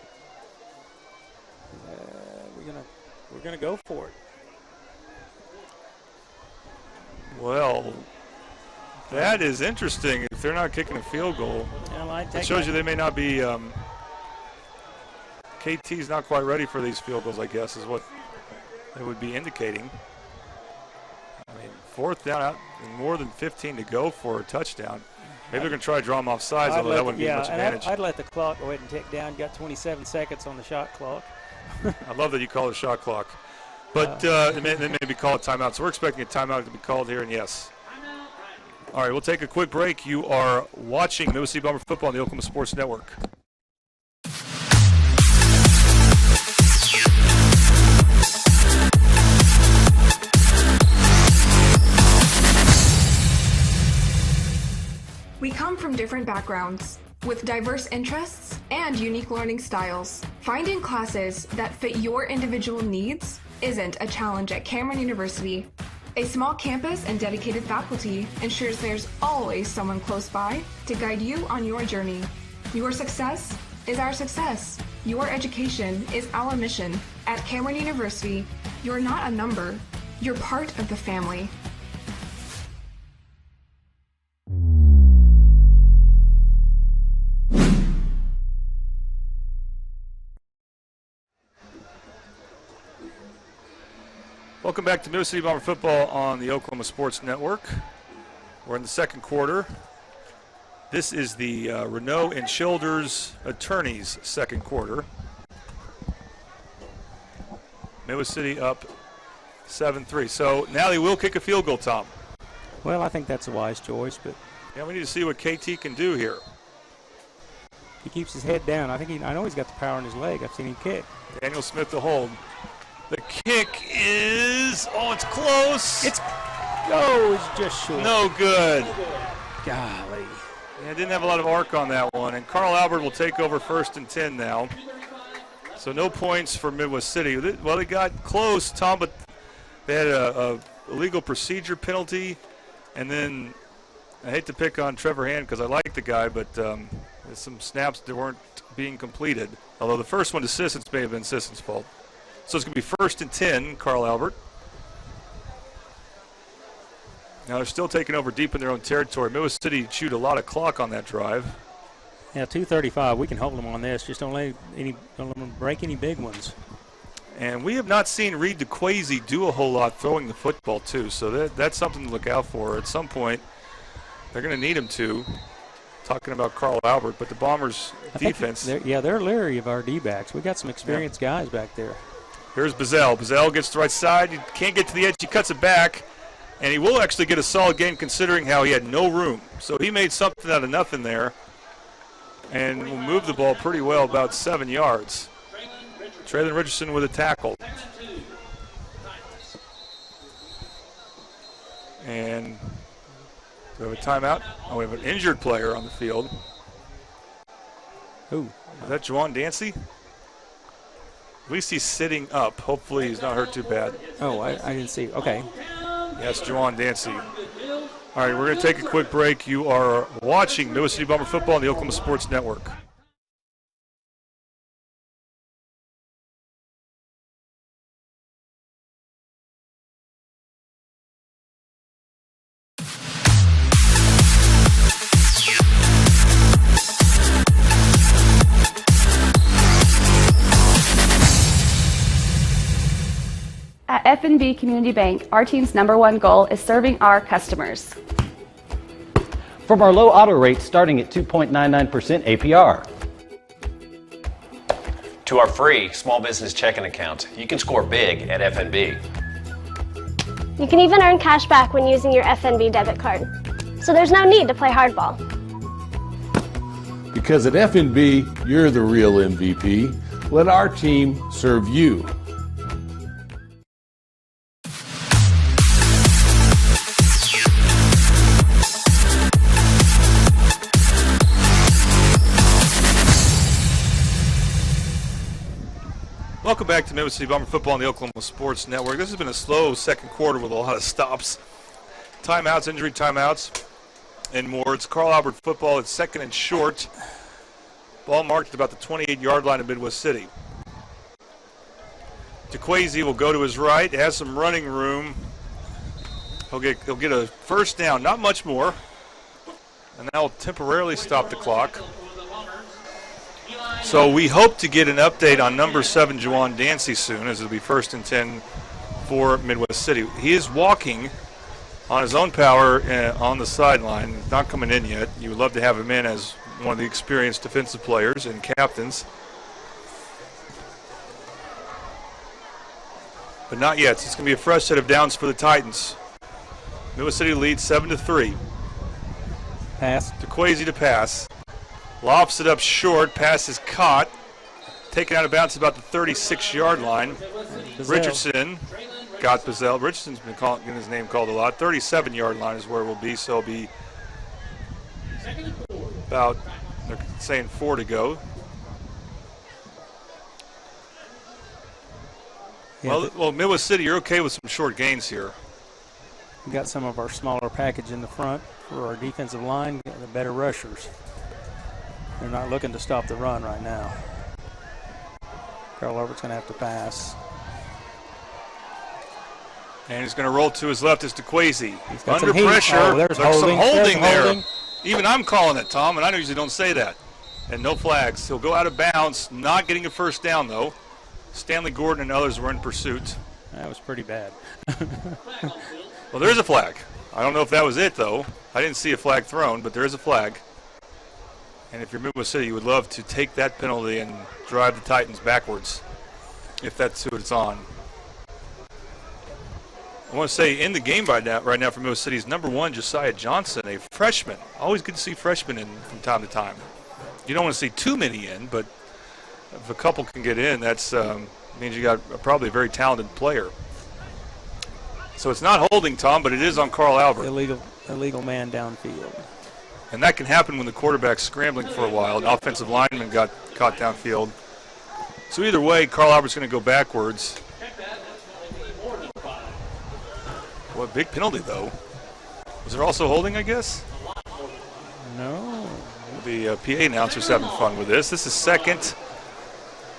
we're gonna go for it. Well, that is interesting. If they're not kicking a field goal, it shows you they may not be. KT's not quite ready for these field goals, I guess, is what they would be indicating. I mean, 4th down out and more than 15 to go for a touchdown. Maybe they're going to try to draw them off sides, although that wouldn't be much advantage. I'd let the clock go ahead and tick down. Got 27 seconds on the shot clock. I love that you call it a shot clock. But they may be called a timeout. So we're expecting a timeout to be called here, and yes. All right, we'll take a quick break. You are watching Middle City Bomber football on the Oklahoma Sports Network. We come from different backgrounds, with diverse interests and unique learning styles. Finding classes that fit your individual needs isn't a challenge at Cameron University. A small campus and dedicated faculty ensures there's always someone close by to guide you on your journey. Your success is our success. Your education is our mission. At Cameron University, you're not a number, you're part of the family. Welcome back to Middle City Bomber football on the Oklahoma Sports Network. We're in the 2nd quarter. This is the Renault and Childers Attorneys 2nd quarter. Middle City up 7-3. So now they will kick a field goal, Tom. Well, I think that's a wise choice, but yeah, we need to see what KT can do here. He keeps his head down. I know he's got the power in his leg. I've seen him kick. Daniel Smith to hold. The kick is, it's close. It's just short. No good. Golly. Yeah, didn't have a lot of arc on that one. And Carl Albert will take over 1st and 10 now. So no points for Midwest City. Well, they got close, Tom, but they had a illegal procedure penalty, and then I hate to pick on Trevor Hand because I like the guy, but there's some snaps that weren't being completed. Although the first one to Sissons may have been Sissons' fault. So it's going to be 1st and 10, Carl Albert. Now they're still taking over deep in their own territory. Midwest City chewed a lot of clock on that drive. Yeah, 2:35. We can hold them on this. Just don't let them break any big ones. And we have not seen Reed DeQuazy do a whole lot throwing the football, too. So that's something to look out for. At some point, they're going to need him to. Talking about Carl Albert, but the Bombers' defense. They're leery of our D-backs. We got some experienced guys back there. Here's Bazell. Bazell gets to the right side. He can't get to the edge. He cuts it back. And he will actually get a solid gain considering how he had no room. So he made something out of nothing there. And will move the ball pretty well, about 7 yards. Traylon Richardson with a tackle. And do we have a timeout? Oh, we have an injured player on the field. Who? Is that Juwan Dancy? At least he's sitting up. Hopefully he's not hurt too bad. Oh, I didn't see. Okay. Yes, Juwan Dancy. All right, we're going to take a quick break. You are watching Midwest City Bomber football on the Oklahoma Sports Network. At F&B Community Bank, our team's #1 goal is serving our customers. From our low auto rate starting at 2.99% APR. To our free small business checking account, you can score big at FNB. You can even earn cash back when using your FNB debit card. So there's no need to play hardball. Because at FNB, you're the real MVP. Let our team serve you. Welcome back to Midwest City Bomber football on the Oklahoma Sports Network. This has been a slow second quarter with a lot of stops, timeouts, injury timeouts, and more. It's Carl Albert football. It's 2nd and short. Ball marked at about the 28-yard line of Midwest City. DeQuazy will go to his right, has some running room. He'll get a first down, not much more, and that will temporarily stop the clock. So we hope to get an update on number 7, Juwan Dancy, soon, as it'll be 1st and 10 for Midwest City. He is walking on his own power on the sideline. He's not coming in yet. You would love to have him in as one of the experienced defensive players and captains. But not yet. So it's going to be a fresh set of downs for the Titans. Midwest City leads 7-3. Pass. DeQuazy to pass. Lofts it up short. Pass is caught. Taken out of bounds about the 36-yard line. Bazell. Richardson got Bazell. Richardson's been getting his name called a lot. 37-yard line is where it will be, so it'll be about, they're saying 4 to go. Yeah, well, Midwest City, you're okay with some short gains here. We got some of our smaller package in the front for our defensive line, the better rushers. They're not looking to stop the run right now. Carl Albert's going to have to pass. And he's going to roll to his left as DeQuazy. Under some pressure. Oh, there's some holding there. holding. Even I'm calling it, Tom, and I usually don't say that. And no flags. He'll go out of bounds, not getting a first down, though. Stanley Gordon and others were in pursuit. That was pretty bad. Well, there is a flag. I don't know if that was it, though. I didn't see a flag thrown, but there is a flag. And if you're Midwest City, you would love to take that penalty and drive the Titans backwards, if that's who it's on. I want to say in the game right now for Midwest City is number 1, Josiah Johnson, a freshman. Always good to see freshmen in from time to time. You don't want to see too many in, but if a couple can get in, that's means you got probably a very talented player. So it's not holding, Tom, but it is on Carl Albert. Illegal man downfield. And that can happen when the quarterback's scrambling for a while. An offensive lineman got caught downfield. So either way, Carl Albert's going to go backwards. What big penalty, though. Was there also holding, I guess? No. The PA announcer's having fun with this. This is second,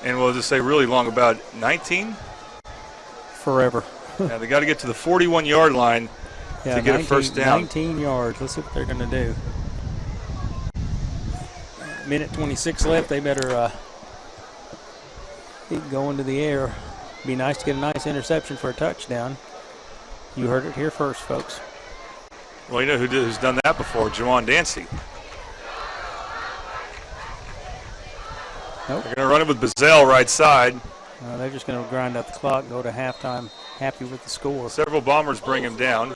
and we'll just say really long, about 19? Forever. Yeah, they got to get to the 41-yard line to get a first down. 19 yards. Let's see what they're going to do. Minute 26 left. They better keep going to the air. Be nice to get a nice interception for a touchdown. You heard it here first, folks. Well, you know who's done that before? Juwan Dancy. Nope. They're going to run it with Bazell right side. They're just going to grind out the clock, go to halftime, happy with the score. Several Bombers bring him down.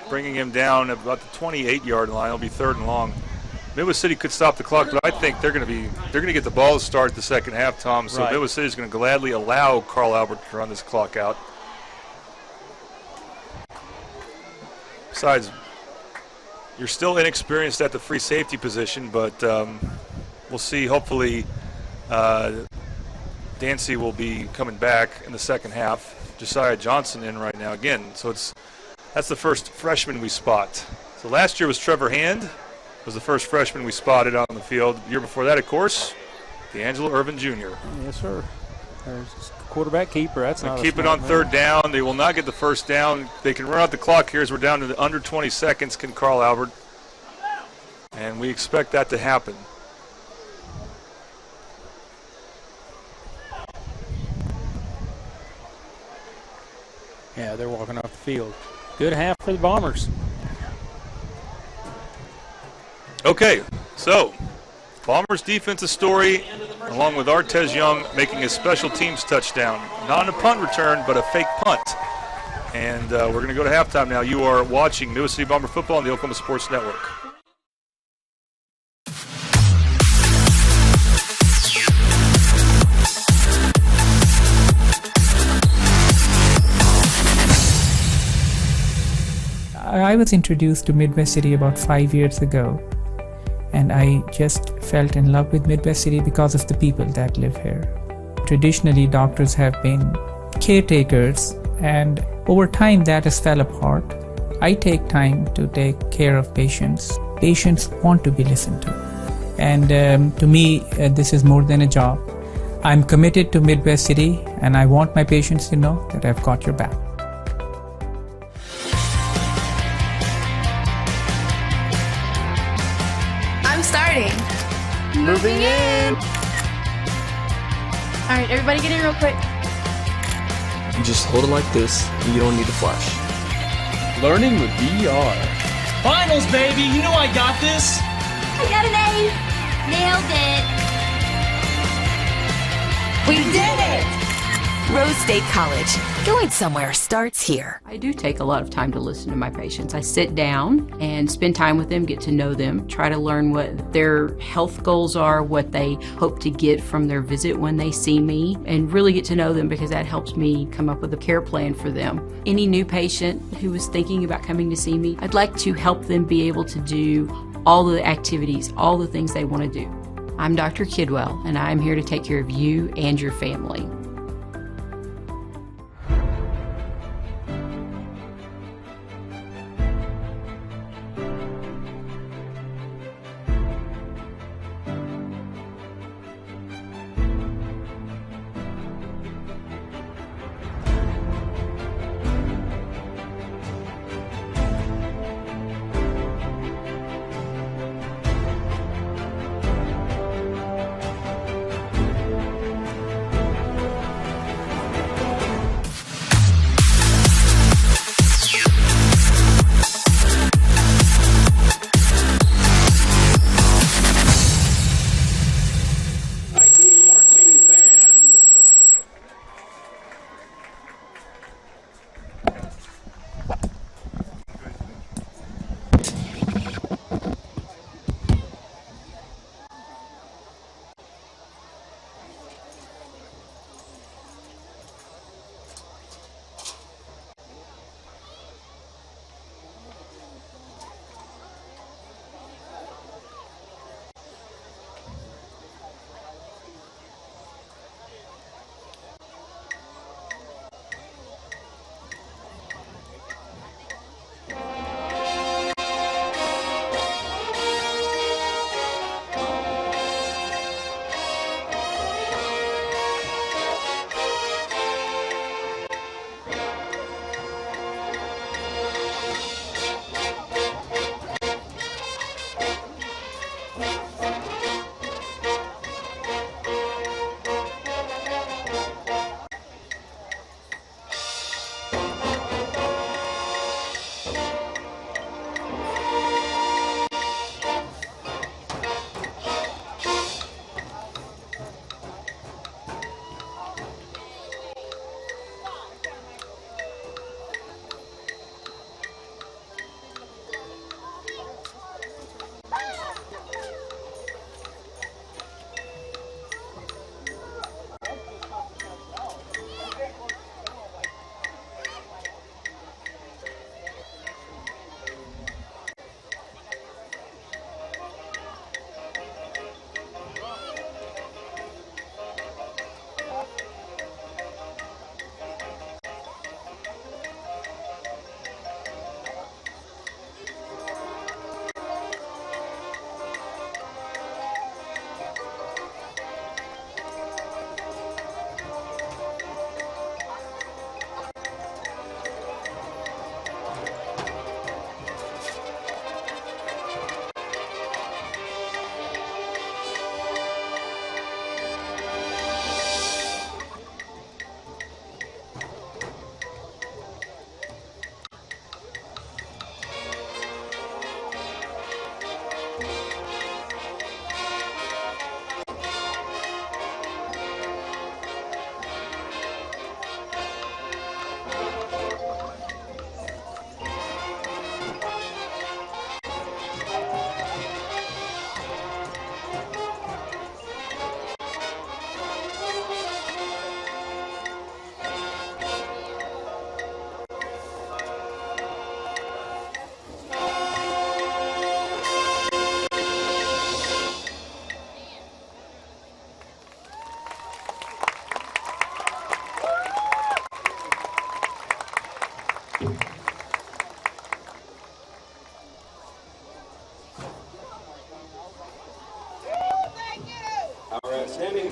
Bringing him down at about the 28-yard line. It'll be 3rd and long. Midwest City could stop the clock, but I think they're going to get the ball to start the second half, Tom. So right. Midwest City is going to gladly allow Carl Albert to run this clock out. Besides, you're still inexperienced at the free safety position, but we'll see. Hopefully, Dancy will be coming back in the second half. Josiah Johnson in right now again. So that's the first freshman we spot. So last year was Trevor Hand. Was the first freshman we spotted on the field. The year before that, of course, D'Angelo Irvin Jr. Yes, sir. There's the quarterback keeper. That's not keep it on 3rd down. They will not get the first down. They can run out the clock here as we're down to under 20 seconds, can Carl Albert. And we expect that to happen. Yeah, they're walking off the field. Good half for the Bombers. Okay, so Bombers defensive story, along with Artez Young making a special teams touchdown. Not a punt return, but a fake punt. And we're going to go to halftime now. You are watching Midwest City Bomber football on the Oklahoma Sports Network. I was introduced to Midwest City about 5 years ago, and I just fell in love with Midwest City because of the people that live here. Traditionally, doctors have been caretakers, and over time that has fell apart. I take time to take care of patients. Patients want to be listened to. And to me, this is more than a job. I'm committed to Midwest City, and I want my patients to know that I've got your back. Moving in. All right, everybody get in real quick. You just hold it like this, and you don't need to flash. Learning with VR. Finals, baby. You know I got this. I got an A. Nailed it. We did it! Rose State College. Going somewhere starts here. I do take a lot of time to listen to my patients. I sit down and spend time with them, get to know them, try to learn what their health goals are, what they hope to get from their visit when they see me, and really get to know them because that helps me come up with a care plan for them. Any new patient who is thinking about coming to see me, I'd like to help them be able to do all the activities, all the things they want to do. I'm Dr. Kidwell, and I'm here to take care of you and your family.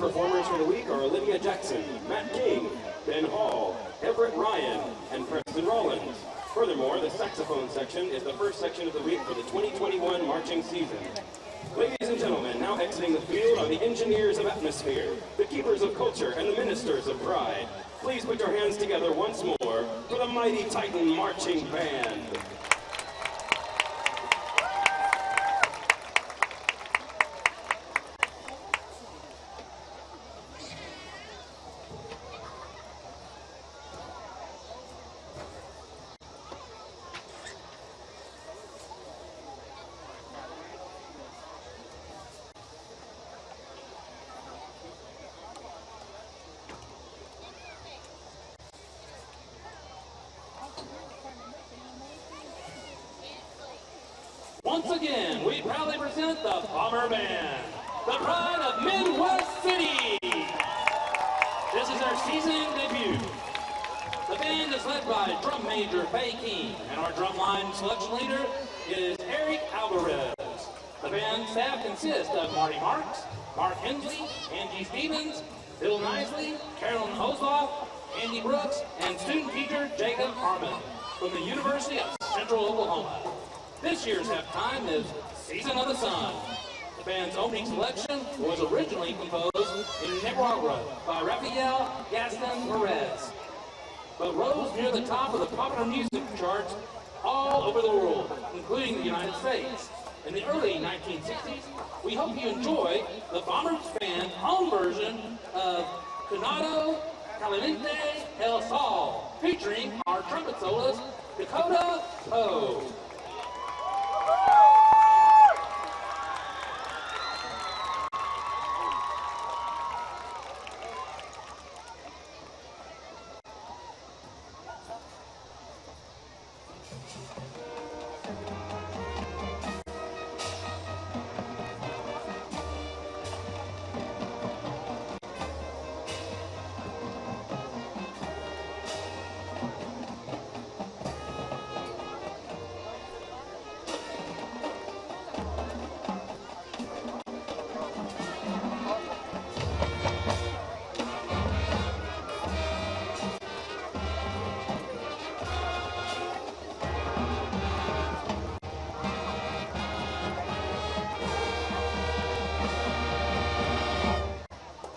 performers for the week are Olivia Jackson, Matt King, Ben Hall, Everett Ryan, and Preston Rollins. Furthermore, the saxophone section is the first section of the week for the 2021 marching season. Ladies and gentlemen, now exiting the field are the engineers of atmosphere, the keepers of culture, and the ministers of pride. Please put your hands together once more for the Mighty Titan Marching Band. Once again, we proudly present the Bomber Band, the pride of Midwest City. This is our season debut. The band is led by drum major Faye King, and our drumline selection leader is Eric Alvarez. The band staff consists of Marty Marks, Mark Hensley, Angie Stevens, Bill Nisley, Carolyn Hosloff, Andy Brooks, and student teacher Jacob Harmon from the University of Central Oklahoma. This year's halftime is Season of the Sun. The band's opening selection was originally composed in Nicaragua by Rafael Gaston Perez, but rose near the top of the popular music charts all over the world, including the United States. In the early 1960s, we hope you enjoy the Bombers Band home version of Canado Caliente El Sol, featuring our trumpet soloist, Dakota Poe.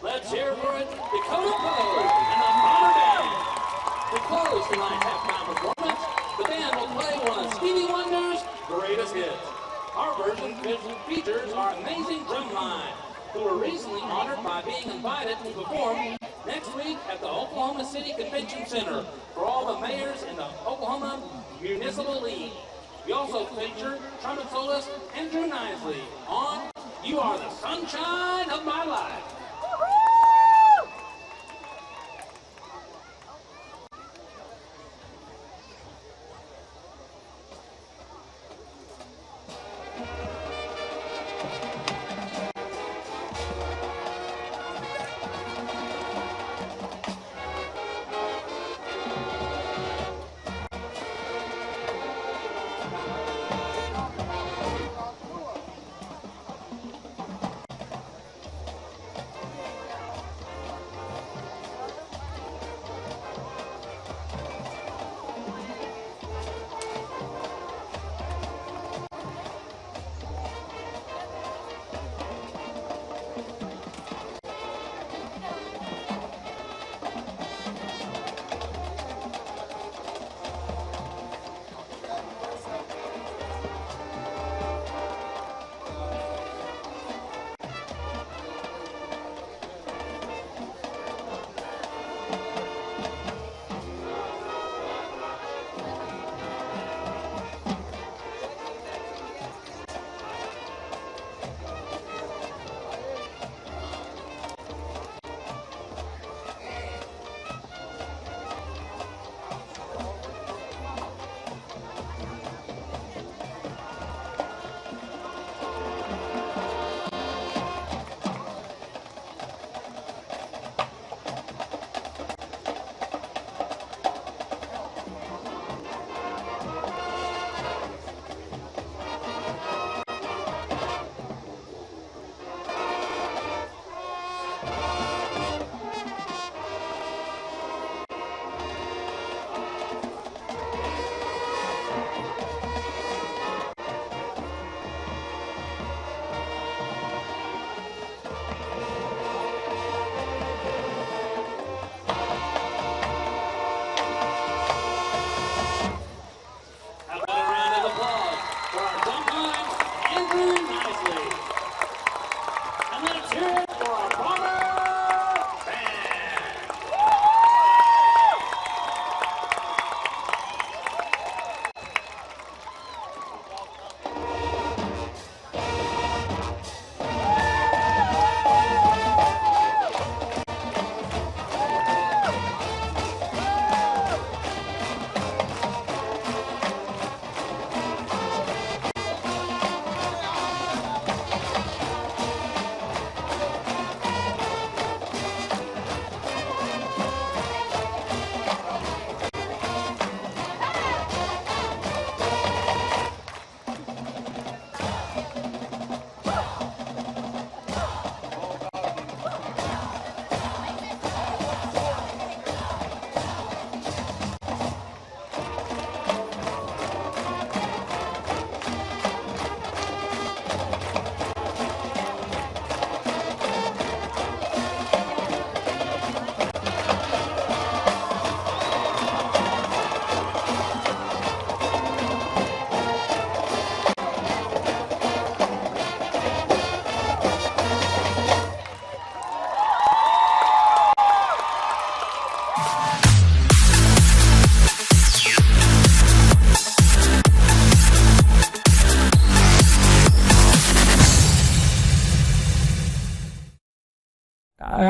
Let's hear for it, Dakota Poe and the Bomber Band. To close tonight's halftime performance, the band will play one of Stevie Wonder's greatest hits. Our version features our amazing drum line, who were recently honored by being invited to perform next week at the Oklahoma City Convention Center for all the mayors in the Oklahoma Municipal League. We also feature trumpet soloist Andrew Nisley on You Are the Sunshine of My Life.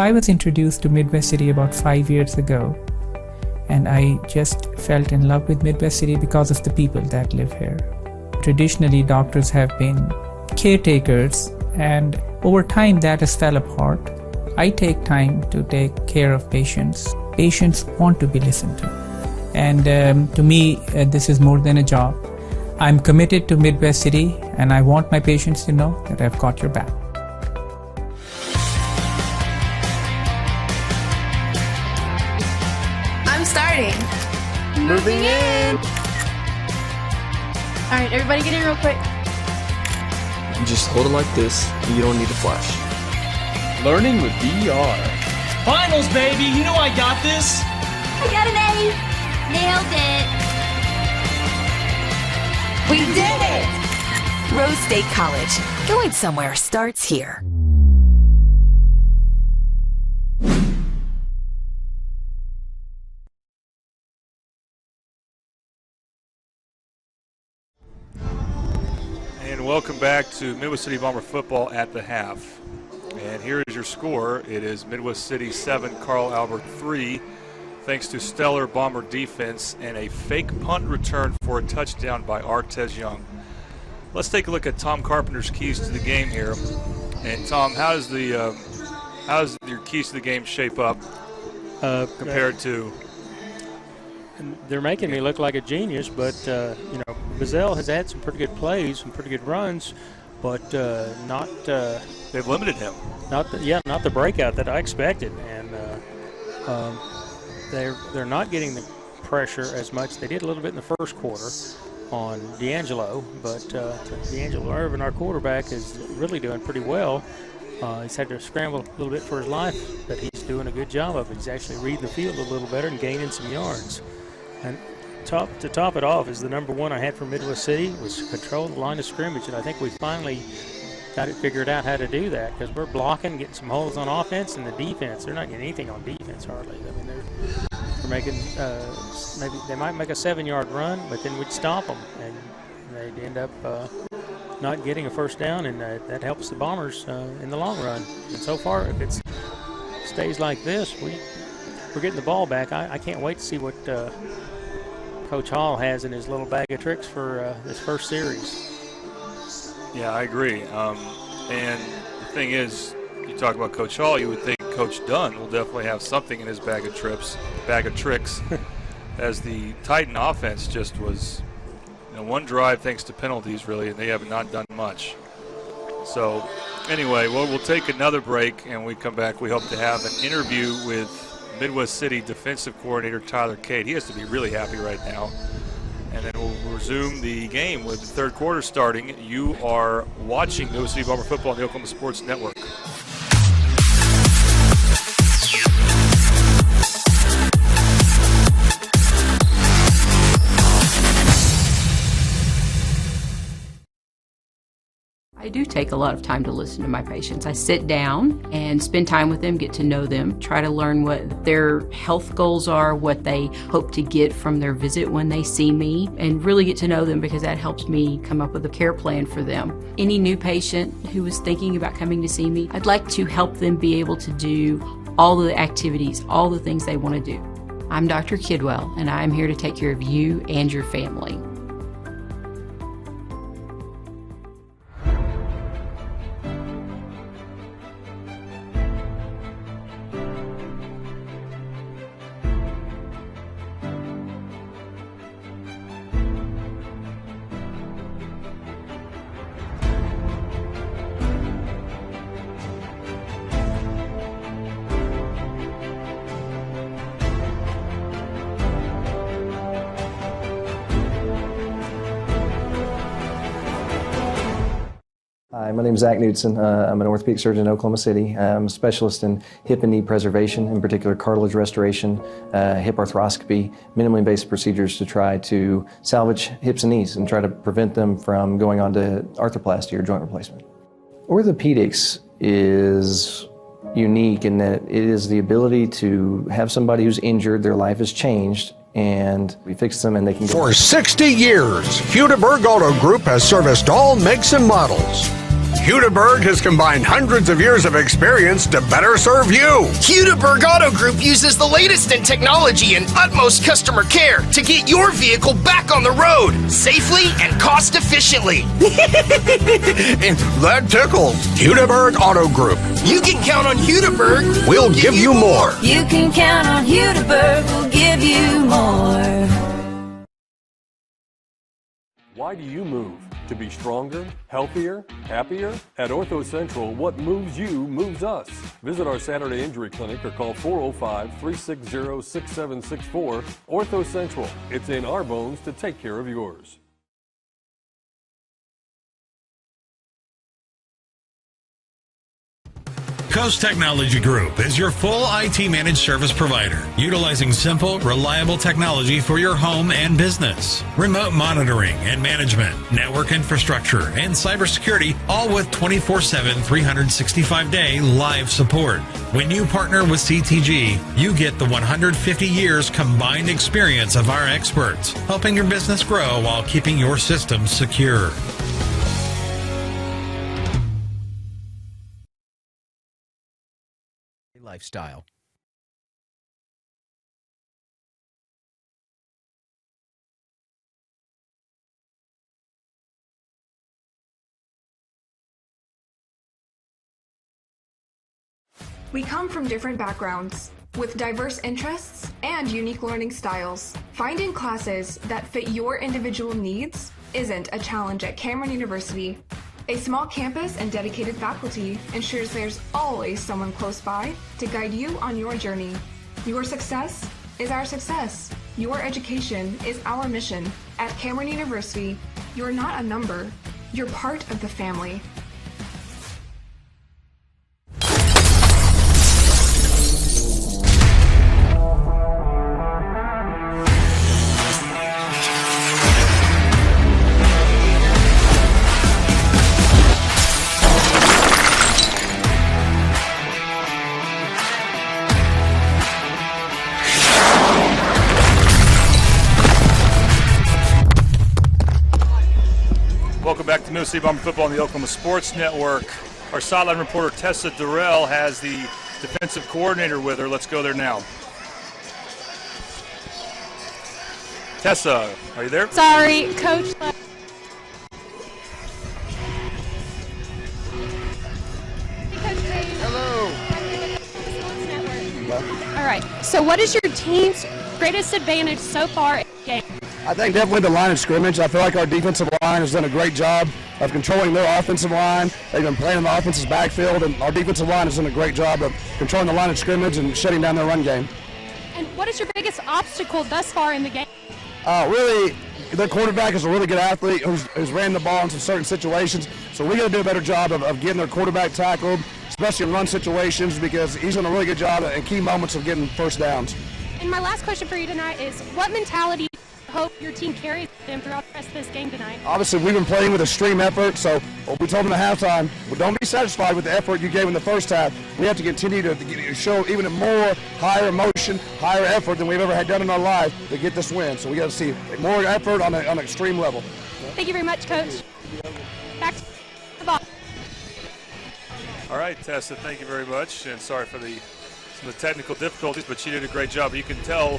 I was introduced to Midwest City about 5 years ago, and I just fell in love with Midwest City because of the people that live here. Traditionally, doctors have been caretakers, and over time that has fell apart. I take time to take care of patients. Patients want to be listened to. And to me, this is more than a job. I'm committed to Midwest City, and I want my patients to know that I've got your back. I'm starting. Moving in. All right, everybody get in real quick. You just hold it like this, and you don't need a flash. Learning with VR. Finals, baby! You know I got this! I got an A! Nailed it! We did it! Rose State College. Going somewhere starts here. And welcome back to Midwest City Bomber football at the half. And here is your score. It is Midwest City 7, Carl Albert 3, thanks to stellar Bomber defense and a fake punt return for a touchdown by Artez Young. Let's take a look at Tom Carpenter's keys to the game here. And Tom, how does your keys to the game shape up compared to? They're making me look like a genius, but you know, Bazell has had some pretty good plays, some pretty good runs, but not. They've limited him. Not the breakout that I expected, and they're not getting the pressure as much. They did a little bit in the first quarter on D'Angelo, but D'Angelo Irvin, our quarterback, is really doing pretty well. He's had to scramble a little bit for his life, but he's doing a good job of it. He's actually reading the field a little better and gaining some yards. And to top it off is the number one I had for Midwest City was control the line of scrimmage, and I think we finally got it figured out how to do that, because we're blocking, getting some holes on offense, and the defense, they're not getting anything on defense hardly. I mean, they're making maybe they might make a 7-yard run, but then we'd stop them, and they'd end up not getting a first down, and that helps the Bombers in the long run. And so far, if it stays like this, we're getting the ball back. I can't wait to see what Coach Hall has in his little bag of tricks for this first series. Yeah, I agree. And the thing is, you talk about Coach Hall, you would think Coach Dunn will definitely have something in his bag of tricks, as the Titan offense just was, one drive thanks to penalties, really, and they have not done much. So, anyway, we'll take another break, and we come back. We hope to have an interview with Midwest City defensive coordinator Tyler Cade. He has to be really happy right now. And then we'll resume the game with the third quarter starting. You are watching Midwest City Bomber football on the Oklahoma Sports Network. I do take a lot of time to listen to my patients. I sit down and spend time with them, get to know them, try to learn what their health goals are, what they hope to get from their visit when they see me, and really get to know them, because that helps me come up with a care plan for them. Any new patient who is thinking about coming to see me, I'd like to help them be able to do all the activities, all the things they want to do. I'm Dr. Kidwell, and I'm here to take care of you and your family. Hi, my name is Zach Knudsen. I'm an orthopedic surgeon in Oklahoma City. I'm a specialist in hip and knee preservation, in particular cartilage restoration, hip arthroscopy, minimally invasive procedures to try to salvage hips and knees and try to prevent them from going on to arthroplasty or joint replacement. Orthopedics is unique in that it is the ability to have somebody who's injured, their life has changed, and we fix them and they can go. For 60 years, Hudiburg Auto Group has serviced all makes and models. Hudeberg has combined hundreds of years of experience to better serve you. Hudeberg Auto Group uses the latest in technology and utmost customer care to get your vehicle back on the road safely and cost efficiently. That tickles. Hudeberg Auto Group. You can count on Hudeberg. We'll give you more. You can count on Hudeberg. We'll give you more. Why do you move? To be stronger, healthier, happier? At Ortho Central, what moves you moves us. Visit our Saturday Injury Clinic or call 405-360-6764. Ortho Central. It's in our bones to take care of yours. Coast Technology Group is your full IT managed service provider, utilizing simple, reliable technology for your home and business. Remote monitoring and management, network infrastructure, and cybersecurity, all with 24/7, 365-day live support. When you partner with CTG, you get the 150 years combined experience of our experts, helping your business grow while keeping your systems secure. Lifestyle. We come from different backgrounds, with diverse interests and unique learning styles. Finding classes that fit your individual needs isn't a challenge at Cameron University. A small campus and dedicated faculty ensures there's always someone close by to guide you on your journey. Your success is our success. Your education is our mission. At Cameron University, you're not a number, you're part of the family. Welcome back to Mississippi Bomber Football on the Oklahoma Sports Network. Our sideline reporter Tessa Durrell has the defensive coordinator with her. Let's go there now. Tessa, are you there? Sorry, Coach. Hello. All right. So, what is your team's greatest advantage so far in the game? I think definitely the line of scrimmage. I feel like our defensive line has done a great job of controlling their offensive line. They've been playing in the offense's backfield, and our defensive line has done a great job of controlling the line of scrimmage and shutting down their run game. And what is your biggest obstacle thus far in the game? Really, their quarterback is a really good athlete who's ran the ball in some certain situations. So we got to do a better job of getting their quarterback tackled, especially in run situations, because he's done a really good job in key moments of getting first downs. And my last question for you tonight is, what mentality do you hope your team carries them throughout the rest of this game tonight? Obviously, we've been playing with extreme effort, so we told them at halftime, well, don't be satisfied with the effort you gave in the first half. We have to continue to show even more higher emotion, higher effort than we've ever had done in our life to get this win. So we got to see more effort on an extreme level. Thank you very much, Coach. Back to the ball. All right, Tessa, thank you very much. And sorry for some of the technical difficulties, but she did a great job. You can tell,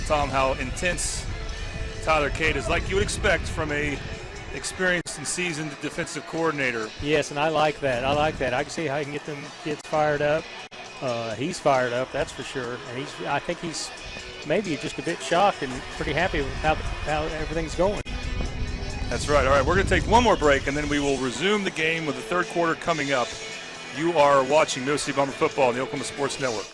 Tom, how intense Tyler Cade is, like you would expect from a experienced and seasoned defensive coordinator. Yes, and I like that. I can see how he can get them kids fired up. He's fired up, that's for sure. And I think he's maybe just a bit shocked and pretty happy with how everything's going. That's right. All right, we're going to take one more break, and then we will resume the game with the third quarter coming up. You are watching Mississippi Bomber Football on the Oklahoma Sports Network.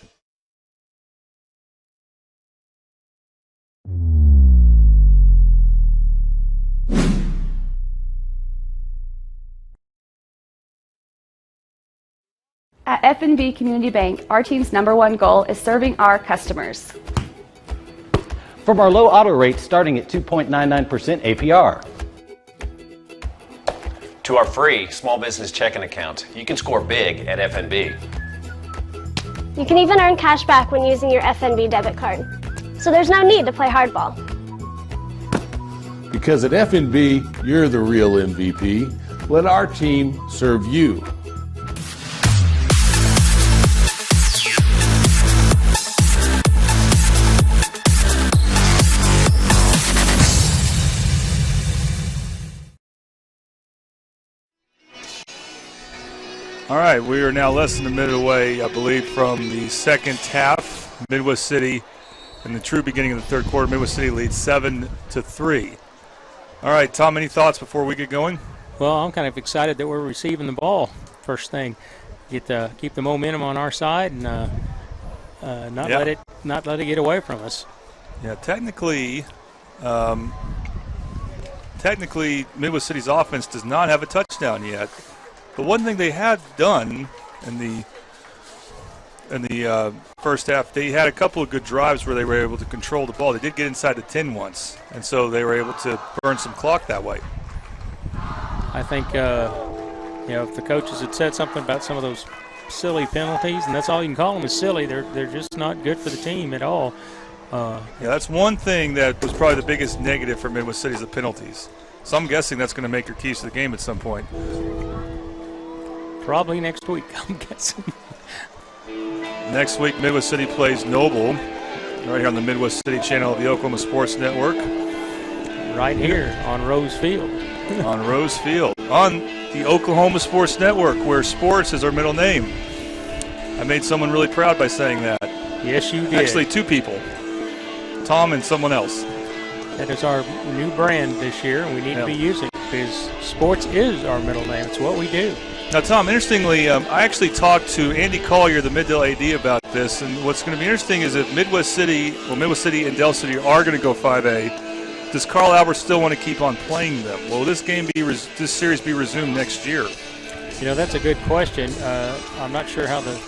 At F&B Community Bank, our team's #1 goal is serving our customers. From our low auto rate starting at 2.99% APR. To our free small business checking account, you can score big at FNB. You can even earn cash back when using your FNB debit card. So there's no need to play hardball. Because at FNB, you're the real MVP. Let our team serve you. All right, we are now less than a minute away, I believe, from the second half. Midwest City, in the true beginning of the third quarter, Midwest City leads 7-3. All right, Tom, any thoughts before we get going? Well, I'm kind of excited that we're receiving the ball first thing. Keep the momentum on our side and not let it get away from us. Yeah, technically, Midwest City's offense does not have a touchdown yet. But one thing they have done in the first half, they had a couple of good drives where they were able to control the ball. They did get inside the 10 once, and so they were able to burn some clock that way. I think, if the coaches had said something about some of those silly penalties, and that's all you can call them is silly, they're just not good for the team at all. That's one thing that was probably the biggest negative for Midwest City is the penalties. So I'm guessing that's going to make your keys to the game at some point. Probably next week, I'm guessing. Next week, Midwest City plays Noble, right here on the Midwest City channel of the Oklahoma Sports Network. Right here on Rose Field. On Rose Field. On the Oklahoma Sports Network, where sports is our middle name. I made someone really proud by saying that. Yes, you did. Actually, two people. Tom and someone else. That is our new brand this year, and we need to be using it because sports is our middle name. It's what we do. Now, Tom, interestingly, I actually talked to Andy Collier, the Mid-Del AD, about this, and what's going to be interesting is if Midwest City and Del City are going to go 5A, does Carl Albert still want to keep on playing them? Will this series be resumed next year? That's a good question. I'm not sure how the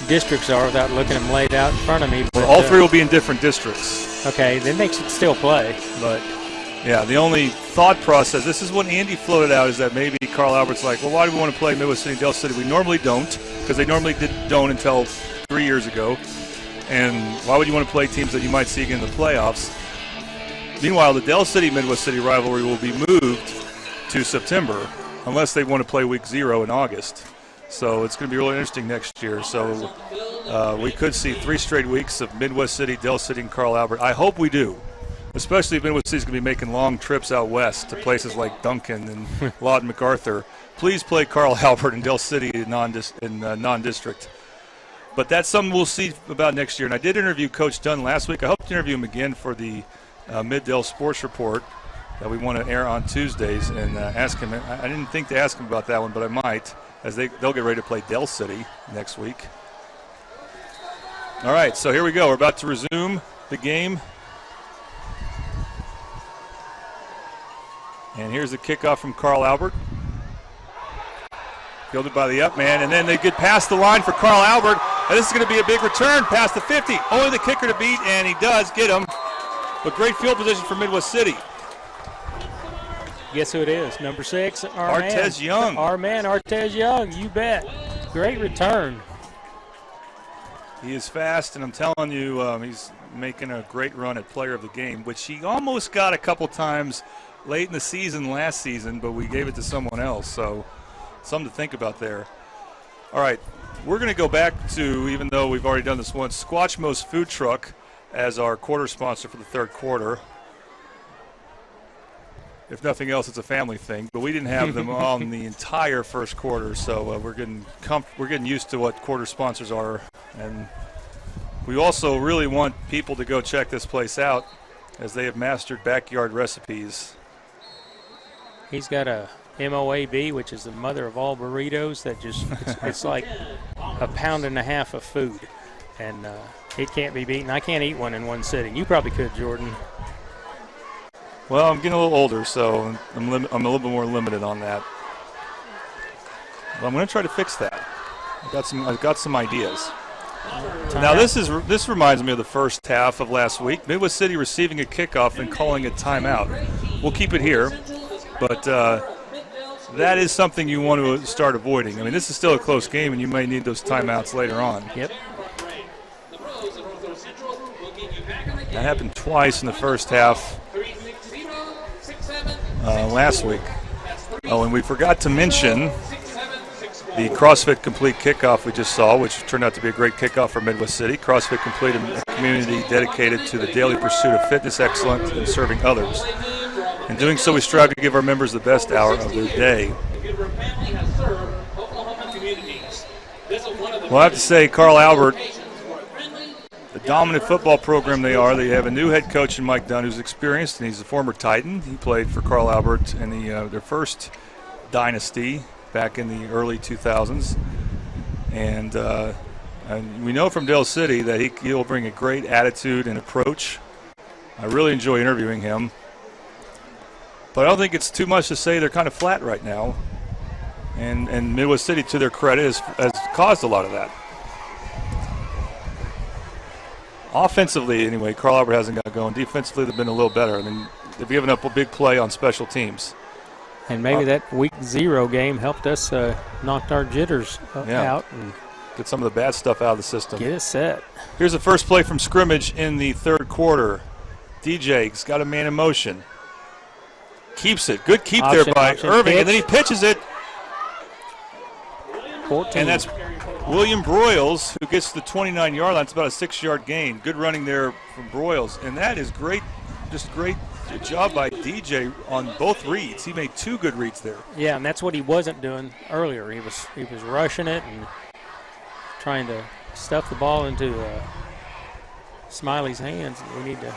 districts are without looking at them laid out in front of me. But, all three will be in different districts. Okay, then they should still play, but... Yeah, the only thought process, this is what Andy floated out, is that maybe Carl Albert's like, well, why do we want to play Midwest City and Del City? We normally don't, because they normally don't until 3 years ago. And why would you want to play teams that you might see again in the playoffs? Meanwhile, the Del City-Midwest City rivalry will be moved to September, unless they want to play Week 0 in August. So it's going to be really interesting next year. So we could see 3 straight weeks of Midwest City, Del City, and Carl Albert. I hope we do. Especially if Midwest City's going to be making long trips out west to places like Duncan and Lawton MacArthur. Please play Carl Albert and Del City in non-district. But that's something we'll see about next year. And I did interview Coach Dunn last week. I hope to interview him again for the Mid-Del Sports Report that we want to air on Tuesdays and ask him. I didn't think to ask him about that one, but I might, as they'll get ready to play Del City next week. All right, so here we go. We're about to resume the game. And here's the kickoff from Carl Albert. Fielded by the up man, and then they get past the line for Carl Albert. And this is going to be a big return past the 50. Only the kicker to beat, and he does get him. But great field position for Midwest City. Guess who it is? Number 6, Artez Young. Our man, Artez Young, you bet. Great return. He is fast, and I'm telling you, he's making a great run at player of the game, which he almost got a couple times late in the season last season, but we gave it to someone else, so something to think about there. All right, we're going to go back to, even though we've already done this once, Squatchmo's Food Truck as our quarter sponsor for the third quarter. If nothing else, it's a family thing, but we didn't have them on the entire first quarter, so we're getting used to what quarter sponsors are, and we also really want people to go check this place out as they have mastered backyard recipes. He's got a MOAB, which is the mother of all burritos, that just, it's like a pound and a half of food. And it can't be beaten. I can't eat one in one sitting. You probably could, Jordan. Well, I'm getting a little older, so I'm a little bit more limited on that. But I'm going to try to fix that. I've got some ideas. Now this reminds me of the first half of last week. Midwest City receiving a kickoff and calling a timeout. We'll keep it here. But that is something you want to start avoiding. I mean, this is still a close game, and you may need those timeouts later on. Yep. That happened twice in the first half last week. Oh, and we forgot to mention the CrossFit Complete kickoff we just saw, which turned out to be a great kickoff for Midwest City. CrossFit Complete, a community dedicated to the daily pursuit of fitness excellence and serving others. In doing so, we strive to give our members the best hour of their day. Well, I have to say, Carl Albert, the dominant football program they are. They have a new head coach in Mike Dunn who's experienced, and he's a former Titan. He played for Carl Albert in their first dynasty back in the early 2000s. And we know from Dale City that he'll bring a great attitude and approach. I really enjoy interviewing him. But I don't think it's too much to say they're kind of flat right now. And Midwest City, to their credit, has caused a lot of that. Offensively, anyway, Carl Albert hasn't got going. Defensively, they've been a little better. I mean, they've given up a big play on special teams. And maybe that week 0 game helped us knock our jitters out and get some of the bad stuff out of the system. Get it set. Here's the first play from scrimmage in the third quarter. DJ's got a man in motion. Keeps it. Good keep there by Irving, and then he pitches it. 14. And that's William Broyles, who gets the 29-yard line. It's about a 6-yard gain. Good running there from Broyles. And that is great, just great job by DJ on both reads. He made 2 good reads there. Yeah, and that's what he wasn't doing earlier. He was rushing it and trying to stuff the ball into Smiley's hands. We need to.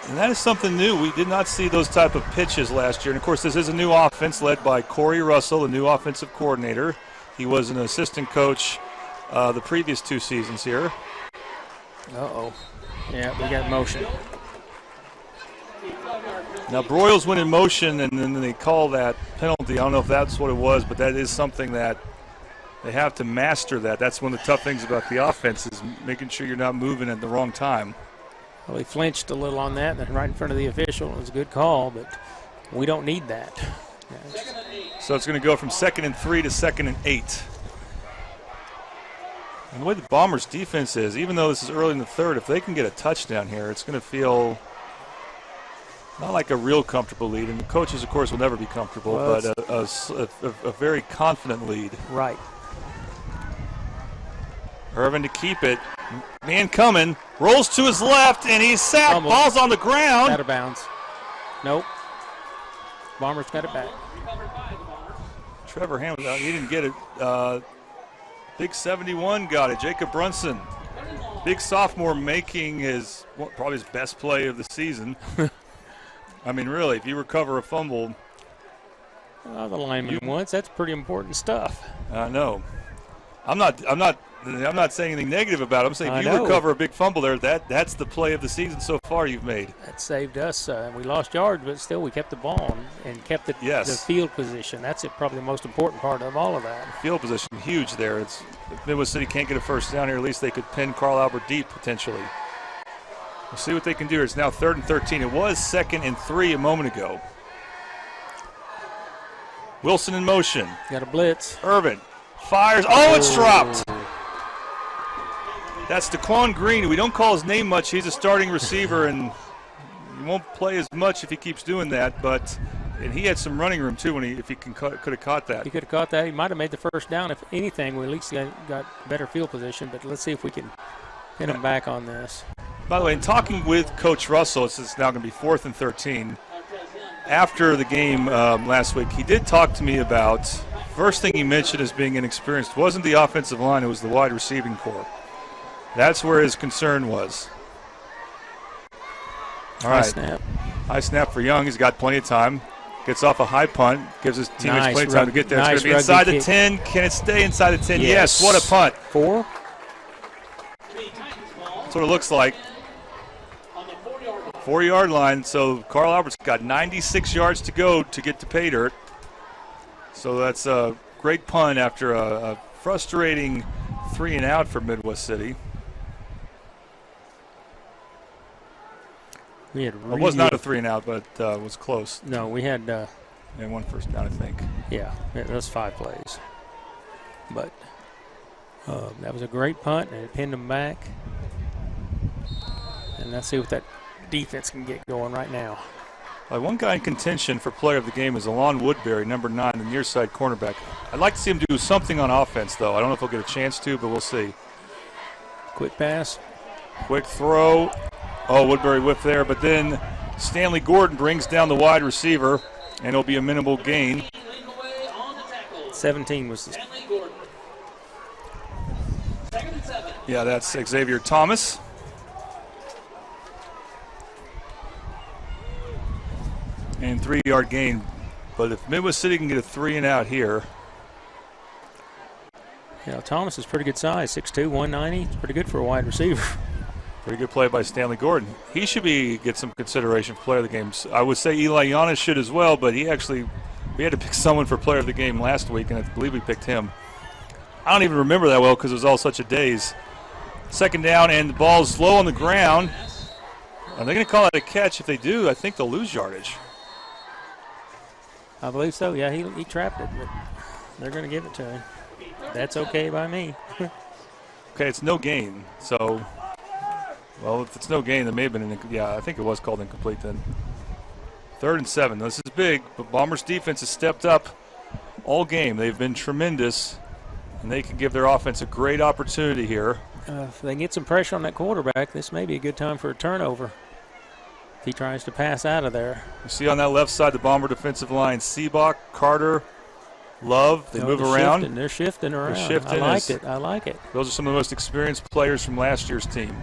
And that is something new. We did not see those type of pitches last year. And, of course, this is a new offense led by Corey Russell, the new offensive coordinator. He was an assistant coach the previous 2 seasons here. Uh-oh. Yeah, we got motion. Now, Broyles went in motion, and then they call that penalty. I don't know if that's what it was, but that is something that they have to master that. That's one of the tough things about the offense is making sure you're not moving at the wrong time. Well, he flinched a little on that, and right in front of the official. It was a good call, but we don't need that. So it's going to go from 2nd and 3 to 2nd and 8. And the way the Bombers' defense is, even though this is early in the third, if they can get a touchdown here, it's going to feel not like a real comfortable lead. And the coaches, of course, will never be comfortable, well, but a very confident lead. Right. Irvin to keep it. Man coming. Rolls to his left, and he's sacked. Almost. Ball's on the ground. Out of bounds. Nope. Bombers got it back. Trevor Hamilton, he didn't get it. Big 71 got it. Jacob Brunson, big sophomore, making probably his best play of the season. I mean, really, if you recover a fumble. The lineman once, that's pretty important stuff. I know. I'm not saying anything negative about it. I'm saying if you recover a big fumble there, that's the play of the season so far you've made. That saved us. We lost yards, but still we kept the ball and kept the field position. That's probably the most important part of all of that. Field position, huge there. If Midwest City can't get a first down here, at least they could pin Carl Albert deep potentially. We'll see what they can do here. It's now 3rd and 13. It was 2nd and 3 a moment ago. Wilson in motion. Got a blitz. Irvin fires. Oh, it's dropped. That's Daquan Green. We don't call his name much. He's a starting receiver, and he won't play as much if he keeps doing that. And he had some running room, too, if he could have caught that. He could have caught that. He might have made the first down. If anything, we at least got better field position. But let's see if we can get him back on this. By the way, in talking with Coach Russell, this is now going to be 4th and 13. After the game last week, he did talk to me about, first thing he mentioned as being inexperienced wasn't the offensive line, it was the wide receiving corps. That's where his concern was. All right. High snap for Young. He's got plenty of time. Gets off a high punt. Gives his teammates plenty of time to get there. It's going to be inside the 10. Can it stay inside the 10? Yes. What a punt. 4? That's what it looks like. 4-yard line. So Carl Albert's got 96 yards to go to get to pay dirt. So that's a great punt after a frustrating 3-and-out for Midwest City. It was not a 3-and-out, but it was close. No, we had and 1 first down, I think. Yeah, it was 5 plays. But that was a great punt, and it pinned them back. And let's see what that defense can get going right now. One guy in contention for player of the game is Alon Woodbury, number 9, the near side cornerback. I'd like to see him do something on offense, though. I don't know if he'll get a chance to, but we'll see. Quick pass. Quick throw. Oh, Woodbury whipped there, but then Stanley Gordon brings down the wide receiver, and it'll be a minimal gain. 17 was the... Yeah, that's Xavier Thomas. And 3-yard gain. But if Midwest City can get a 3 and out here. Yeah, Thomas is pretty good size, 6'2", 190. It's pretty good for a wide receiver. Pretty good play by Stanley Gordon. He should get some consideration for player of the game. I would say Eli Giannis should as well, but we had to pick someone for player of the game last week, and I believe we picked him. I don't even remember that well because it was all such a daze. Second down, and the ball's low on the ground. Are they going to call it a catch? If they do, I think they'll lose yardage. I believe so. Yeah, he trapped it, but they're going to give it to him. That's okay by me. Okay, it's no gain. So, well, if it's no gain, there may have been I think it was called incomplete then. 3rd and 7. This is big, but Bombers defense has stepped up all game. They've been tremendous, and they can give their offense a great opportunity here. If they can get some pressure on that quarterback, this may be a good time for a turnover. If he tries to pass out of there. You see on that left side the Bomber defensive line, Seabach, Carter, Love. They move around. They're shifting around. They're shifting. I like it. Those are some of the most experienced players from last year's team.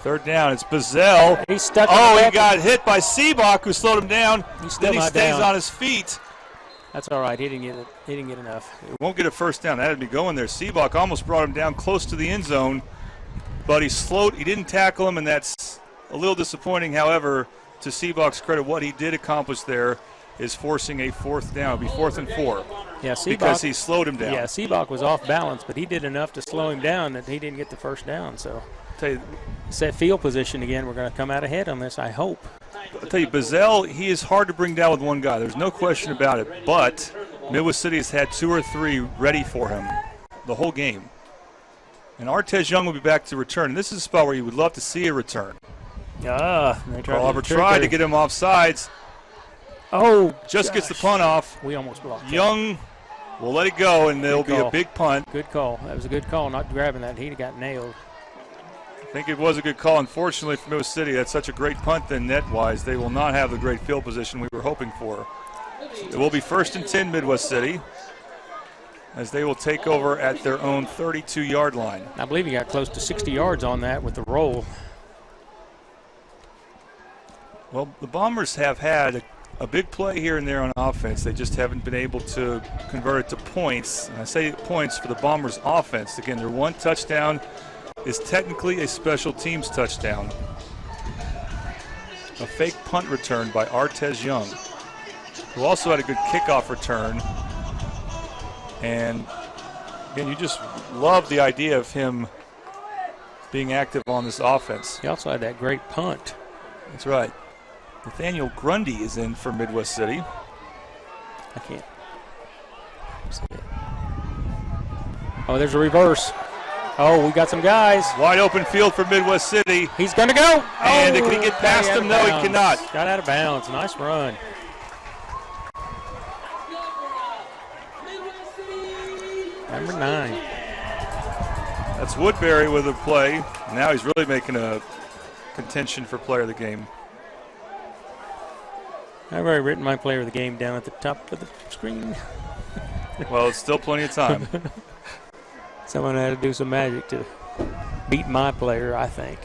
3rd down, it's Bazell. He's stuck. He got hit by Seabach, who slowed him down. Then he stays down on his feet. That's all right. He didn't get it. He didn't get enough. It won't get a first down. That'd be going there. Seabach almost brought him down close to the end zone, but he slowed. He didn't tackle him, and that's a little disappointing. However, to Seabach's credit, what he did accomplish there is forcing a 4th down. It'll be 4th and 4. Yeah, Seabach, because he slowed him down. Yeah, Seabach was off balance, but he did enough to slow him down that he didn't get the first down. So, set field position again. We're going to come out ahead on this, I hope. I'll tell you, Bazell, he is hard to bring down with one guy. There's no question about it. But Midwest City has had 2 or 3 ready for him the whole game. And Artez Young will be back to return. And this is a spot where you would love to see a return. Carl Albert tried to get him off sides. Oh, just gets the punt off. We almost blocked. Young will let it go, and there'll be a big punt. Good call. That was a good call, not grabbing that. He'd have got nailed. I think it was a good call. Unfortunately for Midwest City, that's such a great punt then net-wise. They will not have the great field position we were hoping for. It will be 1st and 10 Midwest City as they will take over at their own 32-yard line. I believe he got close to 60 yards on that with the roll. Well, the Bombers have had a big play here and there on offense. They just haven't been able to convert it to points. And I say points for the Bombers' offense. Again, their 1 touchdown is technically a special teams touchdown. A fake punt return by Artez Young, who also had a good kickoff return. And again, you just love the idea of him being active on this offense. He also had that great punt. That's right. Nathaniel Grundy is in for Midwest City. I can't see it. Oh, there's a reverse. Oh, we got some guys. Wide open field for Midwest City. He's going to go. And can he get past him? No, he cannot. Got out of bounds. Nice run. Number 9. That's Woodbury with a play. Now he's really making a contention for player of the game. I've already written my player of the game down at the top of the screen. Well, it's still plenty of time. Someone had to do some magic to beat my player, I think.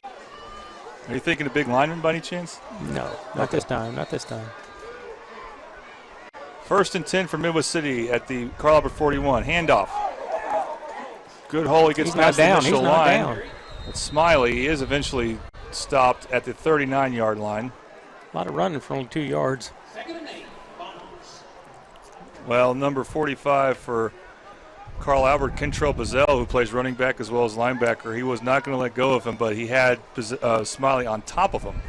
Are you thinking a big lineman by any chance? No, not this time. Not this time. 1st and 10 for Midwest City at the Carl Albert 41. Handoff. Good hole. He gets past the initial line. But Smiley, he is eventually stopped at the 39-yard line. A lot of running for only 2 yards. Well, number 45 for Carl Albert, Kentrell Bazell, who plays running back as well as linebacker. He was not going to let go of him, but he had Smiley on top of him.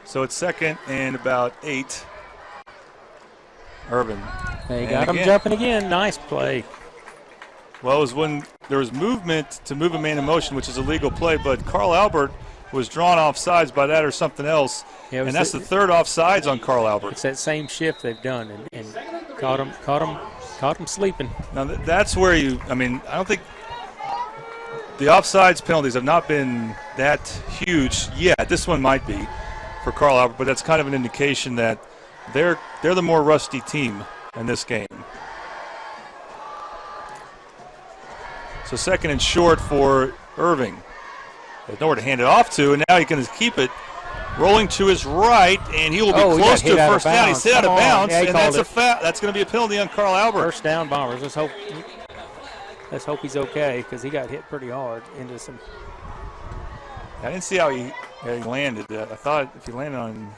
So it's 2nd and about 8. Irvin. They got him jumping again. Nice play. Well, it was when there was movement to move a man in motion, which is a legal play, but Carl Albert was drawn offsides by that or something else, and that's the third offsides on Carl Albert. It's that same shift they've done, and caught him sleeping. Now that's where I don't think the offsides penalties have not been that huge yet. This one might be for Carl Albert, but that's kind of an indication that they're the more rusty team in this game. So second and short for Irving. There's nowhere to hand it off to, and now he can keep it rolling to his right, and he will be close to a first down. He's hit out of bounds, and that's a foul. That's going to be a penalty on Carl Albert. First down, Bombers. Let's hope he's okay, because he got hit pretty hard into some. I didn't see how he landed. I thought if he landed on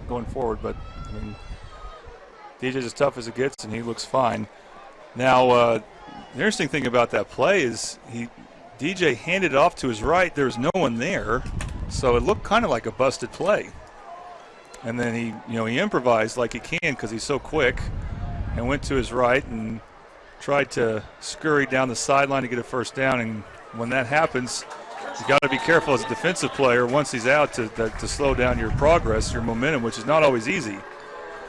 going forward, but I mean, DJ's as tough as it gets, and he looks fine. Now, the interesting thing about that play is DJ handed it off to his right. There was no one there, so it looked kind of like a busted play. And then he improvised like he can because he's so quick, and went to his right and tried to scurry down the sideline to get a first down. And when that happens, you got to be careful as a defensive player once he's out to slow down your progress, your momentum, which is not always easy.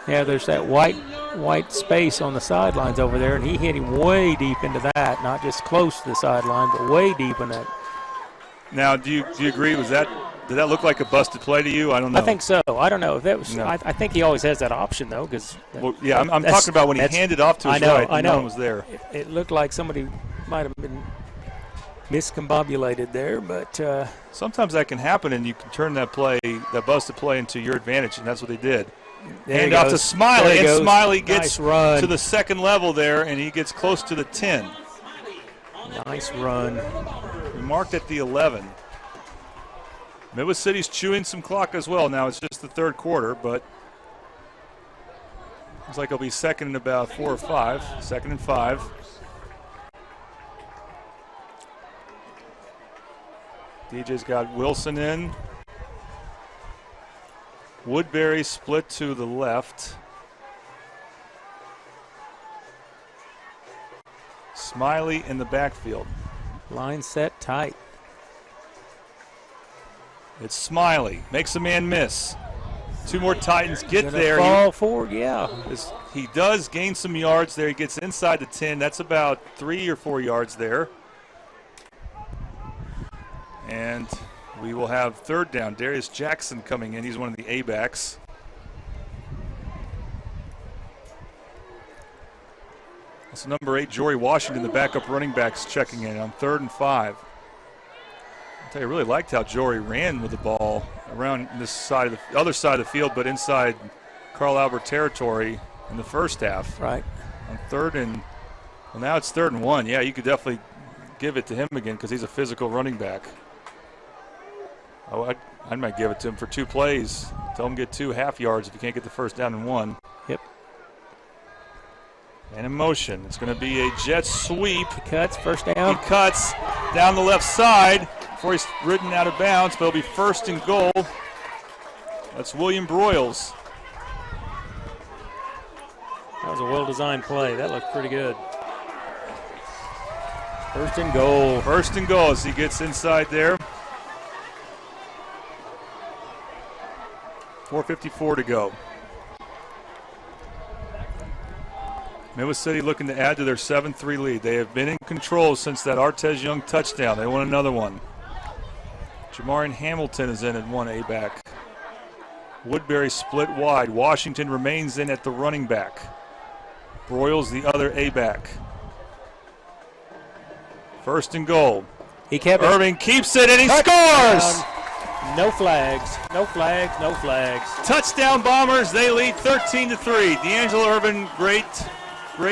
Yeah, there's that white space on the sidelines over there, and he hit him way deep into that, not just close to the sideline, but way deep in that. Now, do you agree? Did that look like a busted play to you? I don't know. I think so. I don't know if that was. No. I think he always has that option though, because. Well, yeah, I'm talking about when he handed off to his right. I know. No one was there. It looked like somebody might have been miscombobulated there, but sometimes that can happen, and you can turn that busted play into your advantage, and that's what they did. Hand off to Smiley, and Smiley gets nice to the second level there, and he gets close to the 10. Nice run. He marked at the 11. Midwest City's chewing some clock as well. Now it's just the third quarter, but looks like it'll be second and about 4 or 5. Second and 5. DJ's got Wilson in. Woodbury split to the left. Smiley in the backfield. Line set tight. It's Smiley. Makes a man miss. 2 more Titans get there. Fall forward, yeah. He does gain some yards there. He gets inside the 10. That's about 3 or 4 yards there. And we will have third down. Darius Jackson coming in. He's one of the A-backs. That's number 8, Jory Washington, the backup running backs, checking in on 3rd and 5. I'll tell you, I really liked how Jory ran with the ball around this side of the other side of the field, but inside Carl Albert territory in the first half. Right. On now it's 3rd and 1. Yeah, you could definitely give it to him again because he's a physical running back. Oh, I might give it to him for 2 plays. Tell him get 2 half yards if you can't get the first down in 1. Yep. And in motion, it's going to be a jet sweep. He cuts, first down. He cuts down the left side before he's ridden out of bounds, but it'll be 1st and goal. That's William Broyles. That was a well-designed play. That looked pretty good. 1st and goal. 1st and goal as he gets inside there. 4:54 to go. Midwest City looking to add to their 7-3 lead. They have been in control since that Artez Young touchdown. They want another one. Jamarian Hamilton is in at 1 A-back. Woodbury split wide. Washington remains in at the running back. Broyles the other A-back. 1st and goal. He kept it. Irving keeps it and he scores! No flags, no flags, no flags. Touchdown Bombers, they lead 13-3. D'Angelo Irvin, great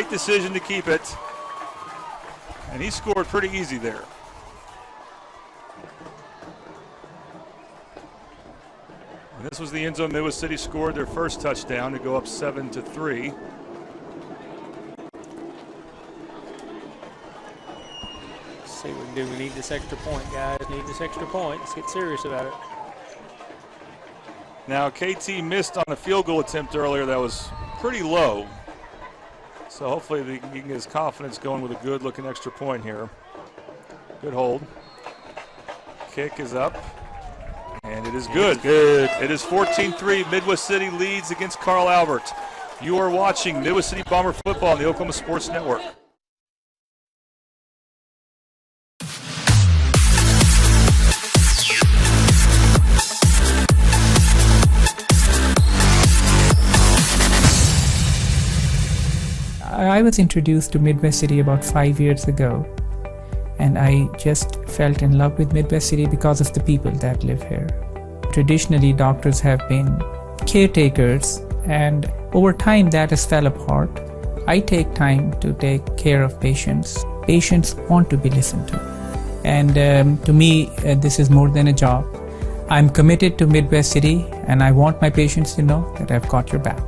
decision to keep it. And he scored pretty easy there. And this was the end zone. Midwest City scored their first touchdown to go up 7-3. See what we can do. We need this extra point, guys. Need this extra point. Let's get serious about it. Now, KT missed on a field goal attempt earlier that was pretty low. So hopefully he can get his confidence going with a good-looking extra point here. Good hold. Kick is up. And it is good. Good. It is 14-3. Midwest City leads against Carl Albert. You are watching Midwest City Bomber football on the Oklahoma Sports Network. I was introduced to Midwest City about 5 years ago, and I just fell in love with Midwest City because of the people that live here. Traditionally, doctors have been caretakers, and over time that has fell apart. I take time to take care of patients. Patients want to be listened to. And to me, this is more than a job. I'm committed to Midwest City, and I want my patients to know that I've got your back.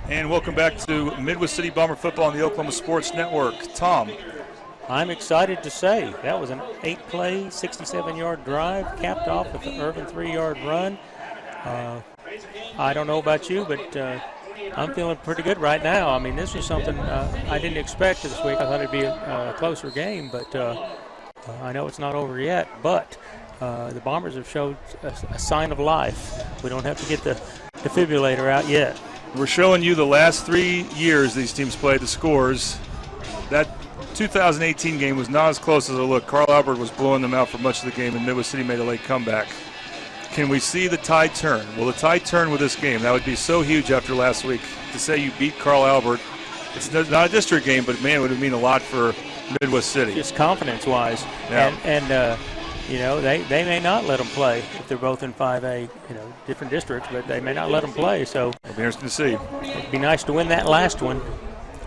And welcome back to Midwest City Bomber football on the Oklahoma Sports Network. Tom. I'm excited to say that was an 8-play, 67-yard drive, capped off with the Irvin 3-yard run. I don't know about you, but I'm feeling pretty good right now. I mean, this was something I didn't expect this week. I thought it'd be a closer game, but I know it's not over yet. But the Bombers have showed a sign of life. We don't have to get the defibrillator out yet. We're showing you the last 3 years these teams played, the scores. That 2018 game was not as close as it looked. Carl Albert was blowing them out for much of the game, and Midwest City made a late comeback. Can we see the tide turn? Will the tide turn with this game? That would be so huge after last week to say you beat Carl Albert. It's not a district game, but, man, it would mean a lot for Midwest City. Just confidence-wise. Yeah. And you know, they may not let them play if they're both in 5A, you know, different districts, but they may not let them play. So it'll be interesting to see. It'd be nice to win that last one.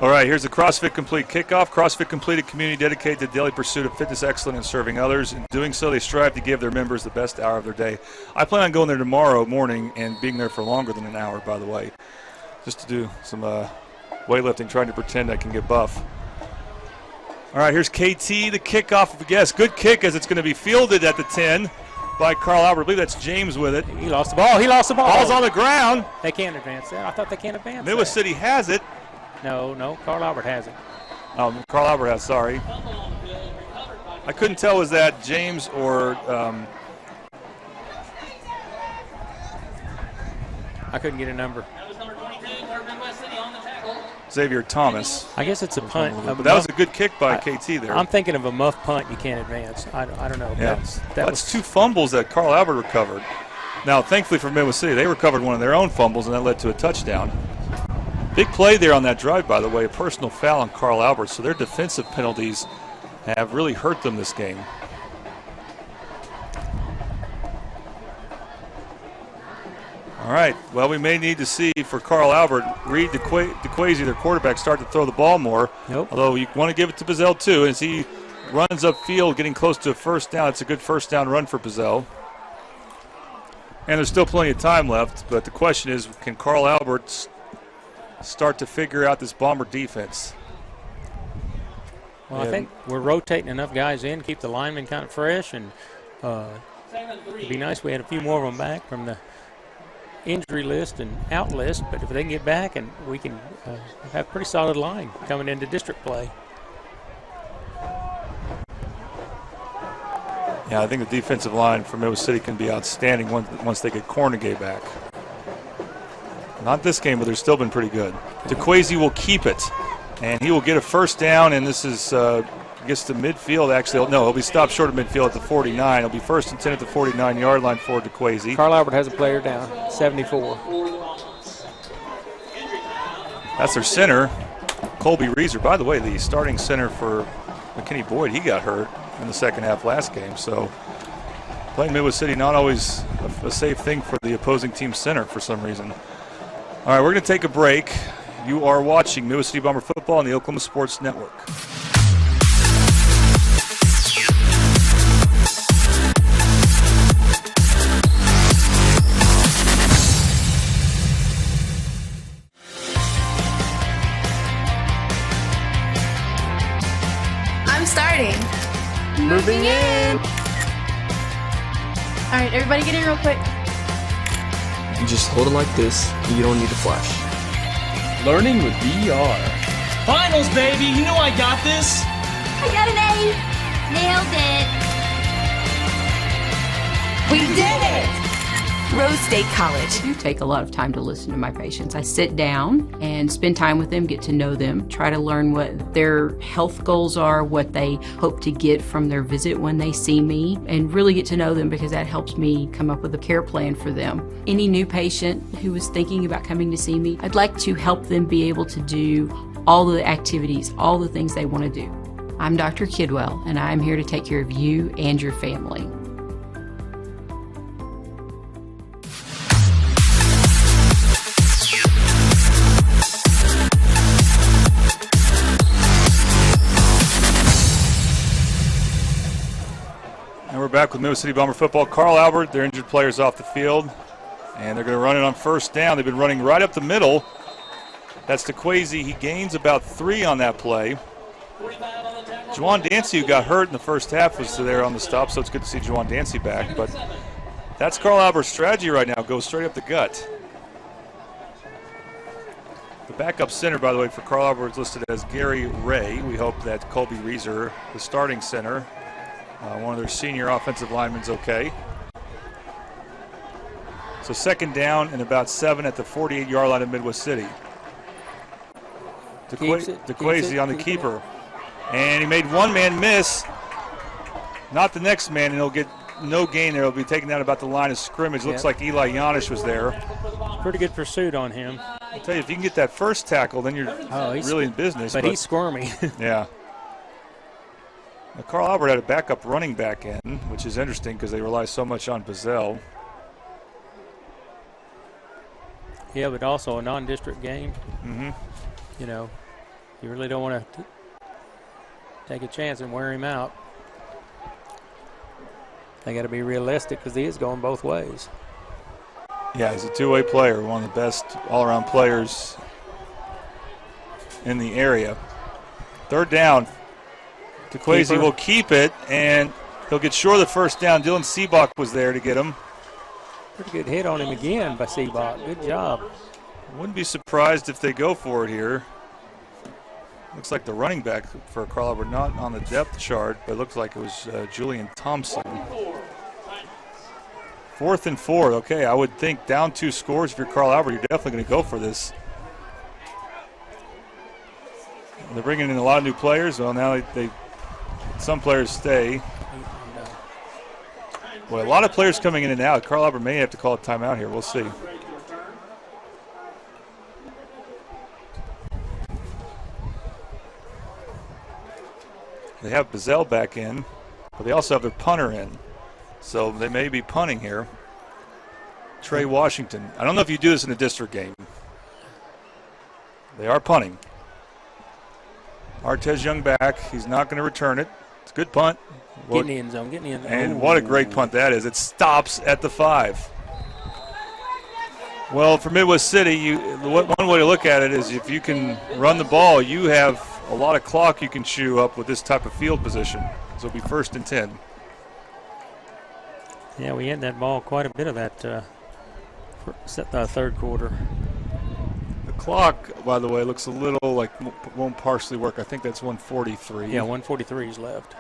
All right, here's the CrossFit Complete kickoff. CrossFit Complete, a community dedicated to the daily pursuit of fitness excellence and serving others. In doing so, they strive to give their members the best hour of their day. I plan on going there tomorrow morning and being there for longer than an hour, by the way, just to do some weightlifting, trying to pretend I can get buff. All right, here's KT, the kickoff. Yes, good kick as it's going to be fielded at the 10 by Carl Albert. I believe that's James with it. He lost the ball. Ball's on the ground. They can't advance that. I thought they can't advance Midwest City has it. No, Carl Albert has it. Oh, Carl Albert has, sorry. I couldn't tell, was that James or I couldn't get a number. Xavier Thomas. I guess it's a punt. But that was a good kick by KT there. I'm thinking of a muff punt. You can't advance. I don't know. Yeah. That's 2 fumbles that Carl Albert recovered. Now, thankfully for Midwest City, they recovered one of their own fumbles, and that led to a touchdown. Big play there on that drive, by the way, a personal foul on Carl Albert. So their defensive penalties have really hurt them this game. All right, well, we may need to see for Carl Albert, Reed DeQuazy, their quarterback, start to throw the ball more. Nope. Although you want to give it to Pizzell, too. As he runs upfield, getting close to a first down, it's a good first down run for Pizzell. And there's still plenty of time left, but the question is, can Carl Albert start to figure out this Bomber defense? Well, I think we're rotating enough guys in, keep the linemen kind of fresh, and it'd be nice if we had a few more of them back from the injury list and out list, but if they can get back, and we can have a pretty solid line coming into district play. Yeah, I think the defensive line for Midwest City can be outstanding once they get Cornegay back. Not this game, but they've still been pretty good. DeQuazy will keep it, and he will get a first down, and this is, gets to midfield, actually. No, he'll be stopped short of midfield at the 49. It'll be 1st and 10 at the 49-yard line for DeQuazy. Carl Albert has a player down, 74. That's their center, Colby Reeser. By the way, the starting center for McKinney Boyd, he got hurt in the second half last game. So playing Midwest City, not always a safe thing for the opposing team's center for some reason. All right, we're going to take a break. You are watching Midwest City Bomber football on the Oklahoma Sports Network. I'm starting. Moving in. right, everybody get in real quick. You just hold it like this, and you don't need to flash. Learning with VR. Finals, baby! You know I got this! I got an A! Nailed it! We did it! Rose State College. I do take a lot of time to listen to my patients. I sit down and spend time with them, get to know them, try to learn what their health goals are, what they hope to get from their visit when they see me, and really get to know them because that helps me come up with a care plan for them. Any new patient who is thinking about coming to see me, I'd like to help them be able to do all the activities, all the things they want to do. I'm Dr. Kidwell, and I'm here to take care of you and your family. And we're back with Midwest City Bomber football. Carl Albert, their injured players off the field, and they're going to run it on first down. They've been running right up the middle. That's DeQuazy. He gains about 3 on that play. Juwan Dancy, who got hurt in the first half, was there on the stop, so it's good to see Juwan Dancy back. But that's Carl Albert's strategy right now, go straight up the gut. The backup center, by the way, for Carl Albert is listed as Gary Ray. We hope that Colby Reeser, the starting center, one of their senior offensive linemen, is okay. So second down and about 7 at the 48-yard line of Midwest City. DeQuazy on the keeper. And he made one man miss, not the next man, and he'll get no gain there. He'll be taken down about the line of scrimmage. Looks like Eli Yanish was there. Pretty good pursuit on him. I'll tell you, if you can get that first tackle, then you're really in business. But he's squirmy. Yeah. Now, Carl Albert had a backup running back in, which is interesting because they rely so much on Bazell. Yeah, but also a non-district game. Mm-hmm. You know, you really don't want to take a chance and wear him out. They got to be realistic because he is going both ways. Yeah, he's a two-way player, one of the best all-around players in the area. Third down. DeQuazy will keep it, and he'll get short of the first down. Dylan Seabach was there to get him. Pretty good hit on him again by Seabach. Good job. Wouldn't be surprised if they go for it here. Looks like the running back for Carl Albert not on the depth chart, but it looks like it was Julian Thompson. 4th and 4. Okay, I would think down 2 scores if you're Carl Albert, you're definitely going to go for this. They're bringing in a lot of new players. Well, now some players stay. Boy, a lot of players coming in and out. Carl Albert may have to call a timeout here. We'll see. They have Bazell back in, but they also have their punter in. So they may be punting here. Trey Washington. I don't know if you do this in a district game. They are punting. Artez Young back. He's not going to return it. It's a good punt. Get in the end zone. Get in the end zone. And what a great punt that is. It stops at the 5. Well, for Midwest City, one way to look at it is if you can run the ball, you have a lot of clock you can chew up with this type of field position. So it'll be 1st and 10. Yeah, we had that ball quite a bit of that third quarter. The clock, by the way, looks a little like won't partially work. I think that's 1:43. Yeah, 1:43 is left.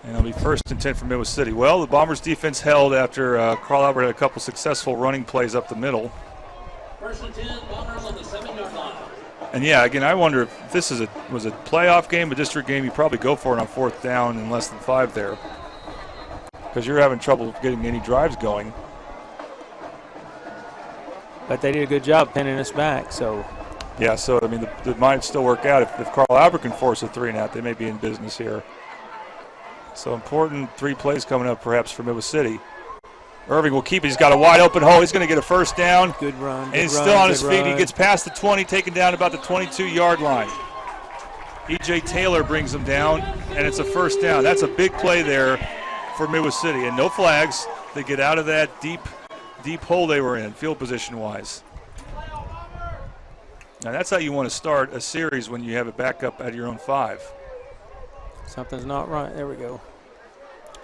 And it'll be 1st and 10 for Midwest City. Well, the Bombers defense held after Carl Albert had a couple successful running plays up the middle. 1st and 10, Bombers on the 7-yard line. And yeah, again, I wonder if this was a playoff game, a district game, you probably go for it on 4th down and less than 5 there. Because you're having trouble getting any drives going. But they did a good job pinning us back, so. Yeah, so, I mean, it might still work out. If Carl Albert can force a 3-and-out, they may be in business here. So important 3 plays coming up perhaps for Midwest City. Irving will keep it. He's got a wide open hole. He's going to get a 1st down. Good run. And he's still on his feet. He gets past the 20, taken down about the 22-yard line. E.J. Taylor brings him down, and it's a 1st down. That's a big play there for Midwest City. And no flags. They get out of that deep hole they were in, field position-wise. Now that's how you want to start a series when you have a backup at your own 5. Something's not right. There we go.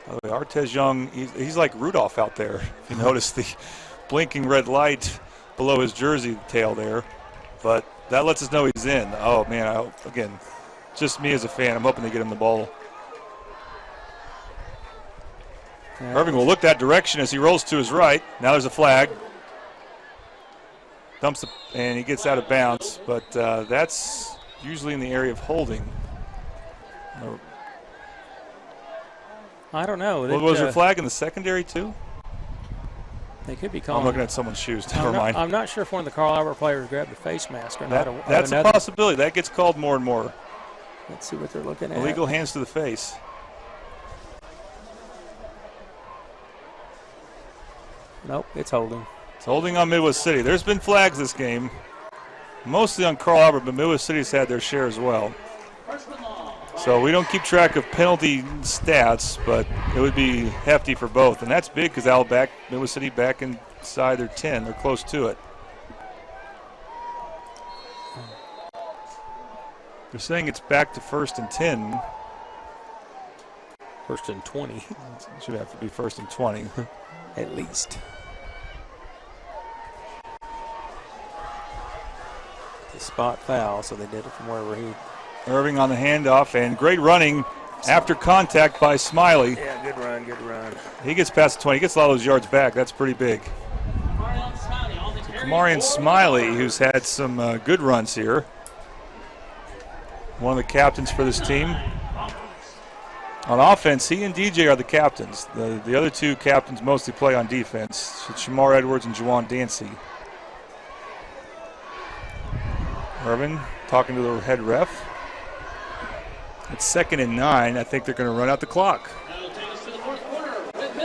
By the way, Artez Young, he's like Rudolph out there. If you notice the blinking red light below his jersey tail there. But that lets us know he's in. Oh, man, again, just me as a fan. I'm hoping they get him the ball. Yeah. Irving will look that direction as he rolls to his right. Now there's a flag. Dumps it, and he gets out of bounds. But that's usually in the area of holding. I don't know. Well, was there a flag in the secondary, too? They could be calling. I'm looking at someone's shoes. Never mind. I'm not sure if one of the Carl Albert players grabbed a face mask or not. That's a possibility. That gets called more and more. Let's see what they're looking at. Illegal hands to the face. Nope, it's holding. It's holding on Midwest City. There's been flags this game, mostly on Carl Albert, but Midwest City's had their share as well. So we don't keep track of penalty stats, but it would be hefty for both. And that's big because Midwest City back inside their 10. They're close to it. They're saying it's back to 1st and 10. 1st and 20. It should have to be 1st and 20. At least. The spot foul, so they did it from wherever he... Irving on the handoff, and great running after contact by Smiley. Yeah, good run, good run. He gets past the 20. He gets a lot of those yards back. That's pretty big. So Kamarian Smiley, who's had some good runs here. One of the captains for this team. On offense, he and DJ are the captains. The other two captains mostly play on defense. It's Shamar Edwards and Juwan Dancy. Irvin talking to the head ref. It's 2nd and 9. I think they're going to run out the clock.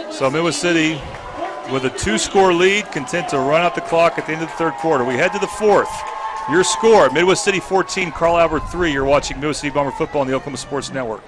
So Midwest City with a 2-score lead, content to run out the clock at the end of the 3rd quarter. We head to the 4th. Your score, Midwest City 14, Carl Albert 3. You're watching Midwest City Bomber football on the Oklahoma Sports Network.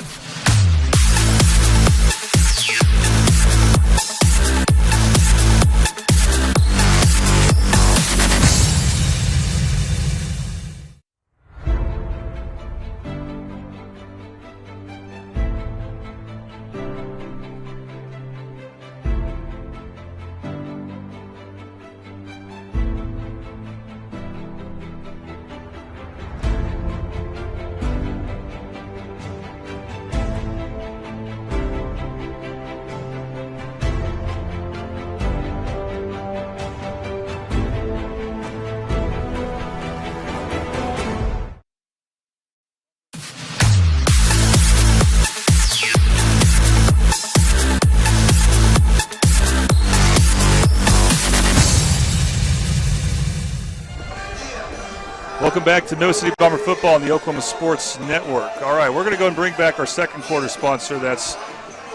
Welcome back to Midwest City Bomber football on the Oklahoma Sports Network. All right, we're going to go and bring back our 2nd quarter sponsor. That's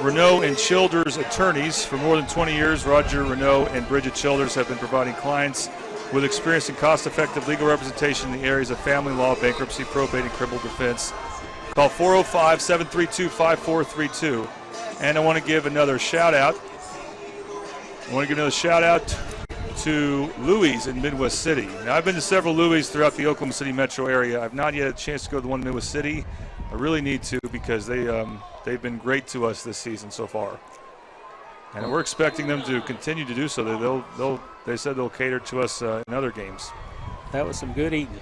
Renault and Childers Attorneys. For more than 20 years, Roger Renault and Bridget Childers have been providing clients with experience and cost-effective legal representation in the areas of family law, bankruptcy, probate, and criminal defense. Call 405-732-5432. And I want to give another shout-out. To Louis in Midwest City. Now, I've been to several Louis throughout the Oklahoma City metro area. I've not yet had a chance to go to the one in Midwest City. I really need to because they've been great to us this season so far. And we're expecting them to continue to do so. They said they'll cater to us in other games. That was some good eating.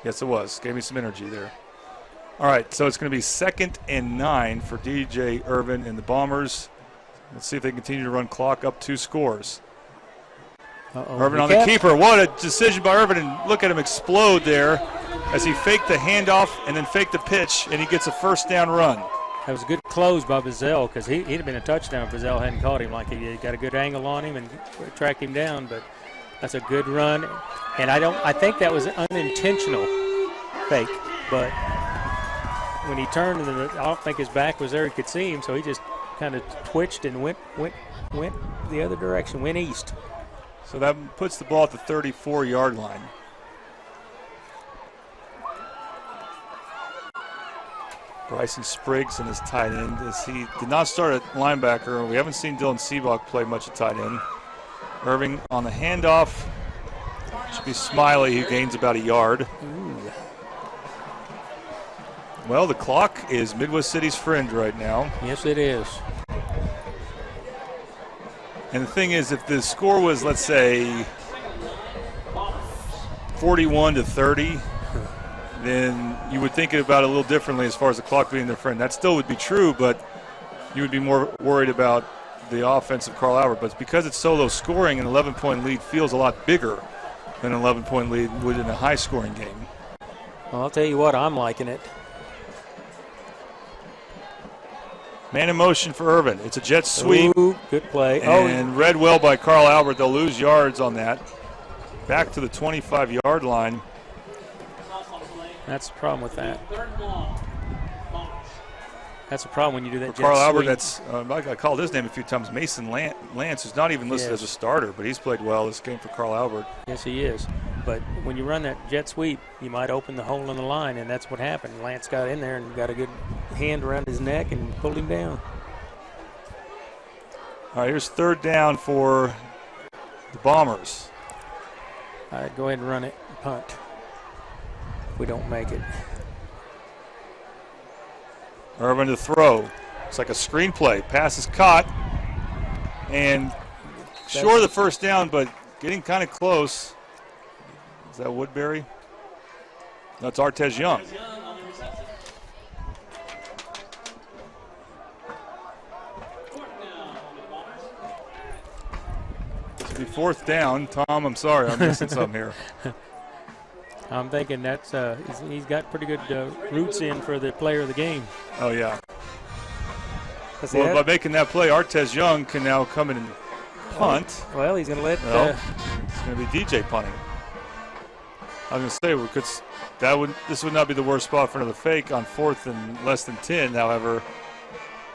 Yes, it was. Gave me some energy there. All right, so it's going to be 2nd and 9 for DJ Irvin and the Bombers. Let's see if they continue to run clock up 2 scores. Irvin on the keeper. What a decision by Irvin, and look at him explode there as he faked the handoff and then faked the pitch, and he gets a 1st down run. That was a good close by Bazell because he'd have been a touchdown if Bazell hadn't caught him. Like he got a good angle on him and tracked him down, but that's a good run. And I think that was an unintentional fake, but when he turned and I don't think his back was there, he could see him, so he just kind of twitched and went the other direction, went east. So that puts the ball at the 34-yard line. Bryson Spriggs in his tight end as he did not start at linebacker. We haven't seen Dylan Seabach play much at tight end. Irving on the handoff. Should be Smiley, who gains about a yard. Ooh. Well, the clock is Midwest City's friend right now. Yes, it is. And the thing is, if the score was, let's say, 41-30, then you would think about it a little differently as far as the clock being their friend. That still would be true, but you would be more worried about the offense of Carl Albert. But because it's so low scoring, an 11-point lead feels a lot bigger than an 11-point lead would in a high-scoring game. Well, I'll tell you what, I'm liking it. Man in motion for Irvin. It's a jet sweep. Ooh, good play. And read well by Carl Albert. They'll lose yards on that. Back to the 25-yard line. That's the problem with that. That's the problem when you do that jet Carl sweep. Albert, that's I called his name a few times. Mason Lance, who's not even listed as a starter, but he's played well this game for Carl Albert. Yes, he is. But when you run that jet sweep, you might open the hole in the line, and that's what happened. Lance got in there and got a good hand around his neck and pulled him down. All right, here's third down for the Bombers. All right, go ahead and run it. Punt. If we don't make it. Irvin to throw. It's like a screenplay. Pass is caught. And sure the first down, but getting kind of close. Is that Woodbury? That's Artez Young. This will be fourth down. Tom, I'm sorry, I'm missing something here. I'm thinking that's he's got pretty good roots in for the player of the game. Oh, yeah. Well, by making that play, Artez Young can now come in and punt. Well, he's going to let... it's going to be DJ punting. I was going to say, this would not be the worst spot for another fake on fourth and less than 10, however.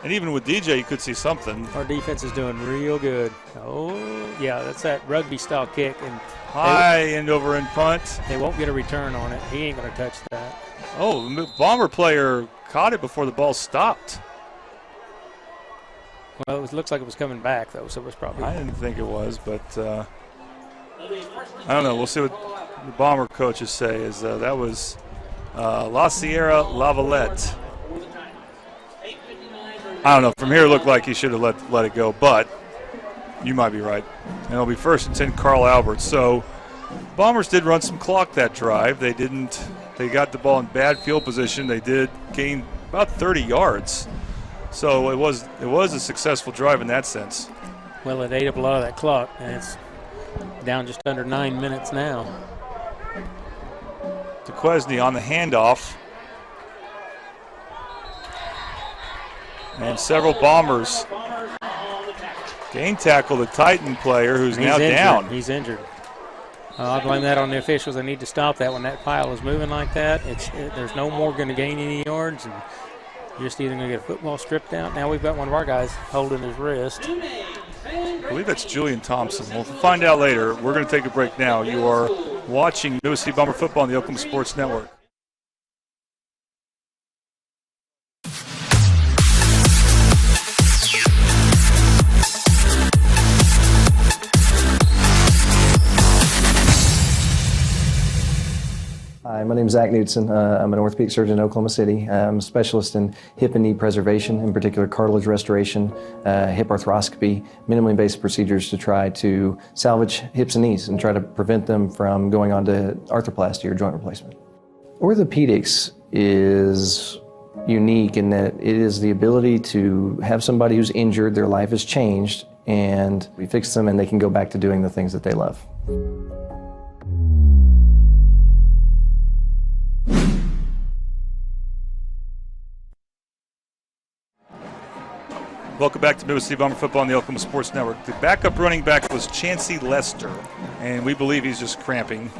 And even with DJ, you could see something. Our defense is doing real good. Oh, yeah, that's that rugby-style kick. And high end over end punt. They won't get a return on it. He ain't going to touch that. Oh, the Bomber player caught it before the ball stopped. Well, it looks like it was coming back, though, so it was probably... I didn't think it was, but I don't know. We'll see what the Bomber coaches say. Is that was La Sierra Lavalette. I don't know. From here, it looked like he should have let it go, but you might be right. And it'll be first and 10, Carl Albert. So Bombers did run some clock that drive. They got the ball in bad field position. They did gain about 30 yards. So it was a successful drive in that sense. Well, it ate up a lot of that clock, and it's down just under 9 minutes now. DeQuesne on the handoff. And several Bombers gain tackle the Titan player who's now down. He's injured. I blame that on the officials. They need to stop that when that pile is moving like that. There's no more going to gain any yards, and you're just either going to get a football stripped out. Now we've got one of our guys holding his wrist. I believe that's Julian Thompson. We'll find out later. We're going to take a break now. You are watching New City Bomber football on the Oklahoma Sports Network. Hi, my name is Zach Knudsen. I'm an orthopedic surgeon in Oklahoma City. I'm a specialist in hip and knee preservation, in particular cartilage restoration, hip arthroscopy, minimally invasive procedures to try to salvage hips and knees and try to prevent them from going on to arthroplasty or joint replacement. Orthopedics is unique in that it is the ability to have somebody who's injured, their life has changed, and we fix them and they can go back to doing the things that they love. Welcome back to Mississippi Bomber football on the Oklahoma Sports Network. The backup running back was Chancey Lester, and we believe he's just cramping.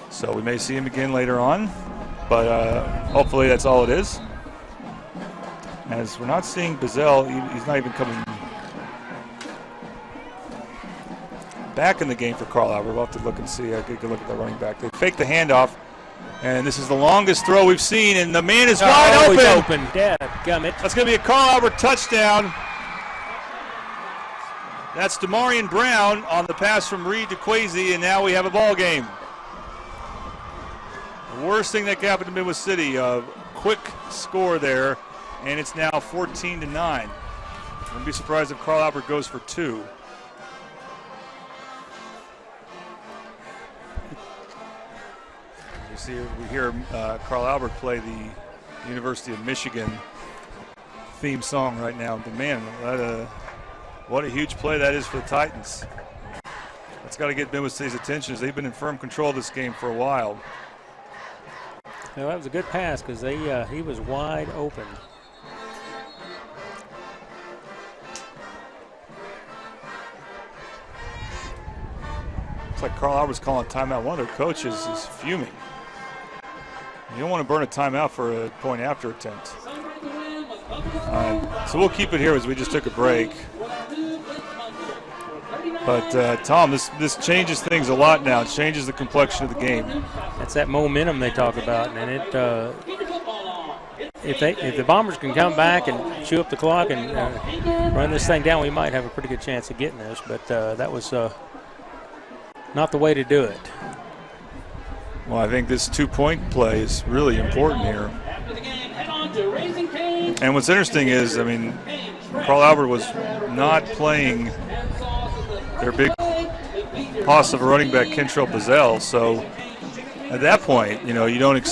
So we may see him again later on, but hopefully that's all it is. As we're not seeing Bazell, he's not even coming back in the game for Carl Albert. We'll have to look and see. I'll get a look at the running back. They fake the handoff. And this is the longest throw we've seen, and the man is wide open. He's open. Dadgummit. That's going to be a Carl Albert touchdown. That's Damarian Brown on the pass from Reed to Kwesi, and now we have a ball game. The worst thing that could happen to Midwest City, a quick score there, and it's now 14-9. I wouldn't be surprised if Carl Albert goes for two. See, we hear Carl Albert play the University of Michigan theme song right now. But man, what a huge play that is for the Titans. That's got to get Midwest City's attention, as they've been in firm control of this game for a while. Well, that was a good pass because he was wide open. Looks like Carl Albert's calling a timeout. One of their coaches is fuming. You don't want to burn a timeout for a point after attempt. So we'll keep it here as we just took a break. But Tom, this changes things a lot now. It changes the complexion of the game. That's that momentum they talk about, and if the Bombers can come back and chew up the clock and run this thing down, we might have a pretty good chance of getting this. But that was not the way to do it. Well, I think this two-point play is really important here. And what's interesting is, I mean, Carl Albert was not playing their big toss of a running back, Kentrell Bazell. So at that point, you don't,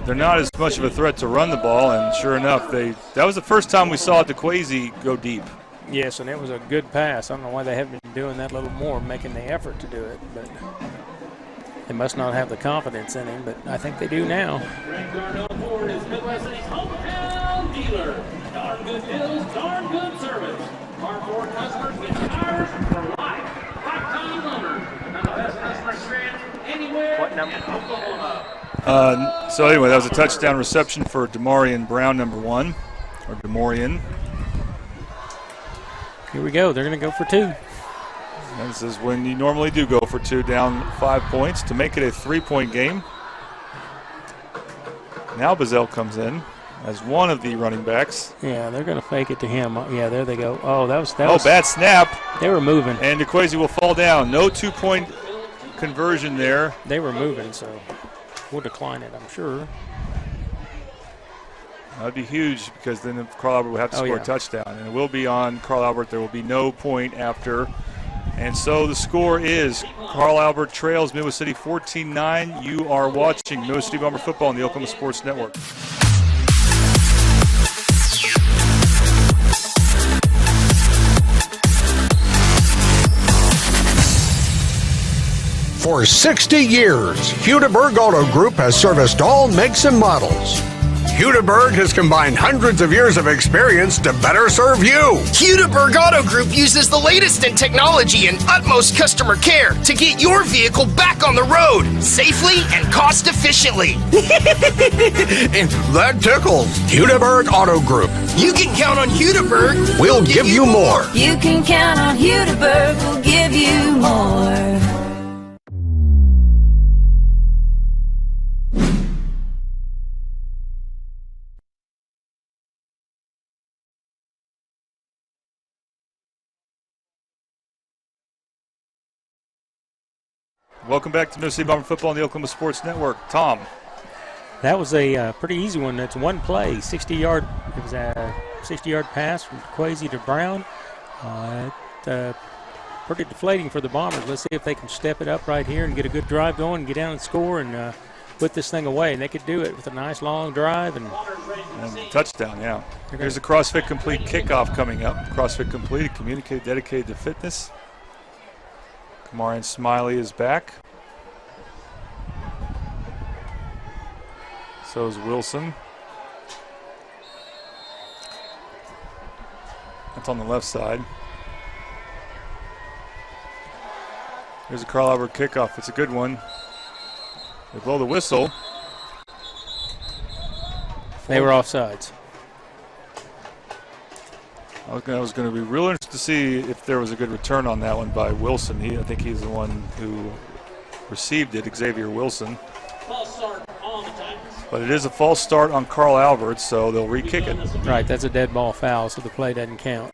they're not as much of a threat to run the ball. And sure enough, that was the first time we saw DeQuasi go deep. Yes, and it was a good pass. I don't know why they haven't been doing that a little more, making the effort to do it, but they must not have the confidence in him, but I think they do now. Ford is Midwest City's hometown dealer. Darn good deals, darn good service. Our Ford customers get tires for life. Lifetime lumber. And the best customer experience anywhere in Oklahoma. So anyway, that was a touchdown reception for Demarion Brown, number 1, or Demorian. Here we go. They're going to go for 2. And this is when you normally do go for 2, down 5 points to make it a 3-point game. Now Bazell comes in as one of the running backs. Yeah, they're going to fake it to him. Yeah, there they go. Oh, that was bad snap. They were moving. And DeQuasi will fall down. No 2-point conversion there. They were moving, so we'll decline it, I'm sure. That would be huge, because then Carl Albert would have to score a touchdown. And it will be on Carl Albert. There will be no point after. And so the score is Carl Albert trails Midwest City 14-9. You are watching Midwest City Bomber football on the Oklahoma Sports Network. For 60 years, Hudeberg Auto Group has serviced all makes and models. Hudeberg has combined hundreds of years of experience to better serve you. Hudeberg Auto Group uses the latest in technology and utmost customer care to get your vehicle back on the road safely and cost efficiently. And that tickles. Hudeberg Auto Group. You can count on Hudeberg. We'll give you more. You can count on Hudeberg. We'll give you more. Welcome back to Midwest City Bomber football on the Oklahoma Sports Network. Tom. That was a pretty easy one. It's one play, 60-yard. It was a 60-yard pass from DeQuasi to Brown. Pretty deflating for the Bombers. Let's see if they can step it up right here and get a good drive going and get down and score and put this thing away. And they could do it with a nice long drive and touchdown. Yeah. Here's a CrossFit Complete kickoff coming up. CrossFit Complete, communicated, dedicated to fitness. Kamarian Smiley is back. So is Wilson. That's on the left side. Here's a Carl Albert kickoff. It's a good one. They blow the whistle. They were offsides. I was going to be real interested to see if there was a good return on that one by Wilson. I think he's the one who received it, Xavier Wilson. But it is a false start on Carl Albert, so they'll re-kick it. Right, that's a dead ball foul, so the play doesn't count.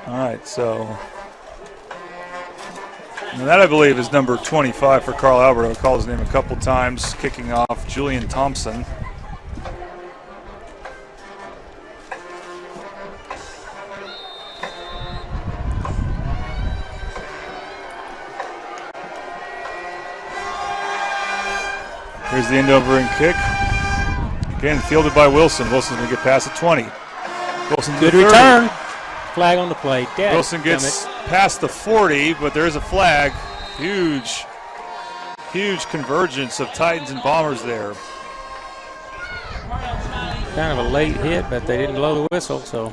All right, so And that, I believe, is number 25 for Carl Albert. I'll call his name a couple times. Kicking off, Julian Thompson. Here's the end over and kick. Again, fielded by Wilson. Wilson's going to get past the 20. Wilson Good return. Flag on the play. Wilson gets past the 40, but there is a flag. Huge convergence of Titans and Bombers there. Kind of a late hit, but they didn't blow the whistle, so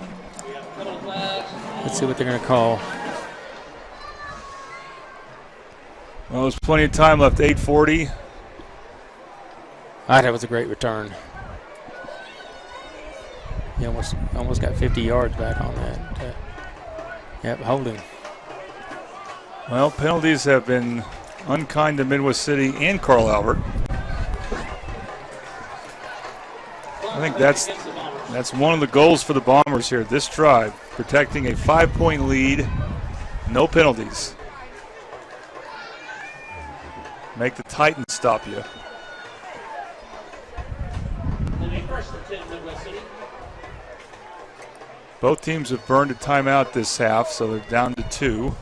let's see what they're going to call. Well, there's plenty of time left, 8:40. That was a great return. He almost got 50 yards back on that. Yep, holding. Well, penalties have been unkind to Midwest City and Carl Albert. I think that's one of the goals for the Bombers here this drive, protecting a 5-point lead, no penalties. Make the Titans stop you. Both teams have burned a timeout this half, so they're down to 2.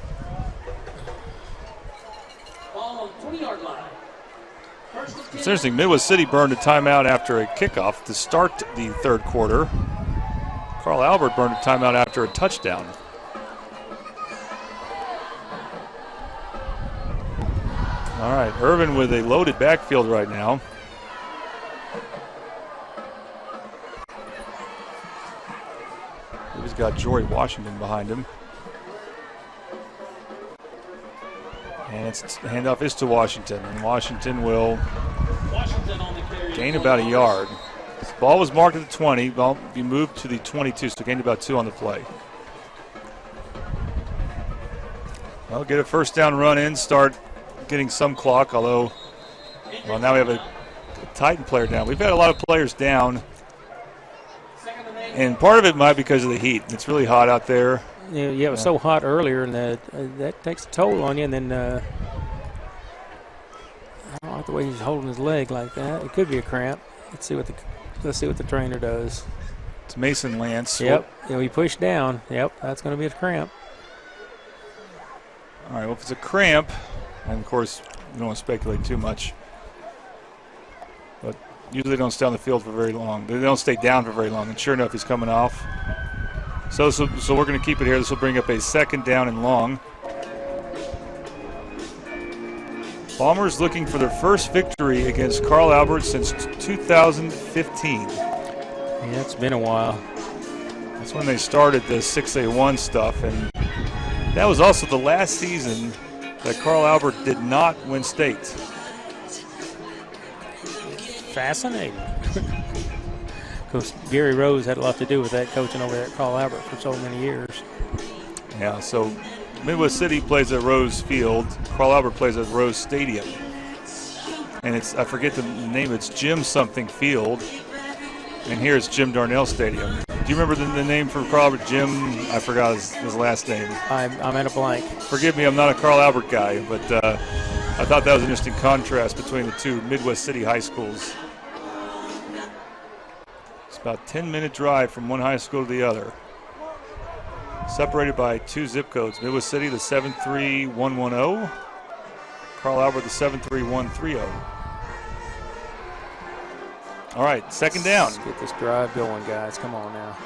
It's interesting, Midwest City burned a timeout after a kickoff to start the third quarter. Carl Albert burned a timeout after a touchdown. All right, Irvin with a loaded backfield right now. He's got Jory Washington behind him. And the handoff is to Washington, and Washington will gain about a yard. The ball was marked at the 20, ball be moved to the 22, so gained about 2 on the play. Well, get a first down run in, start getting some clock, although, well, now we have a Titan player down. We've had a lot of players down. And part of it might be because of the heat. It's really hot out there. Yeah, it was so hot earlier, and that takes a toll on you. And then I don't like the way he's holding his leg like that. It could be a cramp. Let's see what the trainer does. It's Mason Lance. Yep. He pushed down. Yep. That's going to be a cramp. All right. Well, if it's a cramp, and of course we don't want to speculate too much, but usually they don't stay on the field for very long. They don't stay down for very long. And sure enough, he's coming off. So we're going to keep it here. This will bring up a second down and long. Bombers looking for their first victory against Carl Albert since 2015. Yeah, it's been a while. That's when they started the 6A1 stuff, and that was also the last season that Carl Albert did not win state. Fascinating. Coach Gary Rose had a lot to do with that, coaching over there at Carl Albert for so many years. Yeah, so Midwest City plays at Rose Field. Carl Albert plays at Rose Stadium. And I forget the name, it's Jim something Field. And here it's Jim Darnell Stadium. Do you remember the name for Carl Albert? Jim, I forgot his last name. I'm at a blank. Forgive me, I'm not a Carl Albert guy, but I thought that was an interesting contrast between the two Midwest City high schools. It's about a 10-minute drive from one high school to the other. Separated by 2 zip codes. Midwest City, the 73110. Carl Albert, the 73130. All right, second down. Let's get this drive going, guys. Come on now.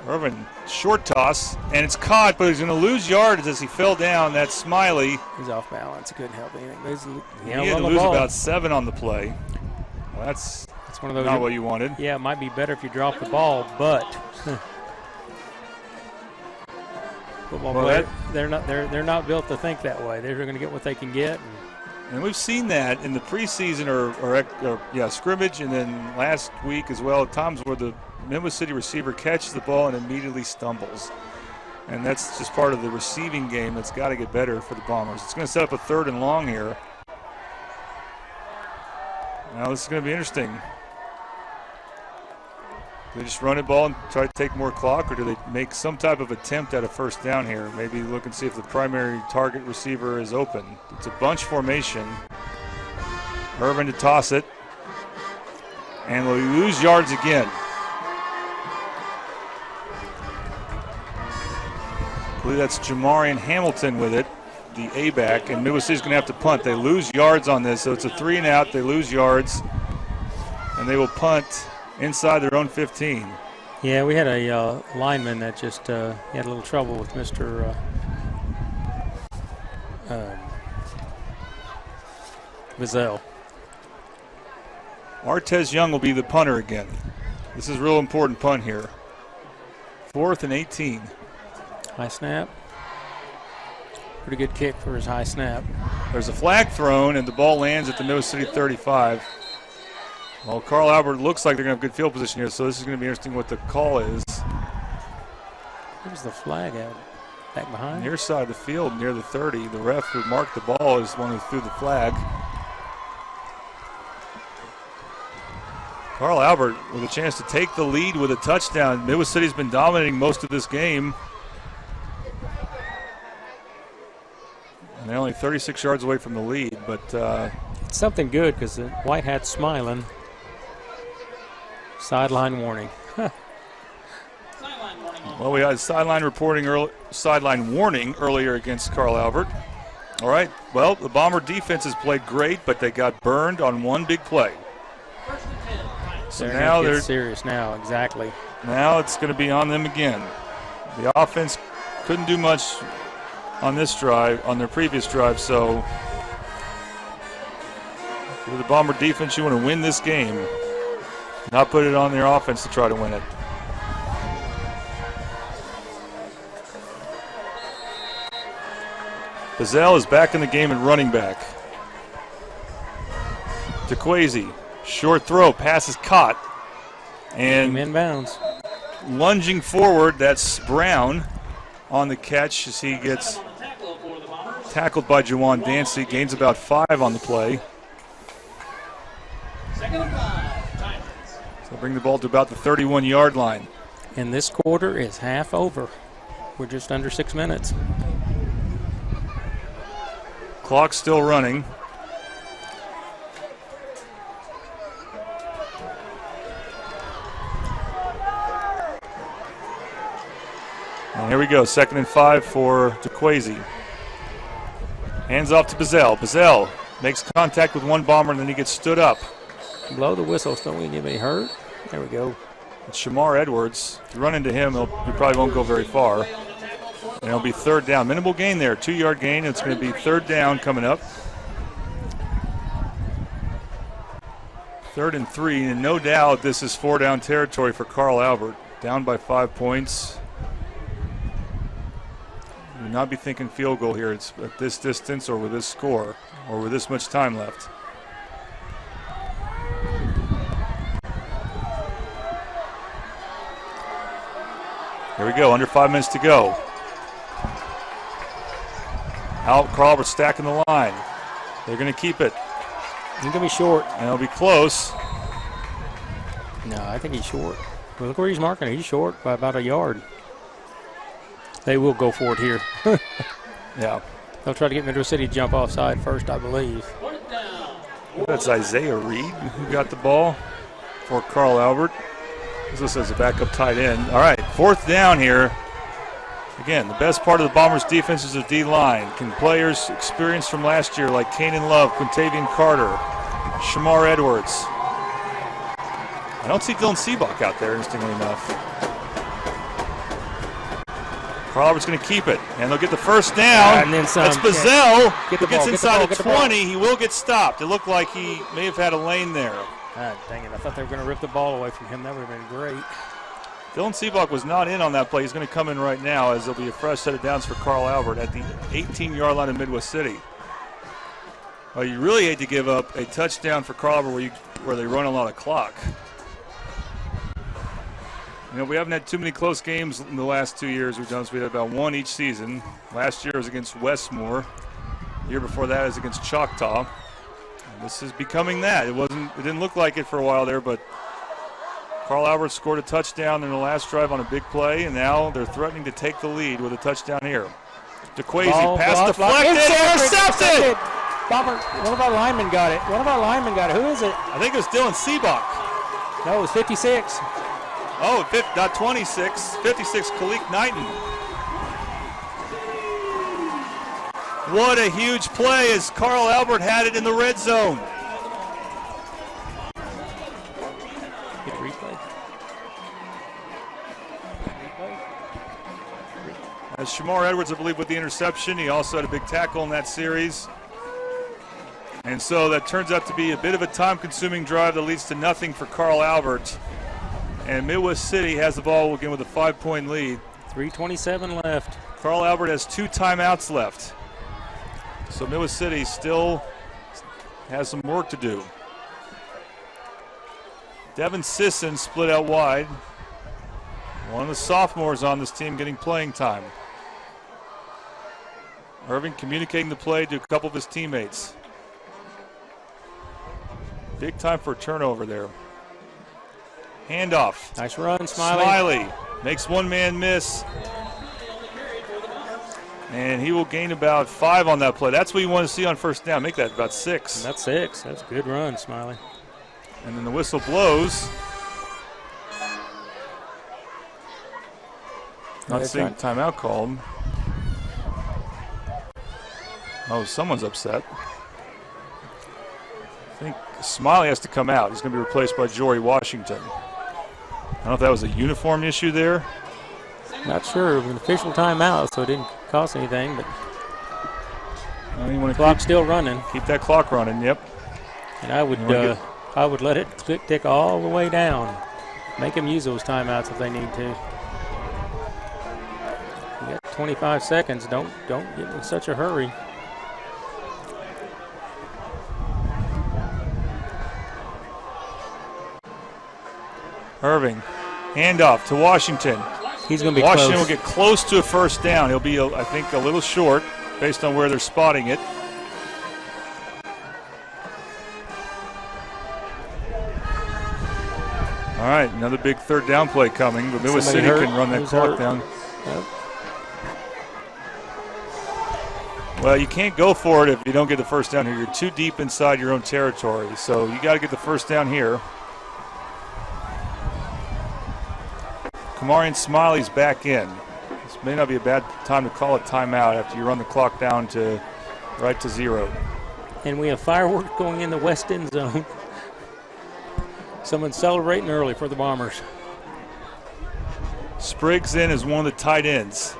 Irvin, short toss, and it's caught, but he's going to lose yards as he fell down. That's Smiley. He's off balance. Couldn't help anything. He had to lose about 7 on the play. Well, that's one of those. Not what you wanted. Yeah, it might be better if you drop the ball, but football players, they're not built to think that way. They're going to get what they can get. And we've seen that in the preseason or scrimmage, and then last week as well at times where the Midwest City receiver catches the ball and immediately stumbles. And that's just part of the receiving game that's got to get better for the Bombers. It's going to set up a 3rd and long here. Now this is going to be interesting. Do they just run a ball and try to take more clock, or do they make some type of attempt at a first down here? Maybe look and see if the primary target receiver is open. It's a bunch formation. Irvin to toss it. And we lose yards again. I believe that's Jamarian Hamilton with it, the A-back, and Midwest City's going to have to punt. They lose yards on this, so it's a 3 and out. They lose yards, and they will punt inside their own 15. Yeah, we had a lineman that just had a little trouble with Mr. Vizell. Martez Young will be the punter again. This is a real important punt here. 4th and 18. High snap. Pretty good kick for his high snap. There's a flag thrown, and the ball lands at the Midwest City 35. Well, Carl Albert looks like they're going to have good field position here, so this is going to be interesting what the call is. Where's the flag at? Back behind? Near side of the field, near the 30. The ref who marked the ball is one who threw the flag. Carl Albert with a chance to take the lead with a touchdown. Midwest City's been dominating most of this game. And they're only 36 yards away from the lead, but it's something good because the White Hat's smiling. Sideline warning. Well, we had sideline warning earlier against Carl Albert. All right, well, the Bomber defense has played great, but they got burned on one big play. So now they're serious now, exactly. Now it's going to be on them again. The offense couldn't do much on this drive, on their previous drive, so for the Bomber defense, you want to win this game, not put it on their offense to try to win it. Bazell is back in the game at running back. DeQuazy, short throw, pass is caught. And inbounds. Lunging forward, that's Brown on the catch as he gets tackled by Jawan Dancy, gains about 5 on the play. So bring the ball to about the 31-yard line. And this quarter is half over. We're just under 6 minutes. Clock's still running. And here we go, 2nd and 5 for DeQuazy. Hands off to Bazell. Bazell makes contact with one Bomber, and then he gets stood up. Blow the whistle so we can get me hurt. There we go. It's Shamar Edwards. If you run into him, he probably won't go very far. And it'll be 3rd down. Minimal gain there, 2-yard gain. It's going to be 3rd down coming up. 3rd and 3, and no doubt this is 4-down territory for Carl Albert. Down by 5 points. You would not be thinking field goal here. It's at this distance or with this score or with this much time left. Here we go, under 5 minutes to go. Out, Carl Albert stacking the line. They're going to keep it. He's going to be short. And it'll be close. No, I think he's short. Well, look where he's marking it. He's short by about a yard. They will go for it here. Yeah. They'll try to get Midwest City to jump offside first, I believe. That's Isaiah Reed who got the ball for Carl Albert. This is a backup tight end. All right, 4th down here. Again, the best part of the Bombers' defense is their D-line. Can players experienced from last year like Kanan Love, Quintavian Carter, Shamar Edwards. I don't see Dylan Seabach out there, interestingly enough. Carl Albert's going to keep it, and they'll get the 1st down. And then some. That's Bazell Get the who gets ball, inside get the the ball. 20. He will get stopped. It looked like he may have had a lane there. Ah, dang it. I thought they were going to rip the ball away from him. That would have been great. Dylan Seabach was not in on that play. He's going to come in right now as there'll be a fresh set of downs for Carl Albert at the 18-yard line of Midwest City. Well, you really hate to give up a touchdown for Carl Albert where they run a lot of clock. You know, we haven't had too many close games in the last 2 years. We had about 1 each season. Last year was against Westmore. The year before that was against Choctaw. And this is becoming that. It didn't look like it for a while there, but Carl Albert scored a touchdown in the last drive on a big play, and now they're threatening to take the lead with a touchdown here. DeQuazy, pass deflected, intercepted! One of our linemen got it. Who is it? I think it was Dylan Seabach. No, it was 56. Oh, not 26. 56, Khalik Knighton. What a huge play as Carl Albert had it in the red zone. Get a replay. As Shamar Edwards, I believe, with the interception. He also had a big tackle in that series. And so that turns out to be a bit of a time-consuming drive that leads to nothing for Carl Albert. And Midwest City has the ball again with a 5-point lead. 3:27 left. Carl Albert has 2 timeouts left. So Midwest City still has some work to do. Devin Sisson split out wide. One of the sophomores on this team getting playing time. Irving communicating the play to a couple of his teammates. Big time for a turnover there. Handoff. Nice run, Smiley. Smiley makes one man miss. And he will gain about 5 on that play. That's what you want to see on first down. Make that about 6. And that's 6. That's a good run, Smiley. And then the whistle blows. Not seeing timeout called. Oh, someone's upset. I think Smiley has to come out. He's going to be replaced by Jory Washington. I don't know if that was a uniform issue there. Not sure. It was an official timeout, so it didn't cost anything. But the clock's still running. Keep that clock running. Yep. And I would let it tick all the way down. Make them use those timeouts if they need to. You got 25 seconds. Don't get in such a hurry. Irving, handoff to Washington. He's going to be Washington close. will get close to a first down. He'll be, I think, a little short based on where they're spotting it. All right, another big third down play coming, but Midwest City can run that clock down. Yep. Well, you can't go for it if you don't get the first down here. You're too deep inside your own territory, so you got to get the first down here. Kamarian Smiley's back in. This may not be a bad time to call a timeout after you run the clock down to right to 0. And we have fireworks going in the west end zone. Someone's celebrating early for the Bombers. Spriggs in as one of the tight ends.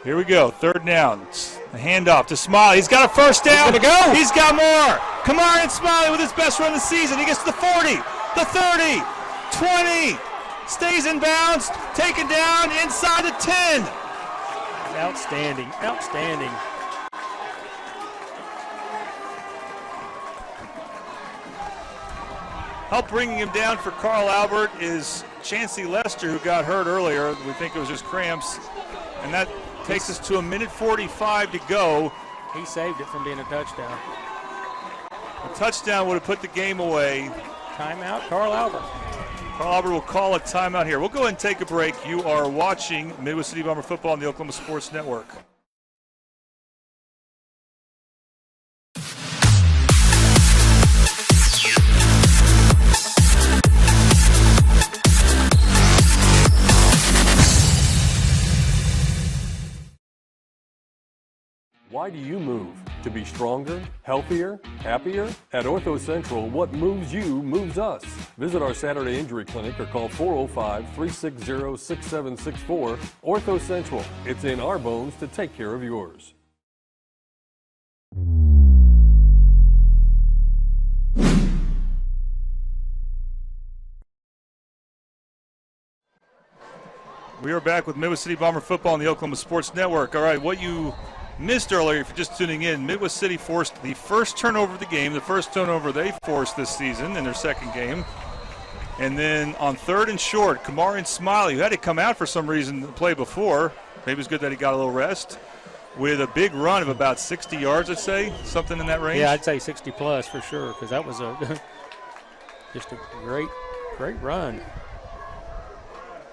Here we go, third down. A handoff to Smiley. He's got a first down. He's gonna go. He's got more. Kamarian Smiley with his best run of the season. He gets to the 40, the 30, 20. Stays in bounds, taken down inside the 10. Outstanding, outstanding. Help bringing him down for Carl Albert is Chancey Lester, who got hurt earlier. We think it was just cramps. And that takes us to 1:45 to go. He saved it from being a touchdown. A touchdown would have put the game away. Timeout, Carl Albert. Carl Albert will call a timeout here. We'll go ahead and take a break. You are watching Midwest City Bomber football on the Oklahoma Sports Network. Why do you move? To be stronger, healthier, happier? At Ortho Central, what moves you moves us. Visit our Saturday Injury Clinic or call 405-360-6764. Ortho Central, it's in our bones to take care of yours. We are back with Midwest City Bomber football on the Oklahoma Sports Network. All right, what you missed earlier, if you're just tuning in, Midwest City forced the first turnover of the game, the first turnover they forced this season in their second game. And then on third and short, Kamarian Smiley, who had to come out for some reason to play before, maybe it's good that he got a little rest, with a big run of about 60 yards, I'd say, something in that range. Yeah, I'd say 60 plus for sure, because that was just a great Great run.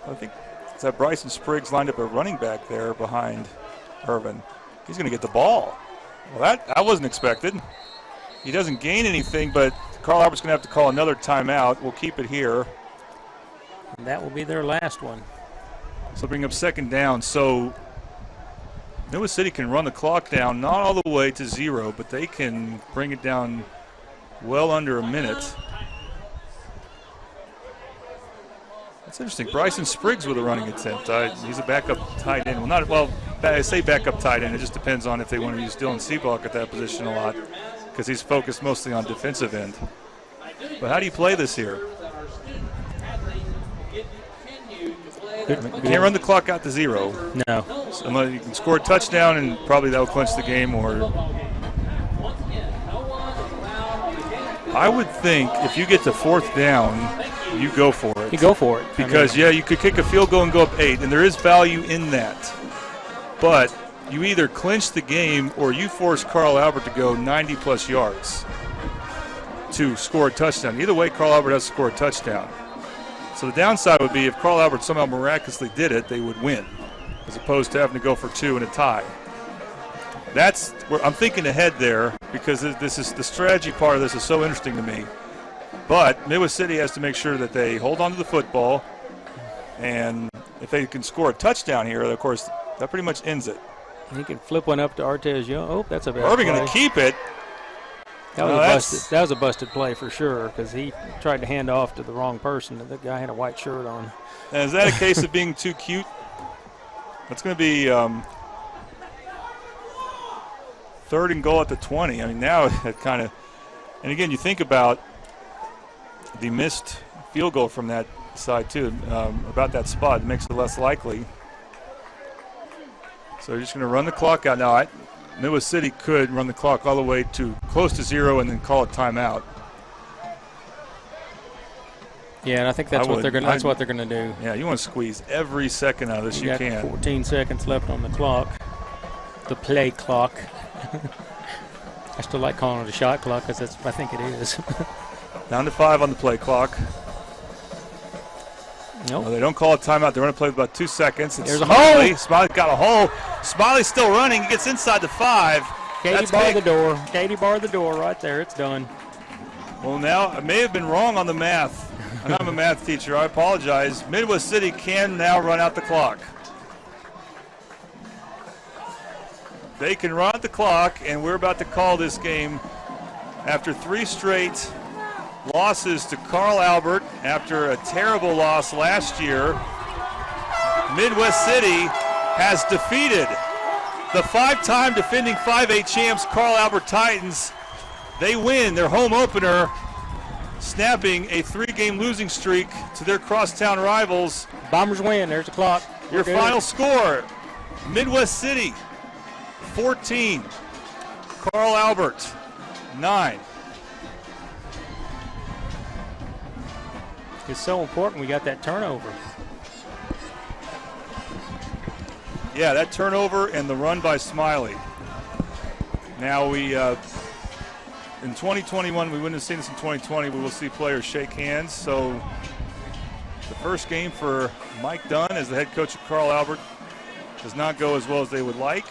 I think it's that Bryson Spriggs lined up a running back there behind Irvin. He's going to get the ball. Well, that I wasn't expected. He doesn't gain anything, but Carl Albert's going to have to call another timeout. We'll keep it here. And that will be their last one. So bring up second down. So Midwest City can run the clock down, not all the way to 0, but they can bring it down well under a minute. That's interesting. Bryson Spriggs with a running attempt. He's a backup tight end. I say backup tight end. It just depends on if they want to use Dylan Seabach at that position a lot, because he's focused mostly on defensive end. But how do you play this here? You can't run the clock out to 0. No. So unless you can score a touchdown, and probably that will clinch the game. Or I would think if you get to 4th down, you go for it. You go for it. Because, you could kick a field goal and go up 8, and there is value in that. But you either clinch the game or you force Carl Albert to go 90-plus yards to score a touchdown. Either way, Carl Albert has to score a touchdown. So the downside would be if Carl Albert somehow miraculously did it, they would win, as opposed to having to go for 2 and a tie. That's where I'm thinking ahead there, because this is the strategy part of this is so interesting to me. But Midwest City has to make sure that they hold on to the football, and if they can score a touchdown here, of course, that pretty much ends it. He can flip one up to Artez Young. Oh, that's a bad Irving play. going to keep it. That was a busted play for sure, because he tried to hand off to the wrong person. The guy had a white shirt on. And is that a case of being too cute? That's going to be 3rd and goal at the 20. I mean, now it kind of – and again, you think about the missed field goal from that side too, about that spot. It makes it less likely. So you're just going to run the clock out. Now, Midwest City could run the clock all the way to close to 0 and then call a timeout. Yeah, and I think that's what they're going to do. Yeah, you want to squeeze every second out of this you can. 14 seconds left on the clock, the play clock. I still like calling it a shot clock because I think it is. Down to 5 on the play clock. Nope. No, they don't call a timeout. They run a play with about 2 seconds. There's a hole. Smiley's got a hole. Smiley's still running. He gets inside the 5. Katie barred the door. Katie barred the door right there. It's done. Well, now I may have been wrong on the math. I'm a math teacher. I apologize. Midwest City can now run out the clock. They can run out the clock, and we're about to call this game after 3 straight losses to Carl Albert after a terrible loss last year. Midwest City has defeated the 5-time defending 5A champs Carl Albert Titans. They win their home opener, snapping a 3-game losing streak to their crosstown rivals. Bombers win. There's the clock. Your final score, Midwest City 14, Carl Albert 9. It's so important we got that turnover. Yeah, that turnover and the run by Smiley. Now we, in 2021, we wouldn't have seen this in 2020. We will see players shake hands. So the first game for Mike Dunn as the head coach of Carl Albert does not go as well as they would like.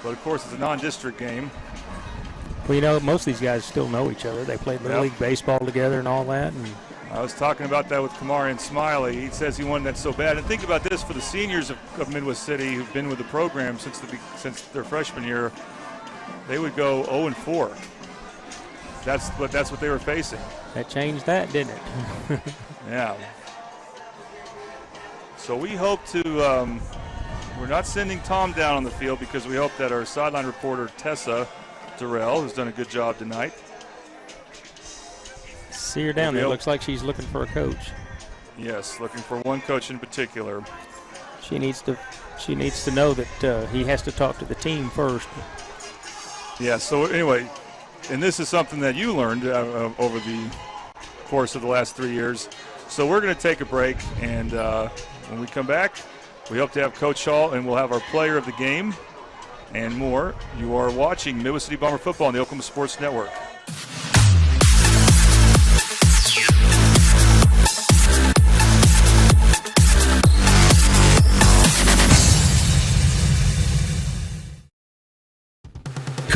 But, of course, it's a non-district game. Well, most of these guys still know each other. They played Little League baseball together and all that. And I was talking about that with Kamari and Smiley. He says he wanted that so bad. And think about this, for the seniors of Midwest City who've been with the program since their freshman year, they would go 0-4. That's what they were facing. That changed that, didn't it? Yeah. So we hope to we're not sending Tom down on the field because we hope that our sideline reporter, Tessa Durrell, who's done a good job tonight. See her down there. Looks like she's looking for a coach. Yes, looking for one coach in particular. She needs to know that he has to talk to the team first. Yeah, so anyway, and this is something that you learned over the course of the last 3 years. So we're going to take a break, and when we come back, we hope to have Coach Hall, and we'll have our player of the game and more. You are watching Midwest City Bomber football on the Oklahoma Sports Network.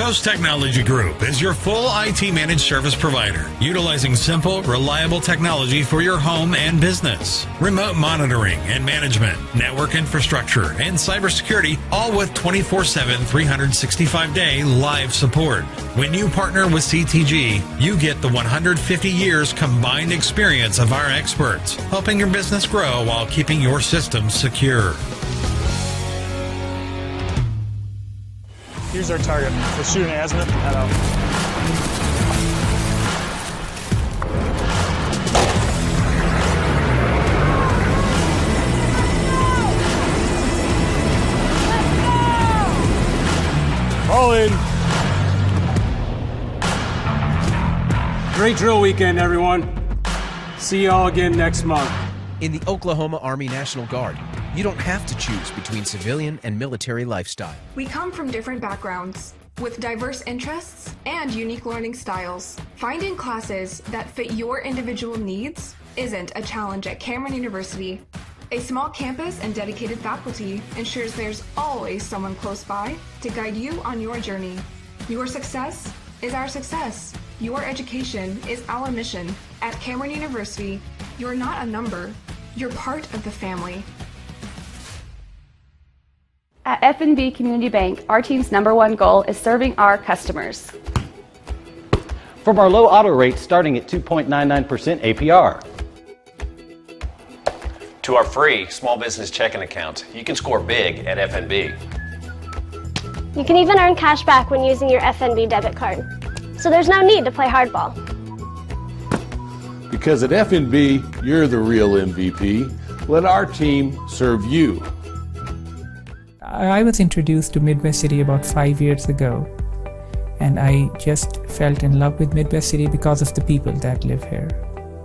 Coast Technology Group is your full IT managed service provider, utilizing simple, reliable technology for your home and business. Remote monitoring and management, network infrastructure, and cybersecurity, all with 24/7, 365-day live support. When you partner with CTG, you get the 150 years combined experience of our experts, helping your business grow while keeping your systems secure. Here's our target. We're shooting azimuth at out. All in. Great drill weekend, everyone. See y'all again next month. In the Oklahoma Army National Guard, you don't have to choose between civilian and military lifestyle. We come from different backgrounds with diverse interests and unique learning styles. Finding classes that fit your individual needs isn't a challenge at Cameron University. A small campus and dedicated faculty ensures there's always someone close by to guide you on your journey. Your success is our success. Your education is our mission. At Cameron University, you're not a number, you're part of the family. At F&B Community Bank, our team's #1 goal is serving our customers. From our low auto rates starting at 2.99% APR. To our free small business checking account, you can score big at FNB. You can even earn cash back when using your FNB debit card. So there's no need to play hardball. Because at F&B, you're the real MVP. Let our team serve you. I was introduced to Midwest City about 5 years ago, and I just fell in love with Midwest City because of the people that live here.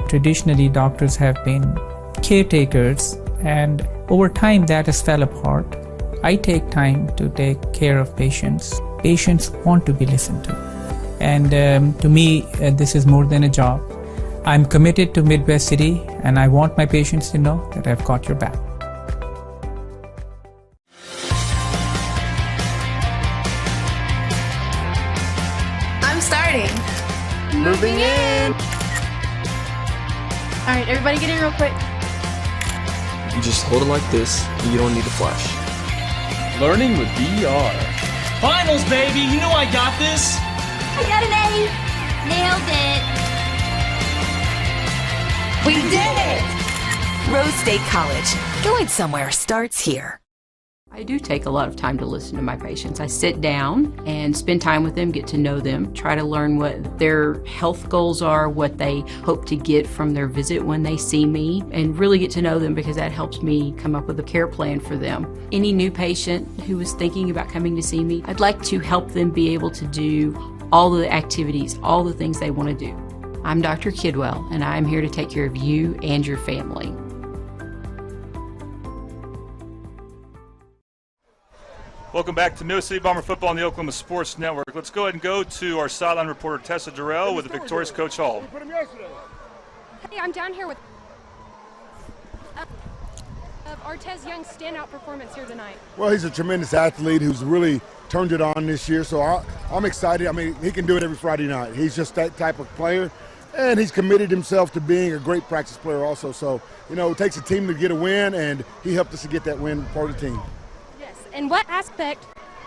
Traditionally, doctors have been caretakers, and over time that has fell apart. I take time to take care of patients. Patients want to be listened to. And to me, this is more than a job. I'm committed to Midwest City, and I want my patients to know that I've got your back. I'm starting. Moving in. All right, everybody get in real quick. You just hold it like this, and you don't need a flash. Learning with VR. Finals, baby! You know I got this! I got an A. Nailed it. We did it! Rose State College. Going somewhere starts here. I do take a lot of time to listen to my patients. I sit down and spend time with them, get to know them, try to learn what their health goals are, what they hope to get from their visit when they see me, and really get to know them because that helps me come up with a care plan for them. Any new patient who is thinking about coming to see me, I'd like to help them be able to do all the activities, all the things they want to do. I'm Dr. Kidwell, and I'm here to take care of you and your family. Welcome back to Midwest City Bomber football on the Oklahoma Sports Network. Let's go ahead and go to our sideline reporter Tessa Durrell with the victorious Coach Hall. Hey, I'm down here with Artez Young's standout performance here tonight. Well, he's a tremendous athlete who's really turned it on this year, so I'm excited. I mean, he can do it every Friday night. He's just that type of player, and he's committed himself to being a great practice player also. So, you know, it takes a team to get a win, and he helped us to get that win for the team. And what aspect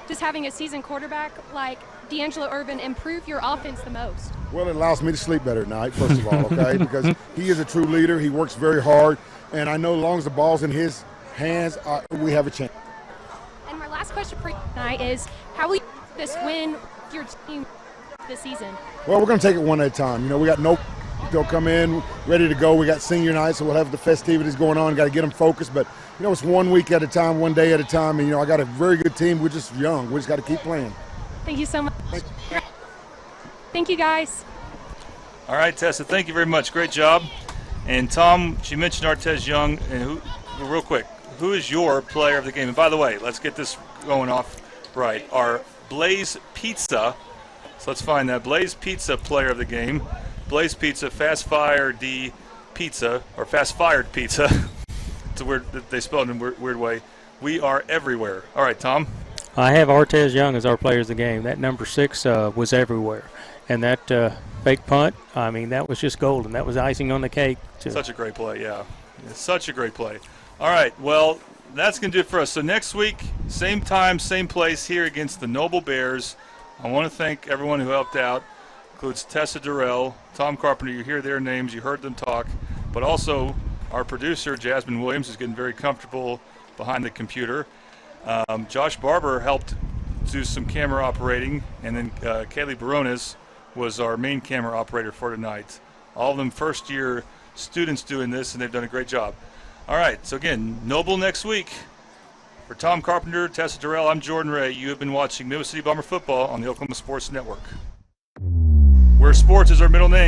does having a seasoned quarterback like D'Angelo Irvin improve your offense the most? Well, it allows me to sleep better at night, first of all, okay? Because he is a true leader. He works very hard. And I know as long as the ball's in his hands, we have a chance. And my last question for you tonight is, how will you this win your team this season? Well, we're going to take it one at a time. You know, we got they'll come in ready to go. We got senior night, so we'll have the festivities going on. Got to get them focused. But, you know, it's 1 week at a time, 1 day at a time. And, you know, I got a very good team. We're just young. We just got to keep playing. Thank you so much. Thank you, guys. All right, Tessa, thank you very much. Great job. And, Tom, she mentioned Artez Young. And real quick, who is your player of the game? And, by the way, let's get this going off right. Our Blaze Pizza, so let's find that. Blaze Pizza player of the game. Blaze Pizza, Fast Fire D Pizza, or Fast Fired Pizza. It's a weird, they spelled it in a weird way. We are everywhere. All right, Tom. I have Artez Young as our player of the game. That number 6 was everywhere. And that fake punt, I mean, that was just golden. That was icing on the cake. Such a great play, yeah. It's such a great play. All right, well, that's going to do it for us. So next week, same time, same place here against the Noble Bears. I want to thank everyone who helped out. Includes Tessa Durrell, Tom Carpenter. You hear their names. You heard them talk. But also our producer, Jasmine Williams, is getting very comfortable behind the computer. Josh Barber helped do some camera operating. And then Kaylee Barones was our main camera operator for tonight. All of them first-year students doing this, and they've done a great job. All right, so again, Noble next week. For Tom Carpenter, Tessa Durrell, I'm Jordan Ray. You have been watching Midwest City Bomber football on the Oklahoma Sports Network, where sports is our middle name.